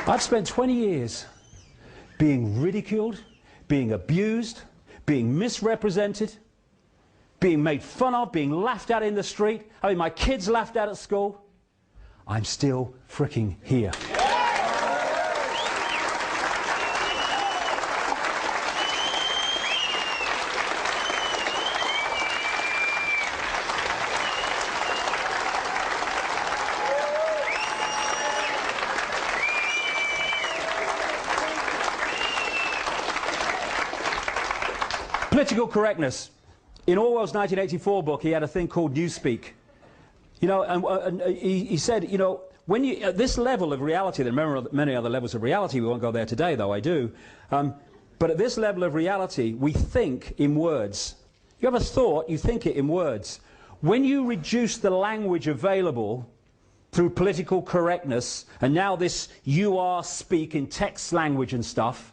I've spent 20 years being ridiculed, being abused, being misrepresented, being made fun of, being laughed at in the street, having my kids laughed at school. I'm still fricking here. Political correctness. In Orwell's 1984 book, he had a thing called Newspeak. You know, and he said, you know, when you, at this level of reality, there are many other levels of reality, we won't go there today, though I do, but at this level of reality, we think in words. You have a thought, you think it in words. When you reduce the language available through political correctness, and now this you are speak in text language and stuff,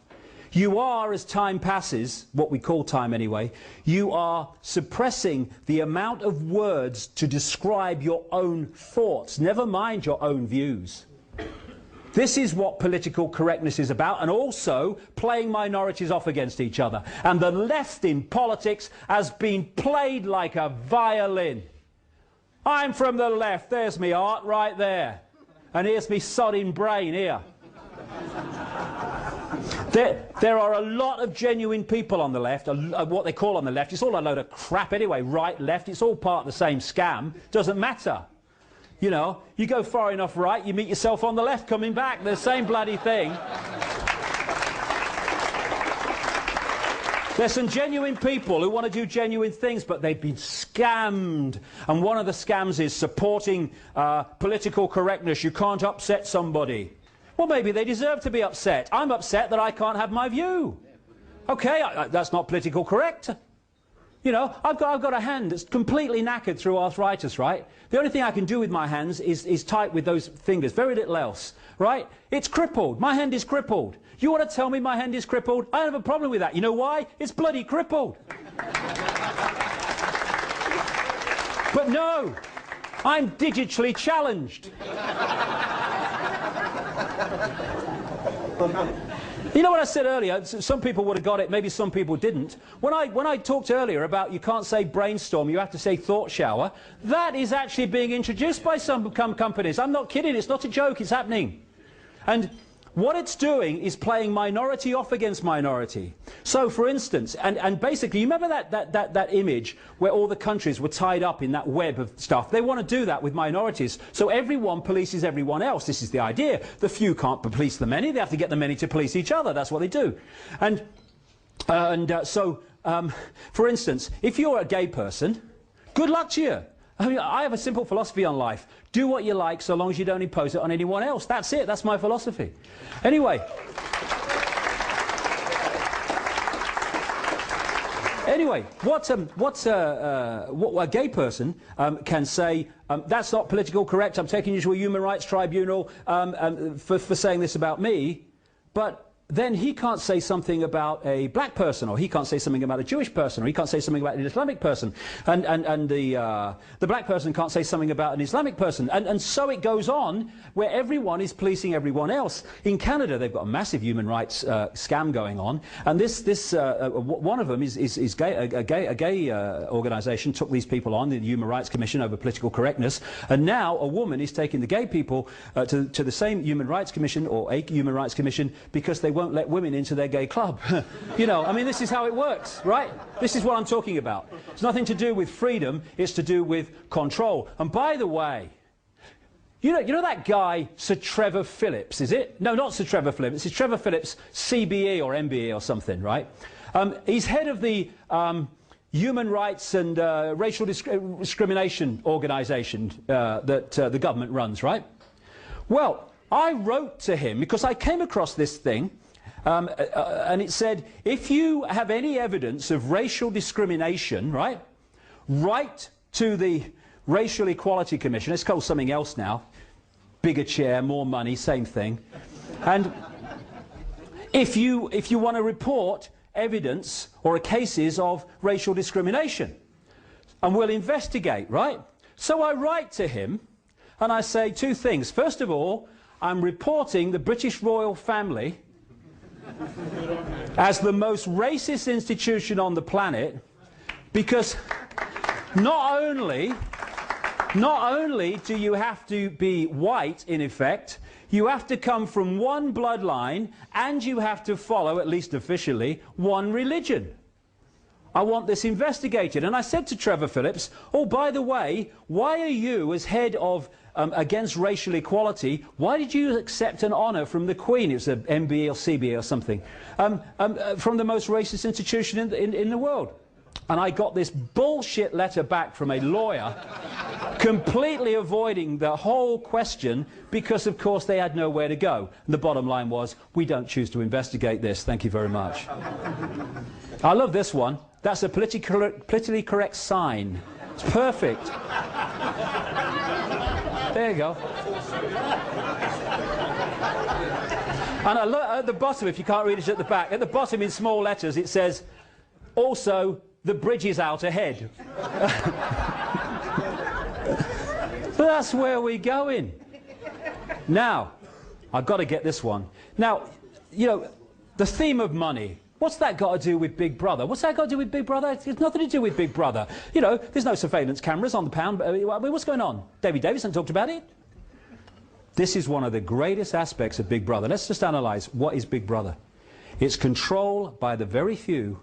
you are, as time passes, what we call time anyway, you are suppressing the amount of words to describe your own thoughts, never mind your own views. This is what political correctness is about, and also playing minorities off against each other. And the left in politics has been played like a violin. I'm from the left, there's me art right there. And here's me sodding brain here. There are a lot of genuine people on the left, what they call on the left. It's all a load of crap anyway, right, left, it's all part of the same scam. Doesn't matter. You know, you go far enough right, you meet yourself on the left coming back, the same bloody thing. There's some genuine people who want to do genuine things, but they've been scammed. And one of the scams is supporting political correctness. You can't upset somebody. Well, maybe they deserve to be upset. I'm upset that I can't have my view. Okay, that's not political correct. You know, I've got a hand that's completely knackered through arthritis, right? The only thing I can do with my hands is type with those fingers, very little else, right? It's crippled. My hand is crippled. You want to tell me my hand is crippled? I don't have a problem with that. You know why? It's bloody crippled. But no, I'm digitally challenged. You know what I said earlier? Some people would have got it, maybe some people didn't. When I talked earlier about you can't say brainstorm, you have to say thought shower, that is actually being introduced by some companies. I'm not kidding, it's not a joke, it's happening. And what it's doing is playing minority off against minority. So, for instance, and basically, you remember that image where all the countries were tied up in that web of stuff? They want to do that with minorities. So everyone polices everyone else. This is the idea. The few can't police the many. They have to get the many to police each other. That's what they do. For instance, if you're a gay person, good luck to you. I mean, I have a simple philosophy on life. Do what you like so long as you don't impose it on anyone else. That's it. That's my philosophy. Anyway. What a gay person can say, that's not politically correct, I'm taking you to a human rights tribunal for saying this about me, but then he can't say something about a black person, or he can't say something about a Jewish person, or he can't say something about an Islamic person, and the black person can't say something about an Islamic person, and so it goes on, where everyone is policing everyone else. In Canada, they've got a massive human rights scam going on, and one of them is a gay organisation took these people on, the Human Rights Commission, over political correctness, and now a woman is taking the gay people to the same Human Rights Commission, or a Human Rights Commission, because they won't let women into their gay club. You know, I mean, this is how it works, right? This is what I'm talking about. It's nothing to do with freedom, it's to do with control. And by the way, you know that guy, Sir Trevor Phillips, is it? No, not Sir Trevor Phillips, it's Trevor Phillips, CBE or MBE or something, right? He's head of the Human Rights and Racial Discrimination organisation that the government runs, right? Well, I wrote to him because I came across this thing, and it said, if you have any evidence of racial discrimination, right, write to the Racial Equality Commission. It's called something else now. Bigger chair, more money, same thing. And if you want to report evidence or cases of racial discrimination, and we'll investigate, right? So I write to him, and I say two things. First of all, I'm reporting the British royal family as the most racist institution on the planet, because not only do you have to be white, in effect, you have to come from one bloodline, and you have to follow, at least officially, one religion. I want this investigated. And I said to Trevor Phillips, oh, by the way, why are you, as head of against racial equality, why did you accept an honour from the Queen? It was an MBE or CBE or something, from the most racist institution in the world. And I got this bullshit letter back from a lawyer, completely avoiding the whole question, because of course they had nowhere to go. And the bottom line was, we don't choose to investigate this, thank you very much. I love this one. That's a politically correct sign. It's perfect. There you go. And at the bottom, if you can't read it at the back, at the bottom in small letters it says, also, the bridge is out ahead. That's where we're going. Now, I've got to get this one. Now, you know, the theme of money. What's that got to do with Big Brother? What's that got to do with Big Brother? It's nothing to do with Big Brother. You know, there's no surveillance cameras on the pound. I mean, what's going on? David Davison talked about it. This is one of the greatest aspects of Big Brother. Let's just analyse what is Big Brother. It's control by the very few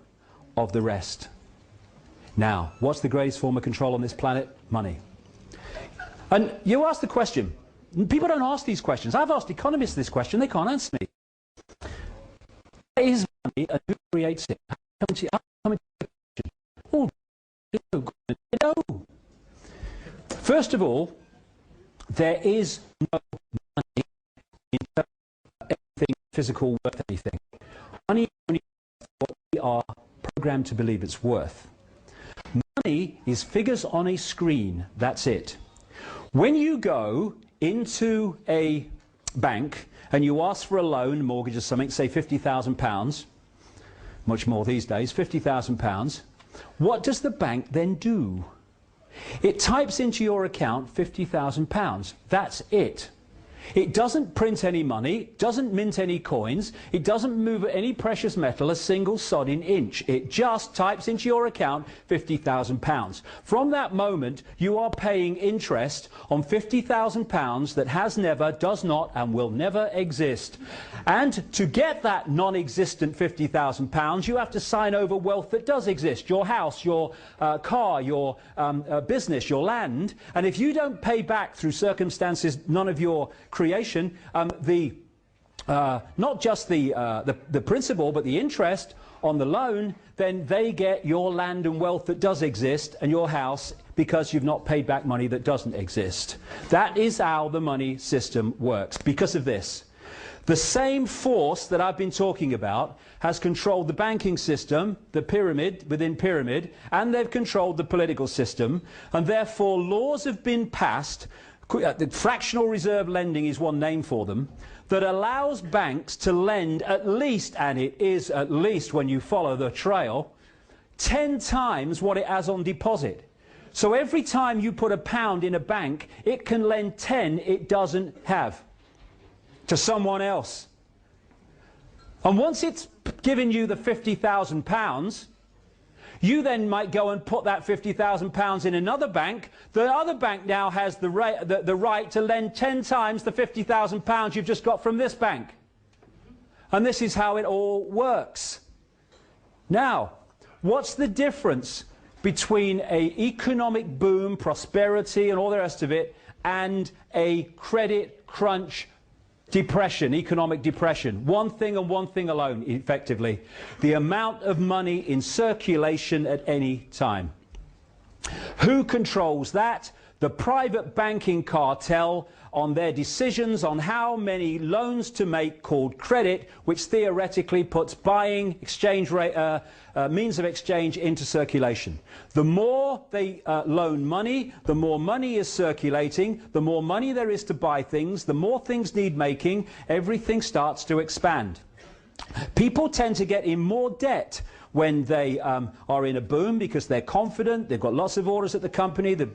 of the rest. Now, what's the greatest form of control on this planet? Money. And you ask the question. People don't ask these questions. I've asked economists this question. They can't answer me. What is money and who creates it? How come into the question? Oh, no. First of all, there is no money in terms of anything physical worth anything. Money is only what we are programmed to believe it's worth. Money is figures on a screen, that's it. When you go into a bank and you ask for a loan, mortgage or something, say £50,000, much more these days, £50,000, what does the bank then do? It types into your account £50,000, that's it. It doesn't print any money, doesn't mint any coins, it doesn't move any precious metal a single sodding inch. It just types into your account £50,000. From that moment, you are paying interest on £50,000 that has never, does not, and will never exist. And to get that non-existent £50,000, you have to sign over wealth that does exist. Your house, your car, your business, your land. And if you don't pay back through circumstances none of your creation, not just the principal but the interest on the loan, then they get your land and wealth that does exist and your house because you've not paid back money that doesn't exist. That is how the money system works. Because of this, the same force that I've been talking about has controlled the banking system, the pyramid within pyramid, and they've controlled the political system, and therefore laws have been passed. The fractional reserve lending is one name for them, that allows banks to lend at least, and it is at least when you follow the trail, 10 times what it has on deposit. So every time you put £1 in a bank, it can lend 10 it doesn't have to someone else. And once it's given you the £50,000, you then might go and put that £50,000 in another bank. The other bank now has the right to lend 10 times the £50,000 you've just got from this bank. And this is how it all works. Now, what's the difference between an economic boom, prosperity and all the rest of it, and a credit crunch, depression, economic depression? One thing and one thing alone, effectively: the amount of money in circulation at any time. Who controls that? The private banking cartel, on their decisions on how many loans to make, called credit, which theoretically puts buying exchange rate, means of exchange into circulation. The more they loan money, the more money is circulating, the more money there is to buy things, the more things need making, everything starts to expand. People tend to get in more debt when they are in a boom because they're confident, they've got lots of orders at the company, the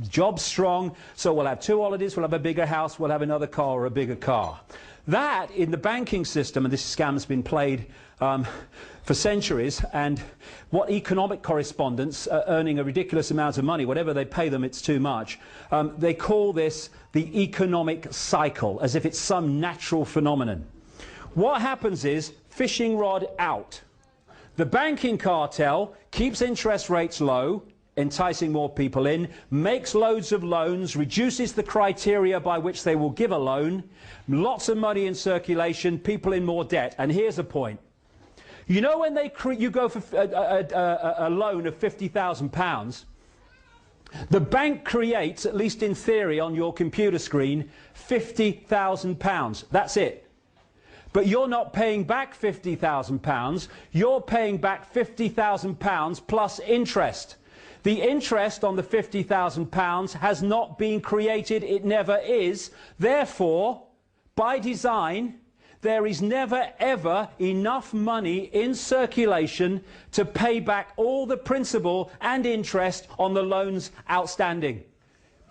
job's strong, so we'll have 2 holidays, we'll have a bigger house, we'll have another car or a bigger car. That, in the banking system, and this scam's been played for centuries, and what economic correspondents earning a ridiculous amount of money, whatever they pay them, it's too much, they call this the economic cycle, as if it's some natural phenomenon. What happens is, fishing rod out. The banking cartel keeps interest rates low, enticing more people in, makes loads of loans, reduces the criteria by which they will give a loan, lots of money in circulation, people in more debt. And here's the point. You know, when you go for a loan of £50,000, the bank creates, at least in theory on your computer screen, £50,000. That's it. But you're not paying back £50,000, you're paying back £50,000 plus interest. The interest on the £50,000 has not been created, it never is. Therefore, by design, there is never ever enough money in circulation to pay back all the principal and interest on the loans outstanding.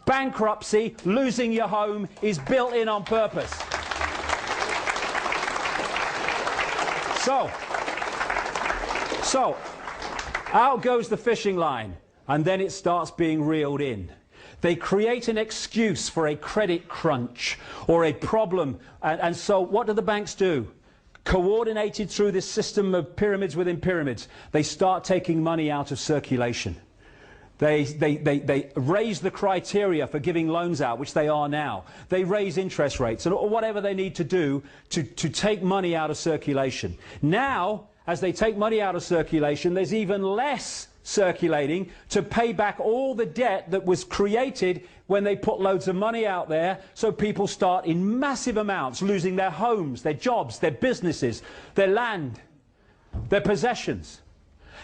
Bankruptcy, losing your home, is built in on purpose. So, out goes the fishing line, and then it starts being reeled in. They create an excuse for a credit crunch or a problem, and so what do the banks do? Coordinated through this system of pyramids within pyramids, they start taking money out of circulation. They raise the criteria for giving loans out, which they are now. They raise interest rates, or whatever they need to do to take money out of circulation. Now, as they take money out of circulation, there's even less circulating to pay back all the debt that was created when they put loads of money out there, so people start in massive amounts losing their homes, their jobs, their businesses, their land, their possessions.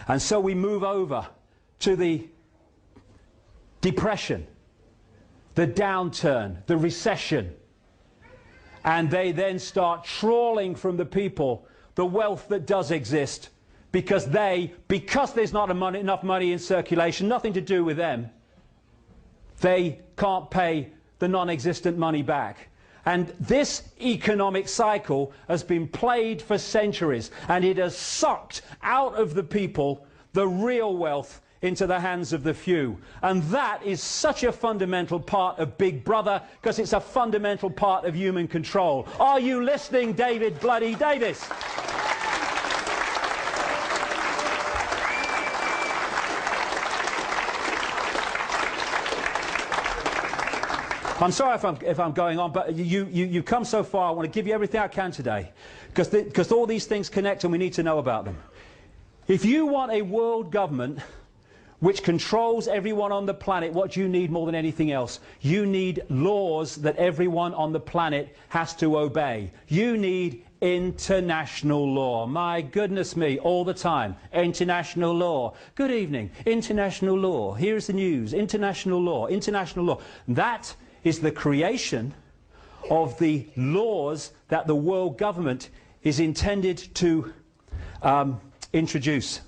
And so we move over to the depression, the downturn, the recession, and they then start trawling from the people the wealth that does exist, because there's not enough money in circulation, nothing to do with them, they can't pay the non-existent money back. And this economic cycle has been played for centuries, and it has sucked out of the people the real wealth into the hands of the few. And that is such a fundamental part of Big Brother, because it's a fundamental part of human control. Are you listening, David Bloody Davis? I'm sorry if I'm going on, but you've come so far. I want to give you everything I can today, because all these things connect and we need to know about them. If you want a world government which controls everyone on the planet, what do you need more than anything else? You need laws that everyone on the planet has to obey. You need international law. My goodness me, all the time. International law. Good evening. International law. Here's the news. International law. International law. That is the creation of the laws that the world government is intended to introduce.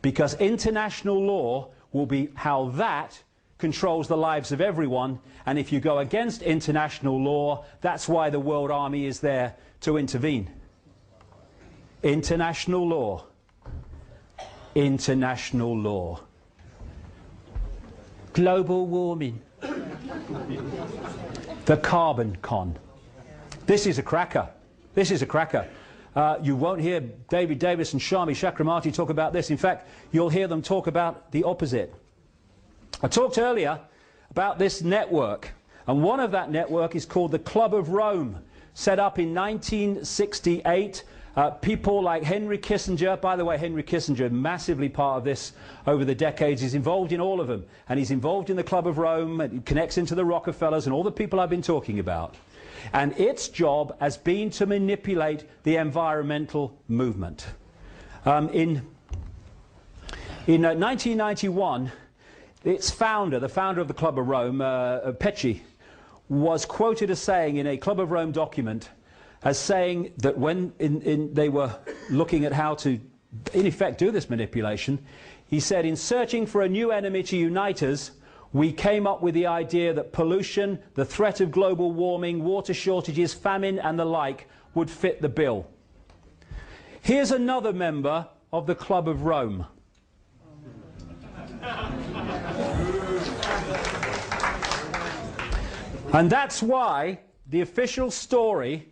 Because international law will be how that controls the lives of everyone, and if you go against international law, that's why the World Army is there to intervene. International law. International law. Global warming. The carbon con. This is a cracker. This is a cracker. You won't hear David Davis and Shami Chakramarty talk about this. In fact, you'll hear them talk about the opposite. I talked earlier about this network, and one of that network is called the Club of Rome, set up in 1968. People like Henry Kissinger, by the way, Henry Kissinger, massively part of this over the decades, is involved in all of them. And he's involved in the Club of Rome, and connects into the Rockefellers and all the people I've been talking about. And its job has been to manipulate the environmental movement. In 1991, its founder, the founder of the Club of Rome, Pecci, was quoted as saying in a Club of Rome document, as saying that when they were looking at how to, in effect, do this manipulation, he said, in searching for a new enemy to unite us, we came up with the idea that pollution, the threat of global warming, water shortages, famine and the like would fit the bill. Here's another member of the Club of Rome. And that's why the official story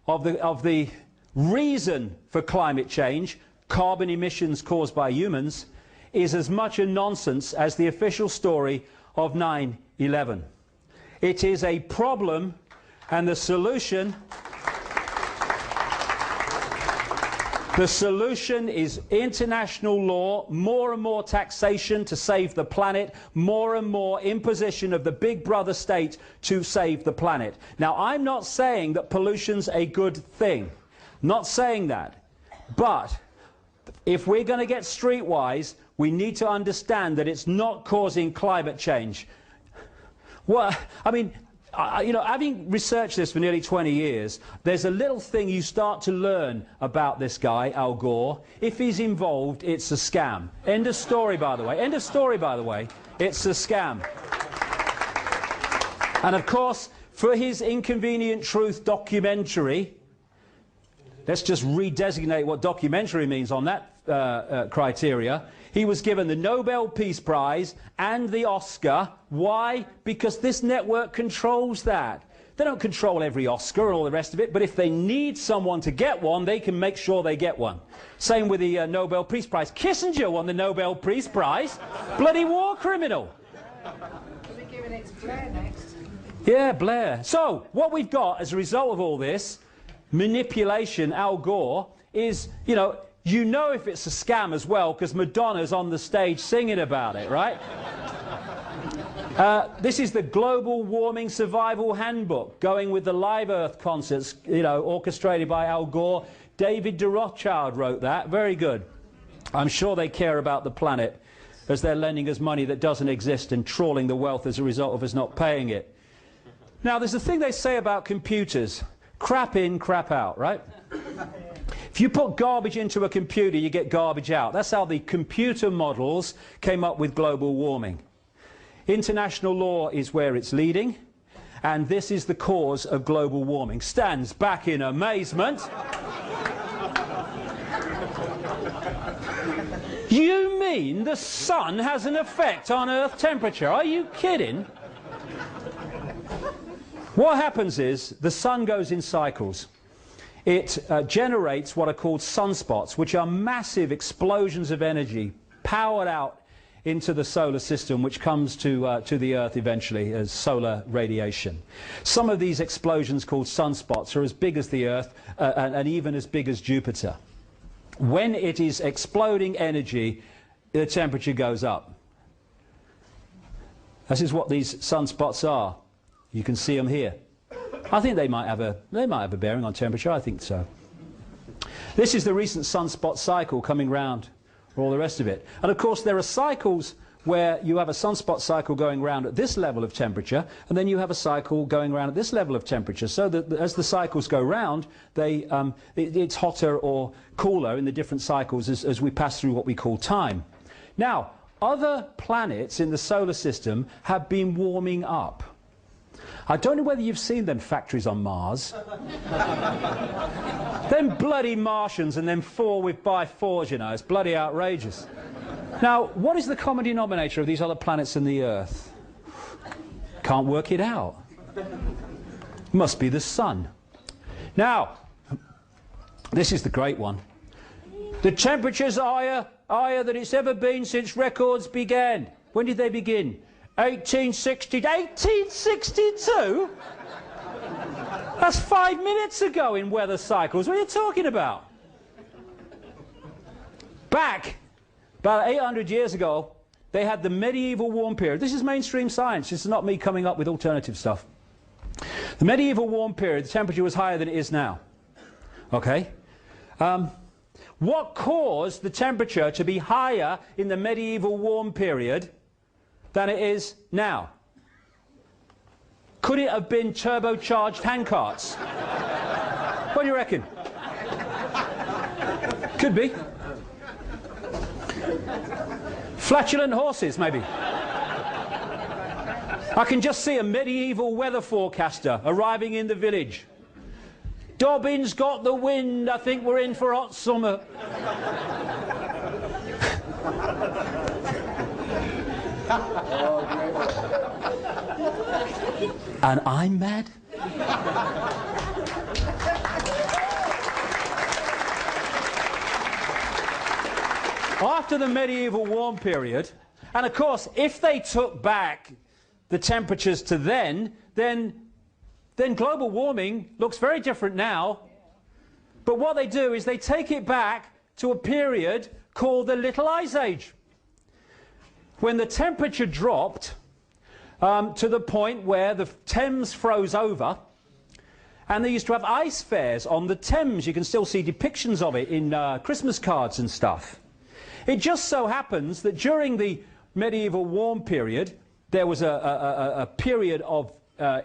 of the reason for climate change, carbon emissions caused by humans, is as much a nonsense as the official story of 9/11. It is a problem, and the solution is international law, more and more taxation to save the planet, more and more imposition of the big brother state to save the planet. Now, I'm not saying that pollution's a good thing. Not saying that. But if we're going to get streetwise, we need to understand that it's not causing climate change. Well, I mean, you know, having researched this for nearly 20 years, there's a little thing you start to learn about this guy, Al Gore. If he's involved, it's a scam. End of story, by the way. End of story, by the way. It's a scam. And of course, for his Inconvenient Truth documentary, let's just redesignate what documentary means on that criteria. He was given the Nobel Peace Prize and the Oscar. Why? Because this network controls that. They don't control every Oscar and all the rest of it, but if they need someone to get one, they can make sure they get one. Same with the Nobel Peace Prize. Kissinger won the Nobel Peace Prize. Bloody war criminal. They're giving it to Blair next. Yeah, Blair. So, what we've got as a result of all this manipulation, Al Gore, is, you know if it's a scam as well, because Madonna's on the stage singing about it, right? This is the Global Warming Survival Handbook, going with the Live Earth concerts, orchestrated by Al Gore. David de Rothschild wrote that. Very good. I'm sure they care about the planet, as they're lending us money that doesn't exist and trawling the wealth as a result of us not paying it. Now, there's a thing they say about computers. Crap in, crap out, right? If you put garbage into a computer, you get garbage out. That's how the computer models came up with global warming. International law is where it's leading, and this is the cause of global warming. Stands back in amazement. You mean the sun has an effect on Earth temperature? Are you kidding? What happens is the sun goes in cycles. It generates what are called sunspots, which are massive explosions of energy powered out into the solar system, which comes to the Earth eventually as solar radiation. Some of these explosions, called sunspots, are as big as the Earth and even as big as Jupiter. When it is exploding energy, the temperature goes up. This is what these sunspots are. You can see them here. I think they might have a bearing on temperature. I think so. This is the recent sunspot cycle coming round, or all the rest of it. And of course there are cycles where you have a sunspot cycle going round at this level of temperature, and then you have a cycle going round at this level of temperature, so that as the cycles go round, it's hotter or cooler in the different cycles as we pass through what we call time. Now, other planets in the solar system have been warming up. I don't know whether you've seen them factories on Mars. Them bloody Martians and them 4x4s, you know, it's bloody outrageous. Now, what is the common denominator of these other planets and the Earth? Can't work it out. Must be the sun. Now, this is the great one. The temperature's higher than it's ever been since records began. When did they begin? 1862? That's 5 minutes ago in weather cycles. What are you talking about? Back about 800 years ago, they had the medieval warm period. This is mainstream science. This is not me coming up with alternative stuff. The medieval warm period, the temperature was higher than it is now. Okay? What caused the temperature to be higher in the medieval warm period than it is now? Could it have been turbocharged handcarts? What do you reckon? Could be. Flatulent horses, maybe. I can just see a medieval weather forecaster arriving in the village. Dobbin's got the wind, I think we're in for hot summer. And I'm mad? After the medieval warm period, and of course if they took back the temperatures to then global warming looks very different now. But what they do is they take it back to a period called the Little Ice Age, when the temperature dropped to the point where the Thames froze over, and they used to have ice fairs on the Thames. You can still see depictions of it in Christmas cards and stuff. It just so happens that during the medieval warm period there was a period of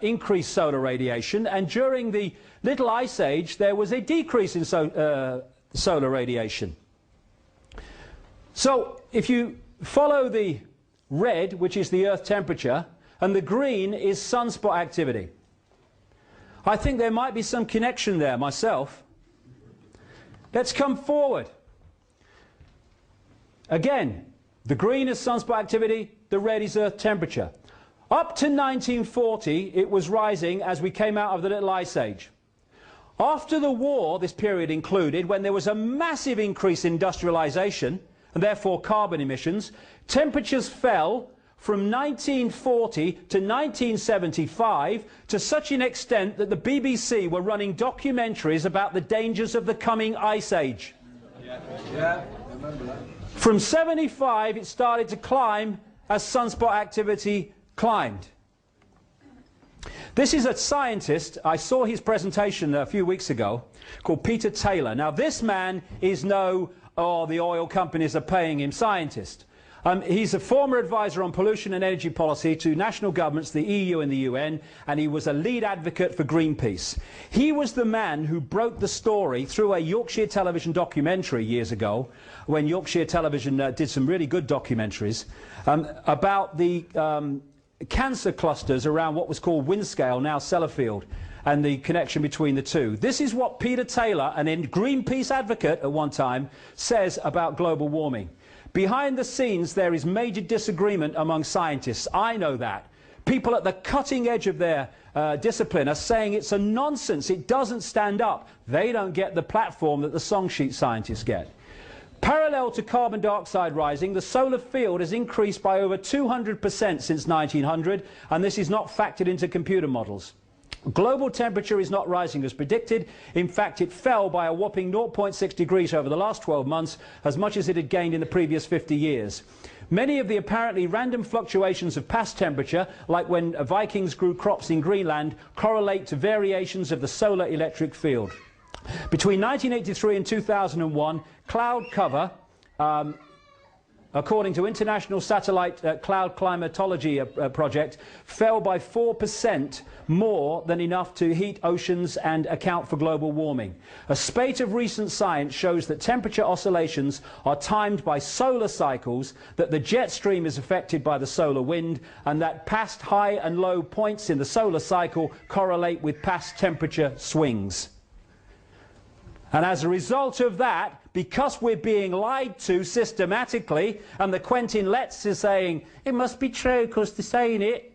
increased solar radiation, and during the Little Ice Age there was a decrease in solar radiation. So if you follow the red, which is the Earth temperature, and the green is sunspot activity, I think there might be some connection there myself. Let's come forward. Again, the green is sunspot activity, the red is Earth temperature. Up to 1940 it was rising as we came out of the Little Ice Age. After the war, this period included, when there was a massive increase in industrialization and therefore carbon emissions, temperatures fell from 1940 to 1975 to such an extent that the BBC were running documentaries about the dangers of the coming ice age. Yeah, I remember that. From 75 it started to climb as sunspot activity climbed. This is a scientist, I saw his presentation a few weeks ago, called Peter Taylor. Now this man is no, oh, the oil companies are paying him scientist. He's a former advisor on pollution and energy policy to national governments, the EU and the UN, and he was a lead advocate for Greenpeace. He was the man who broke the story through a Yorkshire television documentary years ago, when Yorkshire television did some really good documentaries, about the cancer clusters around what was called Windscale, now Sellafield, and the connection between the two. This is what Peter Taylor, an Greenpeace advocate at one time, says about global warming. Behind the scenes, there is major disagreement among scientists. I know that. People at the cutting edge of their discipline are saying it's a nonsense. It doesn't stand up. They don't get the platform that the song sheet scientists get. Parallel to carbon dioxide rising, the solar field has increased by over 200% since 1900, and this is not factored into computer models. Global temperature is not rising as predicted. In fact, it fell by a whopping 0.6 degrees over the last 12 months, as much as it had gained in the previous 50 years. Many of the apparently random fluctuations of past temperature, like when Vikings grew crops in Greenland, correlate to variations of the solar electric field. Between 1983 and 2001, cloud cover, according to International Satellite Cloud Climatology Project, fell by 4% more than enough to heat oceans and account for global warming. A spate of recent science shows that temperature oscillations are timed by solar cycles, that the jet stream is affected by the solar wind, and that past high and low points in the solar cycle correlate with past temperature swings. And as a result of that, because we're being lied to systematically, and the Quentin Letts is saying, it must be true because they're saying it,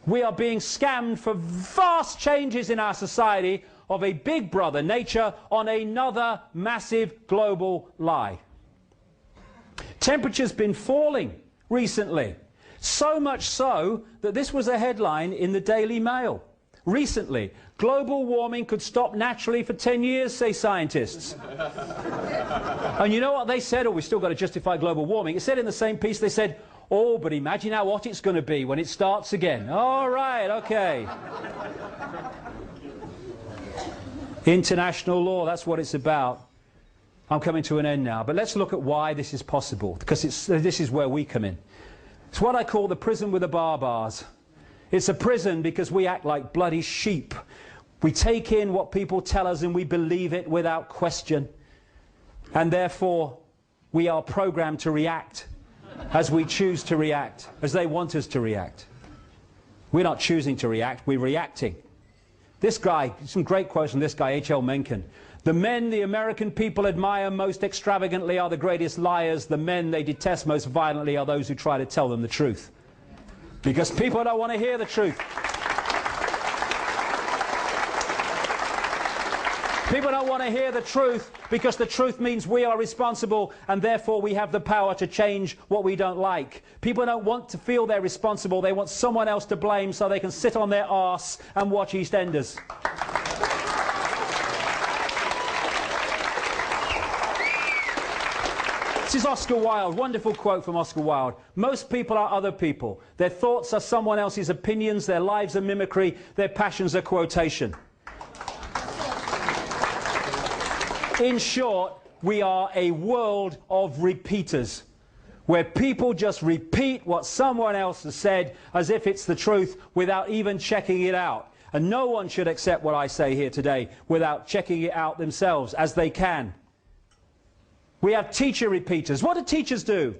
we are being scammed for vast changes in our society of a big brother nature on another massive global lie. Temperature's been falling recently, so much so that this was a headline in the Daily Mail. Recently, global warming could stop naturally for 10 years, say scientists. And you know what they said? Oh, we've still got to justify global warming. It said in the same piece, they said, oh, but imagine how hot it's going to be when it starts again. All right, okay. International law, that's what it's about. I'm coming to an end now, but let's look at why this is possible, because this is where we come in. It's what I call the prison with the bars. It's a prison because we act like bloody sheep. We take in what people tell us and we believe it without question. And therefore, we are programmed to react as we choose to react, as they want us to react. We're not choosing to react, we're reacting. This guy, some great quotes from this guy, H.L. Mencken. The men the American people admire most extravagantly are the greatest liars. The men they detest most violently are those who try to tell them the truth. Because people don't want to hear the truth. People don't want to hear the truth because the truth means we are responsible and therefore we have the power to change what we don't like. People don't want to feel they're responsible. They want someone else to blame so they can sit on their arse and watch EastEnders. This is Oscar Wilde, wonderful quote from Oscar Wilde. Most people are other people. Their thoughts are someone else's opinions, their lives are mimicry, their passions are quotation. In short, we are a world of repeaters, where people just repeat what someone else has said as if it's the truth without even checking it out. And no one should accept what I say here today without checking it out themselves, as they can. We have teacher repeaters. What do teachers do?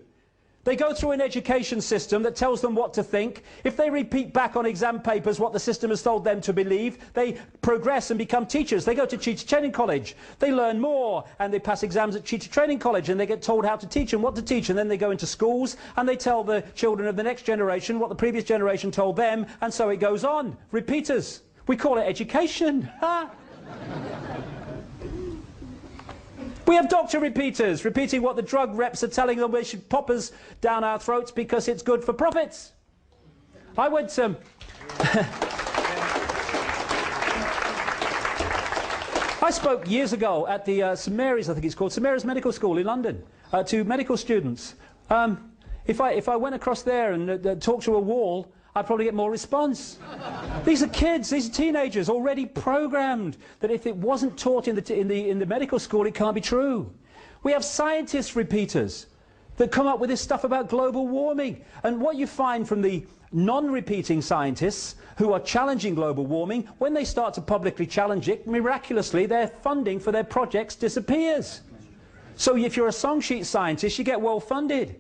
They go through an education system that tells them what to think. If they repeat back on exam papers what the system has told them to believe, they progress and become teachers. They go to teacher training college. They learn more and they pass exams at teacher training college and they get told how to teach and what to teach, and then they go into schools and they tell the children of the next generation what the previous generation told them, and so it goes on. Repeaters. We call it education. We have doctor repeaters, repeating what the drug reps are telling them they should pop us down our throats because it's good for profits. I went to... I spoke years ago at the St Mary's, I think it's called, St Mary's Medical School in London, to medical students. If I went across there and talked to a wall, I'd probably get more response. These are kids, these are teenagers, already programmed that if it wasn't taught in the medical school, it can't be true. We have scientist repeaters that come up with this stuff about global warming. And what you find from the non-repeating scientists who are challenging global warming, when they start to publicly challenge it, miraculously their funding for their projects disappears. So if you're a song sheet scientist, you get well funded.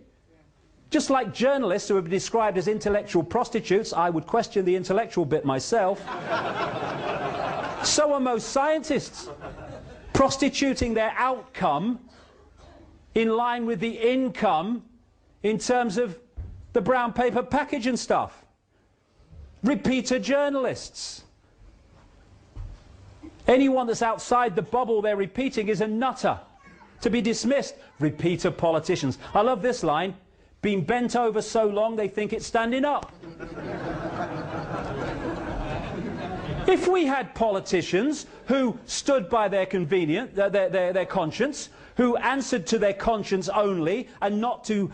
Just like journalists who have been described as intellectual prostitutes, I would question the intellectual bit myself, so are most scientists, prostituting their outcome in line with the income in terms of the brown paper package and stuff. Repeater journalists. Anyone that's outside the bubble they're repeating is a nutter, to be dismissed. Repeater politicians. I love this line. Been bent over so long they think it's standing up. If we had politicians who stood by their their conscience, who answered to their conscience only and not to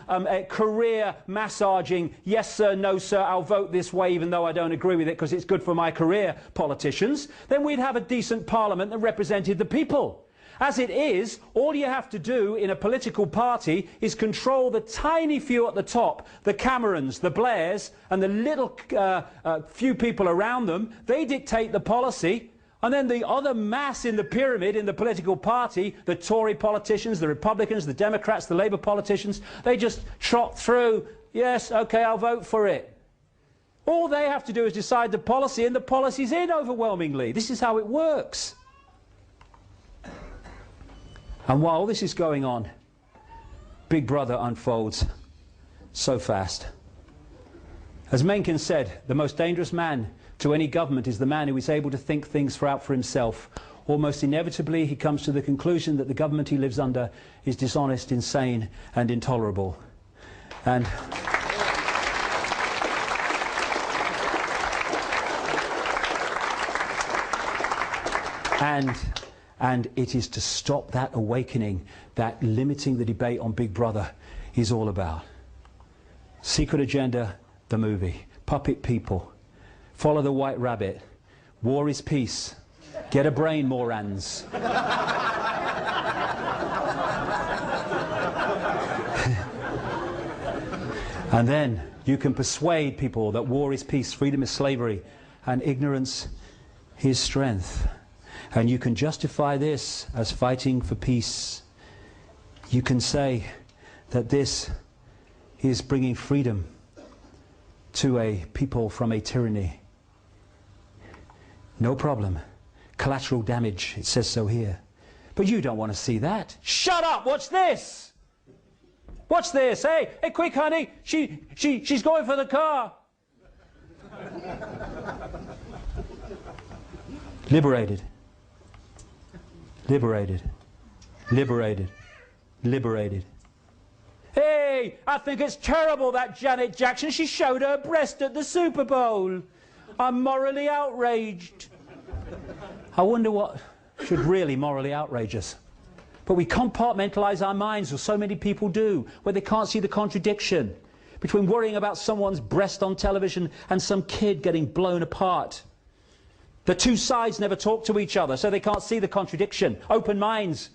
career massaging, yes sir, no sir, I'll vote this way even though I don't agree with it because it's good for my career politicians, then we'd have a decent parliament that represented the people. As it is, all you have to do in a political party is control the tiny few at the top, the Camerons, the Blairs, and the little few people around them. They dictate the policy, and then the other mass in the pyramid in the political party, the Tory politicians, the Republicans, the Democrats, the Labour politicians, they just trot through, yes, okay, I'll vote for it. All they have to do is decide the policy, and the policy's in overwhelmingly. This is how it works. And while this is going on, Big Brother unfolds so fast. As Mencken said, the most dangerous man to any government is the man who is able to think things out for himself. Almost inevitably, he comes to the conclusion that the government he lives under is dishonest, insane, and intolerable. And it is to stop that awakening that limiting the debate on Big Brother is all about. Secret Agenda, the movie. Puppet people. Follow the White Rabbit. War is peace. Get a brain, Morans. And then you can persuade people that war is peace, freedom is slavery, and ignorance is strength. And you can justify this as fighting for peace. You can say that this is bringing freedom to a people from a tyranny. No problem. Collateral damage, it says so here. But you don't want to see that. Shut up! Watch this! Watch this! Hey, quick, honey! She's going for the car! Liberated. Liberated. Liberated. Liberated. Hey, I think it's terrible that Janet Jackson, she showed her breast at the Super Bowl. I'm morally outraged. I wonder what should really morally outrage us. But we compartmentalise our minds, as so many people do, where they can't see the contradiction between worrying about someone's breast on television and some kid getting blown apart. The two sides never talk to each other, so they can't see the contradiction. Open minds.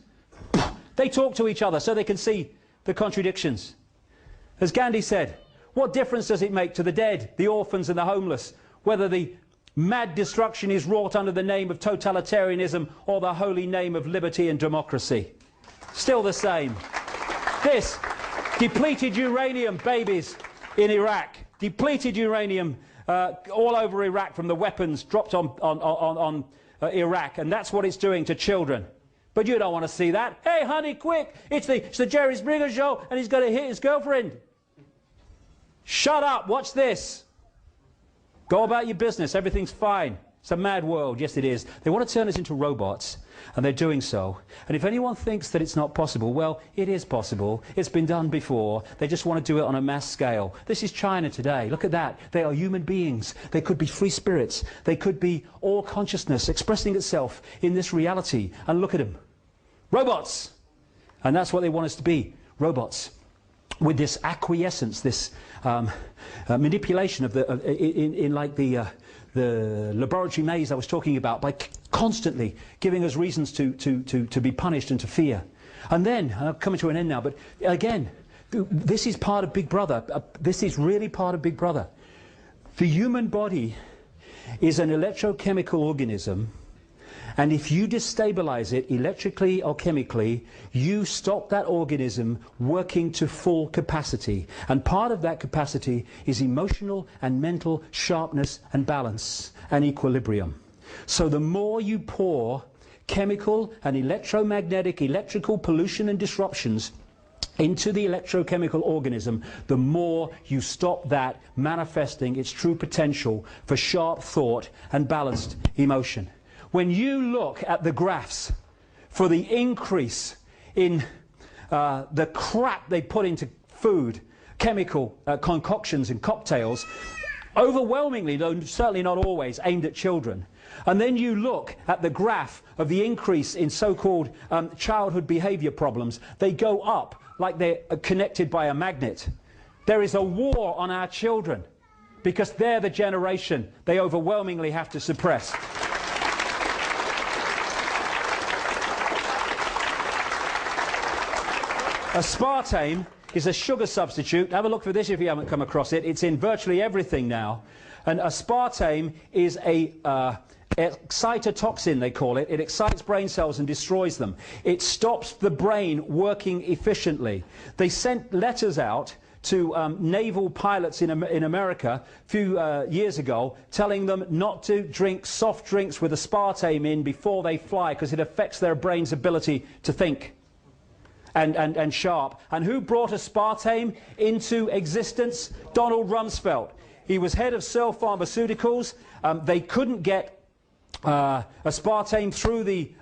They talk to each other so they can see the contradictions. As Gandhi said, what difference does it make to the dead, the orphans and the homeless, whether the mad destruction is wrought under the name of totalitarianism or the holy name of liberty and democracy? Still the same. This, depleted uranium babies in Iraq, depleted uranium all over Iraq from the weapons dropped on Iraq, and that's what it's doing to children. But you don't want to see that. Hey, honey, quick! It's the Jerry Springer show, and he's going to hit his girlfriend. Shut up! Watch this. Go about your business. Everything's fine. It's a mad world. Yes, it is. They want to turn us into robots, and they're doing so. And if anyone thinks that it's not possible, well, it is possible. It's been done before. They just want to do it on a mass scale. This is China today. Look at that. They are human beings. They could be free spirits. They could be all consciousness expressing itself in this reality. And look at them. Robots. And that's what they want us to be. Robots. With this acquiescence, this manipulation of the laboratory maze I was talking about, by constantly giving us reasons to be punished and to fear. And then, I'm coming to an end now, but again, this is part of Big Brother. This is really part of Big Brother. The human body is an electrochemical organism, And if you destabilize it electrically or chemically, you stop that organism working to full capacity. And part of that capacity is emotional and mental sharpness and balance and equilibrium. So the more you pour chemical and electromagnetic, electrical pollution and disruptions into the electrochemical organism, the more you stop that manifesting its true potential for sharp thought and balanced emotion. When you look at the graphs for the increase in the crap they put into food, chemical concoctions and cocktails, overwhelmingly, though certainly not always, aimed at children, and then you look at the graph of the increase in so-called childhood behavior problems, they go up like they're connected by a magnet. There is a war on our children because they're the generation they overwhelmingly have to suppress. Aspartame is a sugar substitute. Have a look for this if you haven't come across it. It's in virtually everything now. And aspartame is a excitotoxin, they call it. It excites brain cells and destroys them. It stops the brain working efficiently. They sent letters out to naval pilots in America a few years ago, telling them not to drink soft drinks with aspartame in before they fly because it affects their brain's ability to think. And sharp. And who brought aspartame into existence? Donald Rumsfeld. He was head of Searle Pharmaceuticals. They couldn't get aspartame through the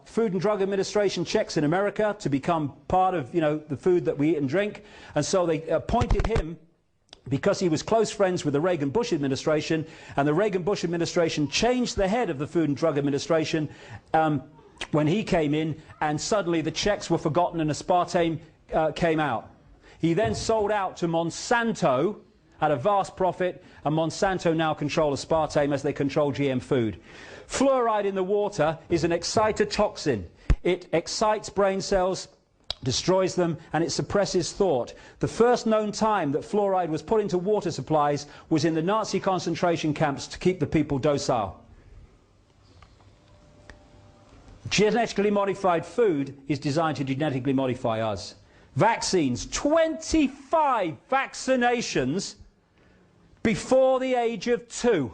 Food and Drug Administration checks in America to become part of, you know, the food that we eat and drink. And so they appointed him because he was close friends with the Reagan-Bush administration, and the Reagan-Bush administration changed the head of the Food and Drug Administration when he came in, and suddenly the checks were forgotten and aspartame came out. He then sold out to Monsanto at a vast profit, and Monsanto now control aspartame as they control GM food. Fluoride in the water is an excitotoxin. It excites brain cells, destroys them, and it suppresses thought. The first known time that fluoride was put into water supplies was in the Nazi concentration camps to keep the people docile. Genetically modified food is designed to genetically modify us. Vaccines, 25 vaccinations before the age of 2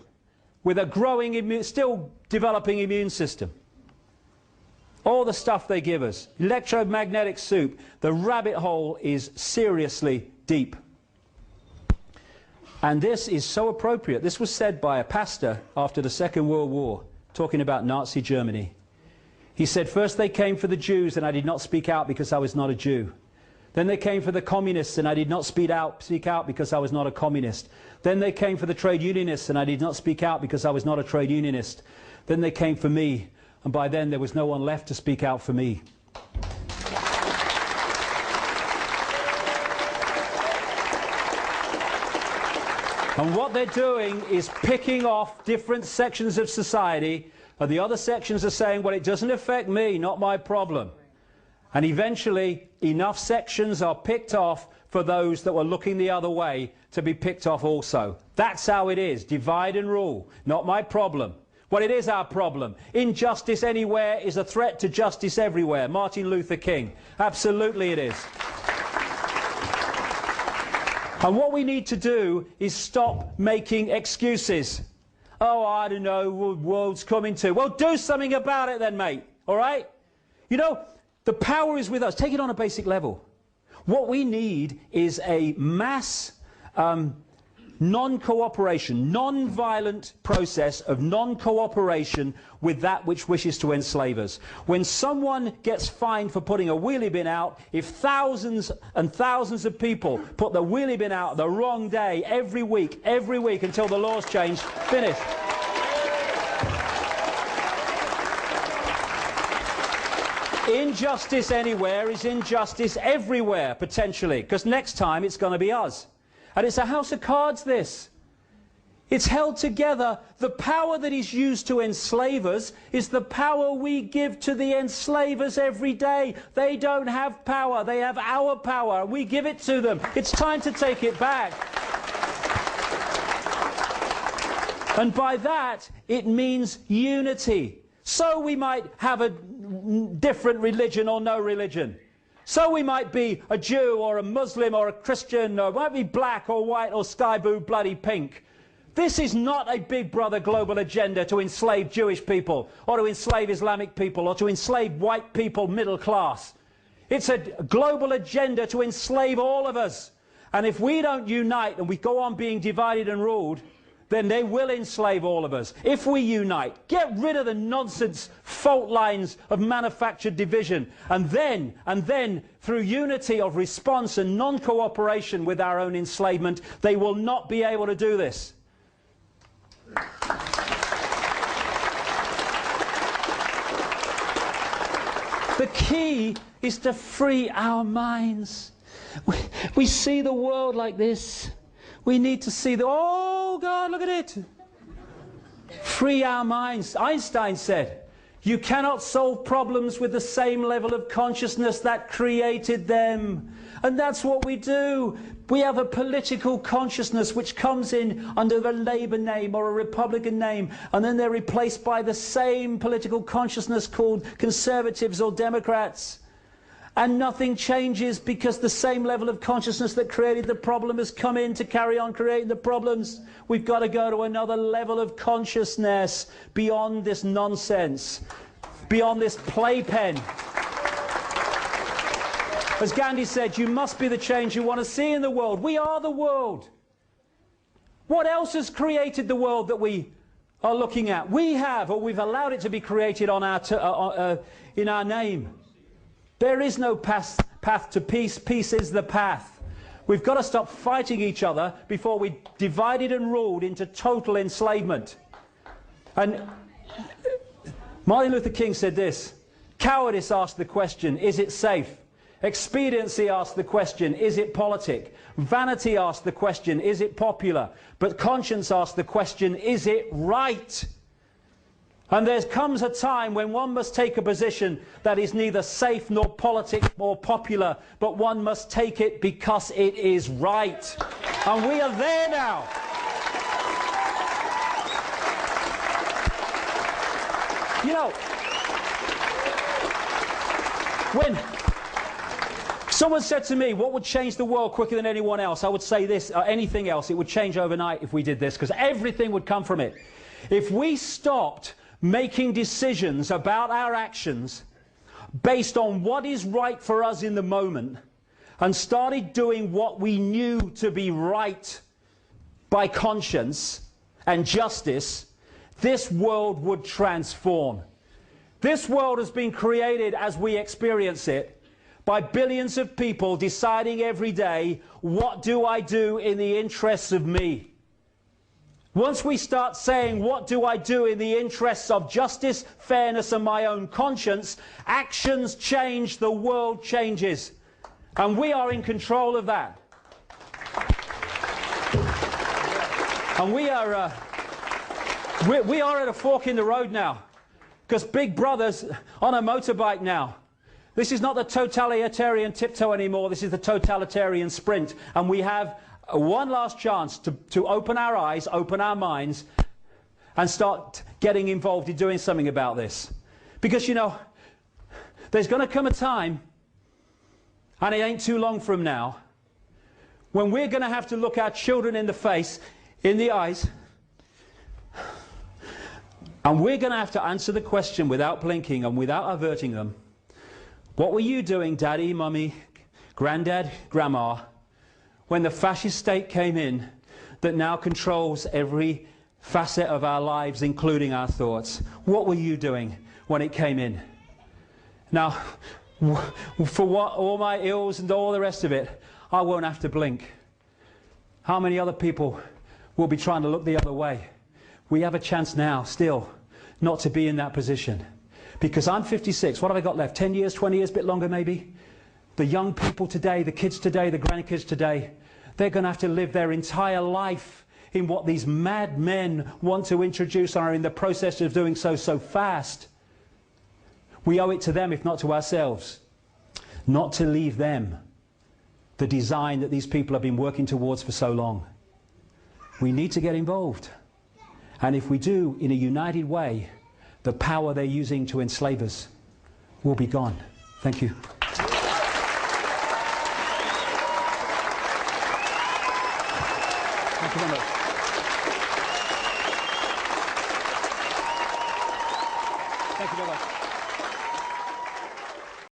with a growing, still developing immune system. All the stuff they give us. Electromagnetic soup. The rabbit hole is seriously deep. And this is so appropriate. This was said by a pastor after the Second World War, talking about Nazi Germany. He said, first they came for the Jews and I did not speak out because I was not a Jew. Then they came for the communists and I did not speak out because I was not a communist. Then they came for the trade unionists and I did not speak out because I was not a trade unionist. Then they came for me, and by then there was no one left to speak out for me. And what they're doing is picking off different sections of society, and the other sections are saying, well, it doesn't affect me, not my problem. And eventually, enough sections are picked off for those that were looking the other way to be picked off also. That's how it is. Divide and rule. Not my problem. Well, it is our problem. Injustice anywhere is a threat to justice everywhere. Martin Luther King. Absolutely it is. And what we need to do is stop making excuses. Oh, I don't know, world's coming to. Well, do something about it then, mate. All right? You know, the power is with us. Take it on a basic level. What we need is a mass non-cooperation, non-violent process of non-cooperation with that which wishes to enslave us. When someone gets fined for putting a wheelie bin out, if thousands and thousands of people put the wheelie bin out the wrong day every week until the laws change, finish. Injustice anywhere is injustice everywhere, potentially, because next time it's going to be us. And it's a house of cards, this. It's held together. The power that is used to enslave us is the power we give to the enslavers every day. They don't have power. They have our power. We give it to them. It's time to take it back. And by that, it means unity. So we might have a different religion or no religion. So we might be a Jew or a Muslim or a Christian, or might be black or white or sky blue, bloody pink. This is not a big brother global agenda to enslave Jewish people or to enslave Islamic people or to enslave white people middle class. It's a global agenda to enslave all of us. And if we don't unite and we go on being divided and ruled, then they will enslave all of us. If we unite, get rid of the nonsense fault lines of manufactured division, and then through unity of response and non-cooperation with our own enslavement, they will not be able to do this. The key is to free our minds. We see the world like this. We need to see the, oh God, look at it. Free our minds. Einstein said, you cannot solve problems with the same level of consciousness that created them. And that's what we do. We have a political consciousness which comes in under a Labour name or a Republican name, and then they're replaced by the same political consciousness called Conservatives or Democrats. And nothing changes because the same level of consciousness that created the problem has come in to carry on creating the problems. We've got to go to another level of consciousness beyond this nonsense, beyond this playpen. As Gandhi said, you must be the change you want to see in the world. We are the world. What else has created the world that we are looking at? We have, or we've allowed it to be created on our in our name. There is no path to peace. Peace is the path. We've got to stop fighting each other before we divided and ruled into total enslavement. And Martin Luther King said this, cowardice asked the question, is it safe? Expediency asked the question, is it politic? Vanity asked the question, is it popular? But conscience asked the question, is it right? And there comes a time when one must take a position that is neither safe nor politic or popular, but one must take it because it is right. And we are there now. You know, when someone said to me, what would change the world quicker than anyone else? I would say this, or anything else, it would change overnight if we did this, because everything would come from it. If we stopped making decisions about our actions based on what is right for us in the moment and started doing what we knew to be right by conscience and justice, this world would transform. This world has been created as we experience it by billions of people deciding every day, what do I do in the interests of me? Once we start saying, what do I do in the interests of justice, fairness and my own conscience, actions change, the world changes. And we are in control of that. And we are at a fork in the road now. Because Big Brother's on a motorbike now. This is not the totalitarian tiptoe anymore, this is the totalitarian sprint. And we have one last chance to open our eyes, open our minds, and start getting involved in doing something about this. Because, you know, there's going to come a time, and it ain't too long from now, when we're going to have to look our children in the face, in the eyes, and we're going to have to answer the question without blinking and without averting them. What were you doing, Daddy, Mummy, Granddad, Grandma, when the fascist state came in that now controls every facet of our lives, including our thoughts? What were you doing when it came in? Now, for what, all my ills and all the rest of it, I won't have to blink. How many other people will be trying to look the other way? We have a chance now, still, not to be in that position. Because I'm 56, what have I got left? 10 years, 20 years, a bit longer maybe? The young people today, the kids today, the grandkids today, they're going to have to live their entire life in what these mad men want to introduce and are in the process of doing so fast. We owe it to them, if not to ourselves, not to leave them the design that these people have been working towards for so long. We need to get involved. And if we do in a united way, the power they're using to enslave us will be gone. Thank you. Thank you very much. Thank you very much.